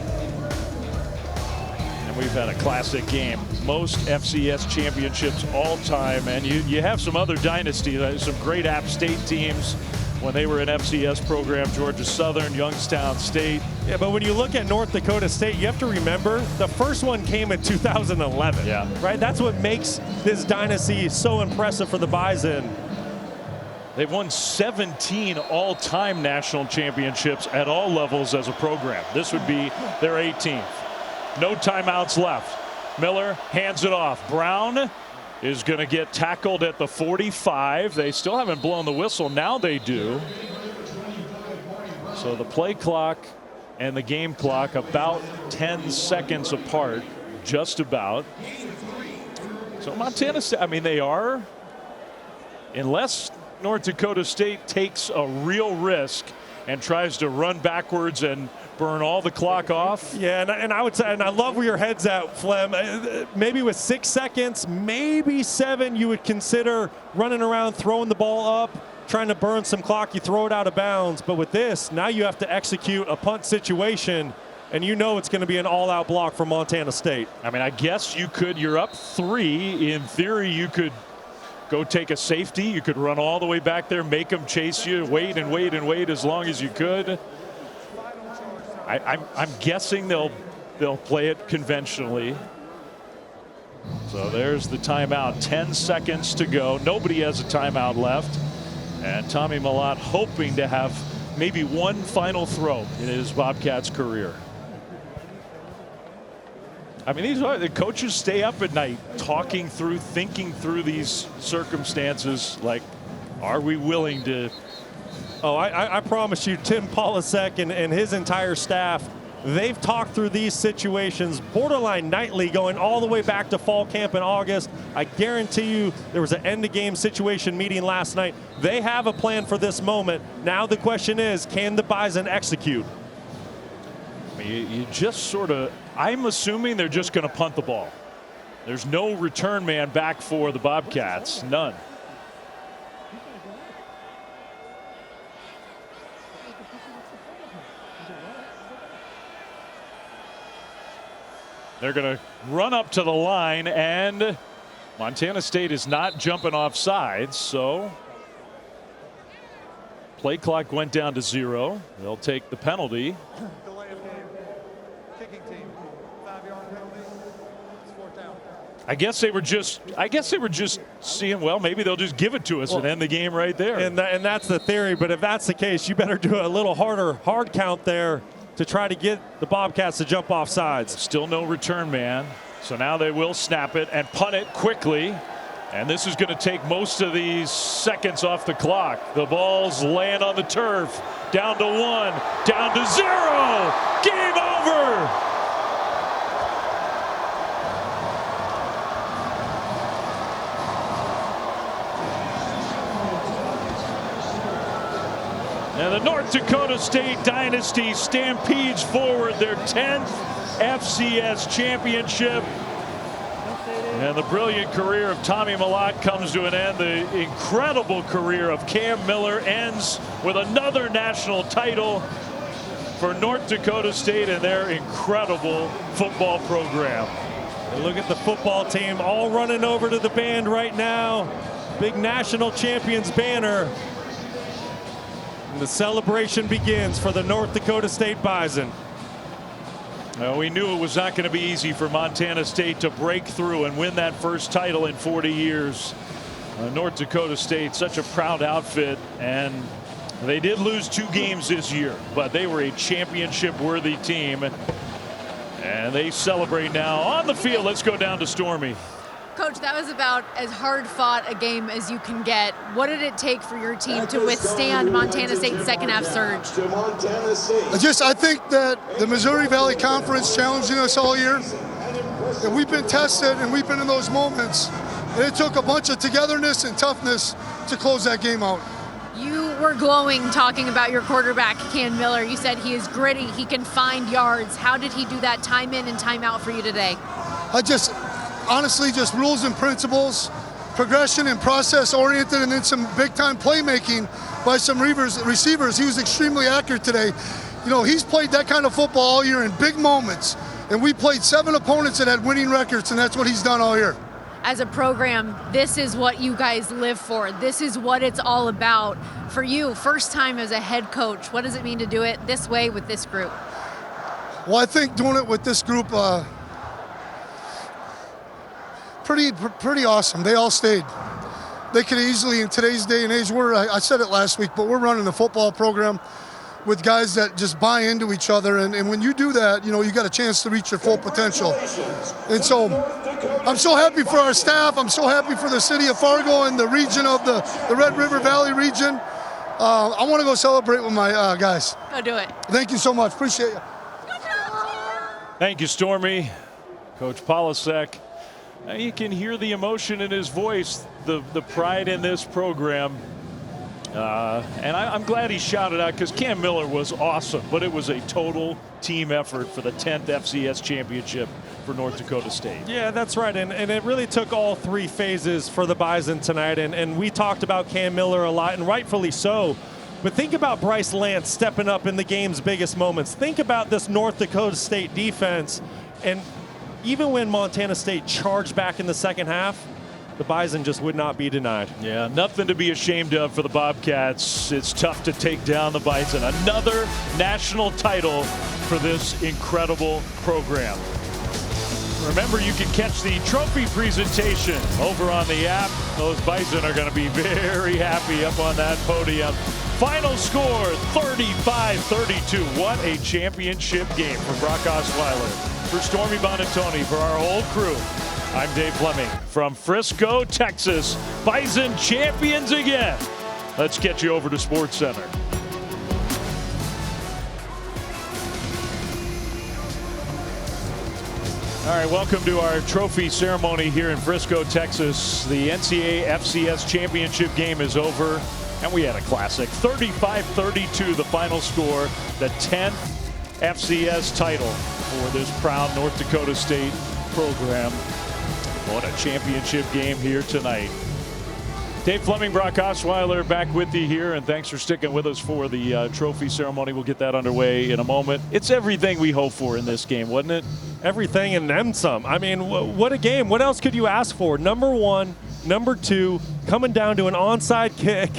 And we've had a classic game. Most FCS championships all time. And you have some other dynasties, some great App State teams when they were an FCS program. Georgia Southern, Youngstown State. Yeah, but when you look at North Dakota State, you have to remember the first one came in 2011. Yeah. Right? That's what makes this dynasty so impressive for the Bison. They've won 17 all-time national championships at all levels as a program. This would be their 18th. No timeouts left. Miller hands it off. Brown is going to get tackled at the 45. They still haven't blown the whistle. Now they do. So the play clock and the game clock about 10 seconds apart, just about. So Montana State, I mean, they are, unless North Dakota State takes a real risk and tries to run backwards and burn all the clock off. Yeah, and I would say, and I love where your head's at, Flem. Maybe with 6 seconds, maybe 7, you would consider running around, throwing the ball up, trying to burn some clock. You throw it out of bounds. But with this, now you have to execute a punt situation, and you know it's going to be an all-out block from Montana State. I mean, I guess you could, you're up 3. In theory, you could go take a safety. You could run all the way back there, make them chase you, wait and wait and wait as long as you could. I'm guessing they'll play it conventionally. So there's the timeout. 10 seconds to go. Nobody has a timeout left. And Tommy Mellott hoping to have maybe one final throw in his Bobcats career. I mean, the coaches stay up at night talking through, thinking through these circumstances. Like, are we willing to? Oh, I promise you, Tim Polasek and his entire staff, they've talked through these situations borderline nightly, going all the way back to fall camp in August. I guarantee you there was an end-of-game situation meeting last night. They have a plan for this moment. Now the question is, can the Bison execute? I mean, you just sort of, I'm assuming they're just going to punt the ball. There's no return man back for the Bobcats. None. They're going to run up to the line, and Montana State is not jumping off sides, so play clock went down to 0. They'll take the penalty. Delay of game. Kicking team. 5-yard penalty. It's 4th down. I guess they were just seeing, well, maybe they'll just give it to us and end the game right there. And that's the theory, but if that's the case, you better do a little hard count there to try to get the Bobcats to jump off sides. Still no return man. So now they will snap it and punt it quickly. And this is going to take most of these seconds off the clock. The ball's laying on the turf. Down to 1, down to 0. Game over. And the North Dakota State dynasty stampedes forward their 10th FCS championship. And the brilliant career of Tommy Mellott comes to an end. The incredible career of Cam Miller ends with another national title for North Dakota State and their incredible football program. And look at the football team all running over to the band right now. Big national champions banner. And the celebration begins for the North Dakota State Bison. Well, we knew it was not going to be easy for Montana State to break through and win that first title in 40 years. North Dakota State, such a proud outfit, and they did lose 2 games this year, but they were a championship-worthy team, and they celebrate now on the field. Let's go down to Stormy. Coach, that was about as hard-fought a game as you can get. What did it take for your team to withstand Montana State's second-half surge? I think that the Missouri Valley Conference challenging us all year, and we've been tested and we've been in those moments. And it took a bunch of togetherness and toughness to close that game out. You were glowing talking about your quarterback, Cam Miller. You said he is gritty, he can find yards. How did he do that time in and time out for you today? Honestly, just rules and principles, progression and process oriented, and then some big time playmaking by some receivers. He was extremely accurate today. You know, he's played that kind of football all year in big moments, and we played 7 opponents that had winning records, and that's what he's done all year. As a program, this is what you guys live for. This is what it's all about. For you, first time as a head coach, what does it mean to do it this way with this group? Well, I think doing it with this group, pretty awesome. They all stayed. They could easily, in today's day and age, I said it last week, but we're running the football program with guys that just buy into each other. And when you do that, you know, you got a chance to reach your full potential. And so I'm so happy for our staff. I'm so happy for the city of Fargo and the region of the Red River Valley region. I want to go celebrate with my guys. Go do it. Thank you so much. Appreciate you. Thank you, Stormy. Coach Polasek. You can hear the emotion in his voice, the pride in this program. And I'm glad he shouted out because Cam Miller was awesome, but it was a total team effort for the 10th FCS championship for North Dakota State. Yeah, that's right. And it really took all 3 phases for the Bison tonight. And we talked about Cam Miller a lot, and rightfully so. But think about Bryce Lance stepping up in the game's biggest moments. Think about this North Dakota State defense. And even when Montana State charged back in the second half, the Bison just would not be denied. Yeah, nothing to be ashamed of for the Bobcats. It's tough to take down the Bison. Another national title for this incredible program. Remember, you can catch the trophy presentation over on the app. Those Bison are going to be very happy up on that podium. Final score, 35-32. What a championship game for Brock Osweiler. For Stormy Bonatoni, for our whole crew, I'm Dave Fleming from Frisco, Texas. Bison champions again. Let's get you over to Sports Center. All right, welcome to our trophy ceremony here in Frisco, Texas. The NCAA FCS championship game is over, and we had a classic. 35-32, the final score, the 10th FCS title for this proud North Dakota State program. What a championship game here tonight. Dave Fleming, Brock Osweiler back with you here, and thanks for sticking with us for the trophy ceremony. We'll get that underway in a moment. It's everything we hope for in this game, wasn't it? Everything and then some. I mean, what a game. What else could you ask for? Number 1, number 2, coming down to an onside kick.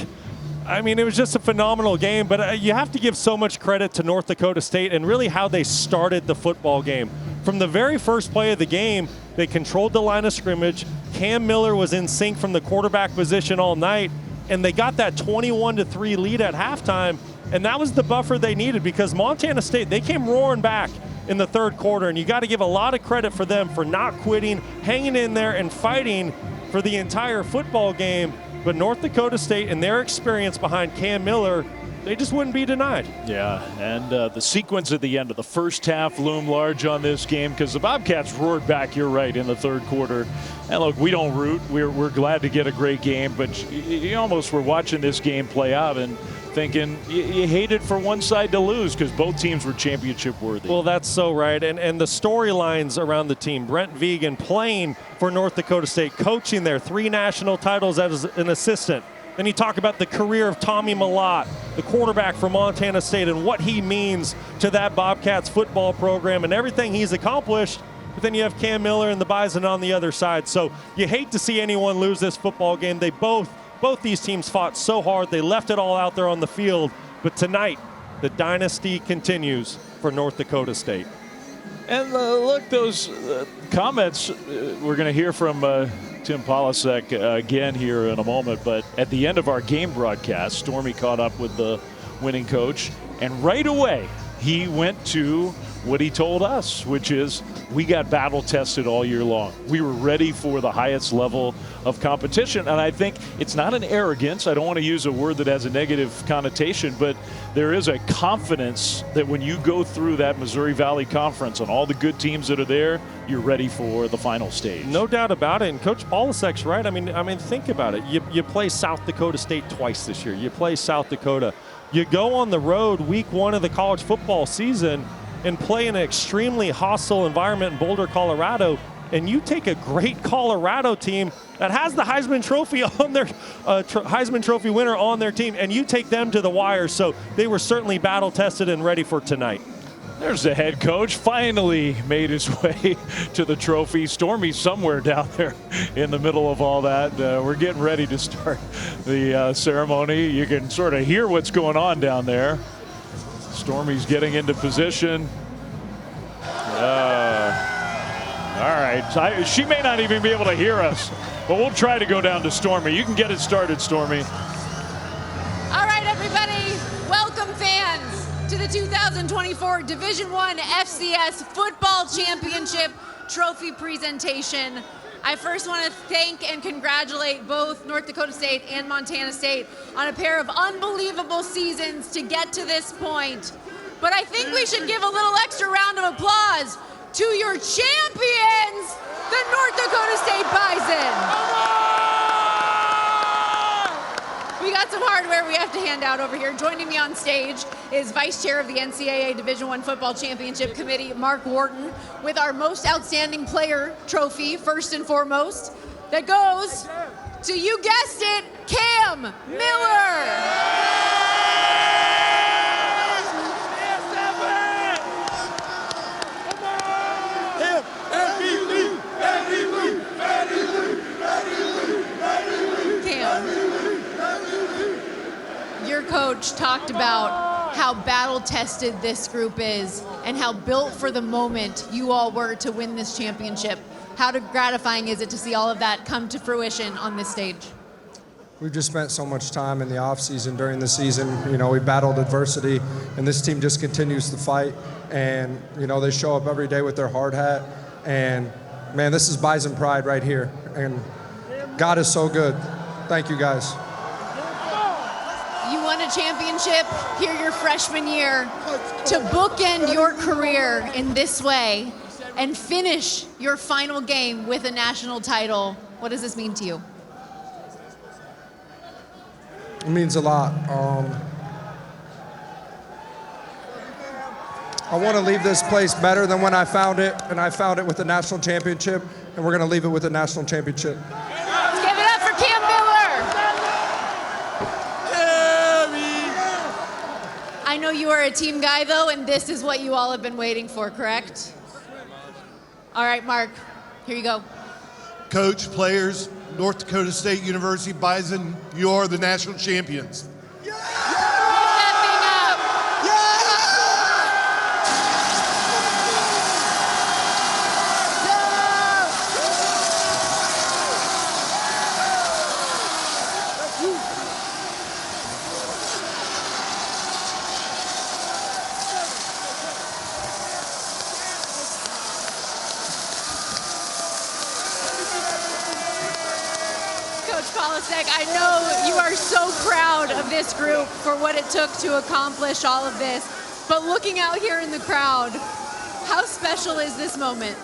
I mean, it was just a phenomenal game, but you have to give so much credit to North Dakota State and really how they started the football game. From the very first play of the game, they controlled the line of scrimmage. Cam Miller was in sync from the quarterback position all night, and they got that 21-3 lead at halftime, and that was the buffer they needed because Montana State, they came roaring back in the third quarter, and you got to give a lot of credit for them for not quitting, hanging in there, and fighting for the entire football game. But North Dakota State and their experience behind Cam Miller, they just wouldn't be denied. Yeah, and the sequence at the end of the first half loomed large on this game because the Bobcats roared back, you're right, in the third quarter. And look, we don't root. We're glad to get a great game, but you almost were watching this game play out and thinking you hated for one side to lose because both teams were championship worthy. Well, that's so right. And the storylines around the team, Brent Vigen playing for North Dakota State, coaching there, 3 national titles as an assistant. Then you talk about the career of Tommy Mellott, the quarterback for Montana State, and what he means to that Bobcats football program and everything he's accomplished. But then you have Cam Miller and the Bison on the other side. So you hate to see anyone lose this football game. They both these teams fought so hard. They left it all out there on the field. But tonight, the dynasty continues for North Dakota State. And look, those comments we're going to hear from Tim Polasek again here in a moment. But at the end of our game broadcast, Stormy caught up with the winning coach. And right away, he went to what he told us, which is we got battle tested all year long. We were ready for the highest level of competition. And I think it's not an arrogance. I don't want to use a word that has a negative connotation, but there is a confidence that when you go through that Missouri Valley Conference and all the good teams that are there, you're ready for the final stage. No doubt about it. And Coach Polasek's right. I mean, think about it. You play South Dakota State twice this year. You play South Dakota. You go on the road week 1 of the college football season and play in an extremely hostile environment in Boulder, Colorado, and you take a great Colorado team that has the Heisman Trophy on their Heisman Trophy winner on their team, and you take them to the wire. So they were certainly battle tested and ready for tonight. There's the head coach, finally made his way to the trophy. Stormy's somewhere down there in the middle of all that. We're getting ready to start the ceremony. You can sort of hear what's going on down there. Stormy's getting into position. All right, she may not even be able to hear us, but we'll try to go down to Stormy. You can get it started, Stormy. All right, everybody, welcome fans to the 2024 Division I FCS Football Championship Trophy presentation. I first want to thank and congratulate both North Dakota State and Montana State on a pair of unbelievable seasons to get to this point. But I think we should give a little extra round of applause to your champions, the North Dakota State Bison. We got some hardware we have to hand out over here. Joining me on stage is Vice Chair of the NCAA Division I Football Championship Committee, Mark Wharton, with our Most Outstanding Player trophy, first and foremost, that goes to, you guessed it, Cam Miller. Your coach talked about how battle-tested this group is and how built for the moment you all were to win this championship. How gratifying is it to see all of that come to fruition on this stage? We've just spent so much time in the offseason during the season. You know, we battled adversity, and this team just continues to fight. And, you know, they show up every day with their hard hat. And, man, this is Bison pride right here. And God is so good. Thank you, guys. You won a championship here your freshman year. To bookend your career in this way and finish your final game with a national title, what does this mean to you? It means a lot. I want to leave this place better than when I found it, and I found it with the national championship, and we're going to leave it with the national championship. Let's give it up for Cam Miller. I know you are a team guy, though, and this is what you all have been waiting for, correct? All right, Mark, here you go. Coach, players, North Dakota State University, Bison, you're the national champions. I know you are so proud of this group for what it took to accomplish all of this, but looking out here in the crowd, how special is this moment?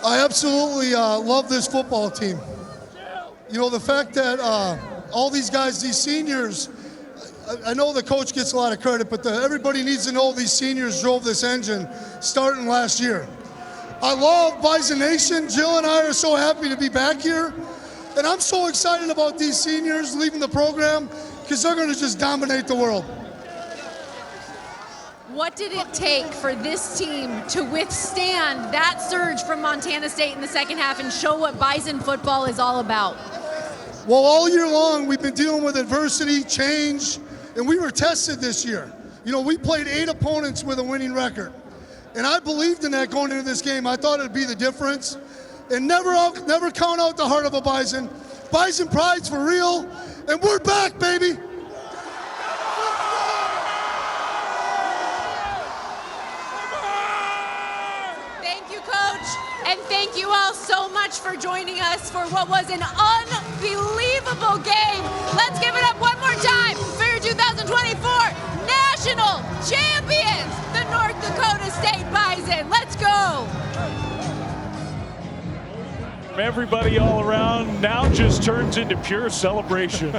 I absolutely love this football team. You know, the fact that all these guys, these seniors, I know the coach gets a lot of credit, but everybody needs to know these seniors drove this engine starting last year. I love Bison Nation. Jill and I are so happy to be back here. And I'm so excited about these seniors leaving the program because they're going to just dominate the world. What did it take for this team to withstand that surge from Montana State in the second half and show what Bison football is all about? Well, all year long, we've been dealing with adversity, change, and we were tested this year. You know, we played 8 opponents with a winning record. And I believed in that going into this game. I thought it'd be the difference. And never count out the heart of a Bison. Bison pride's for real, and we're back, baby. Thank you all so much for joining us for what was an unbelievable game. Let's give it up one more time for your 2024 National Champions, the North Dakota State Bison. Let's go. Everybody all around now just turns into pure celebration.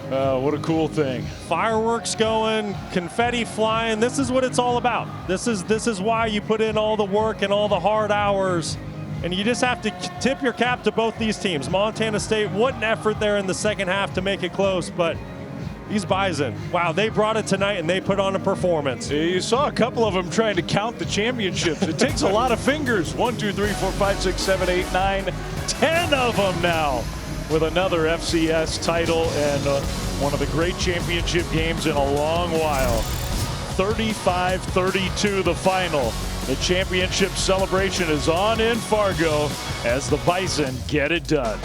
What a cool thing. Fireworks going, confetti flying. This is what it's all about. This is why you put in all the work and all the hard hours. And you just have to tip your cap to both these teams. Montana State, what an effort there in the second half to make it close, but these Bison, wow, they brought it tonight and they put on a performance. You saw a couple of them trying to count the championships. It takes a lot of fingers. 1, 2, 3, 4, 5, 6, 7, 8, 9, 10 of them now with another FCS title and one of the great championship games in a long while. 35-32 the final. The championship celebration is on in Fargo as the Bison get it done.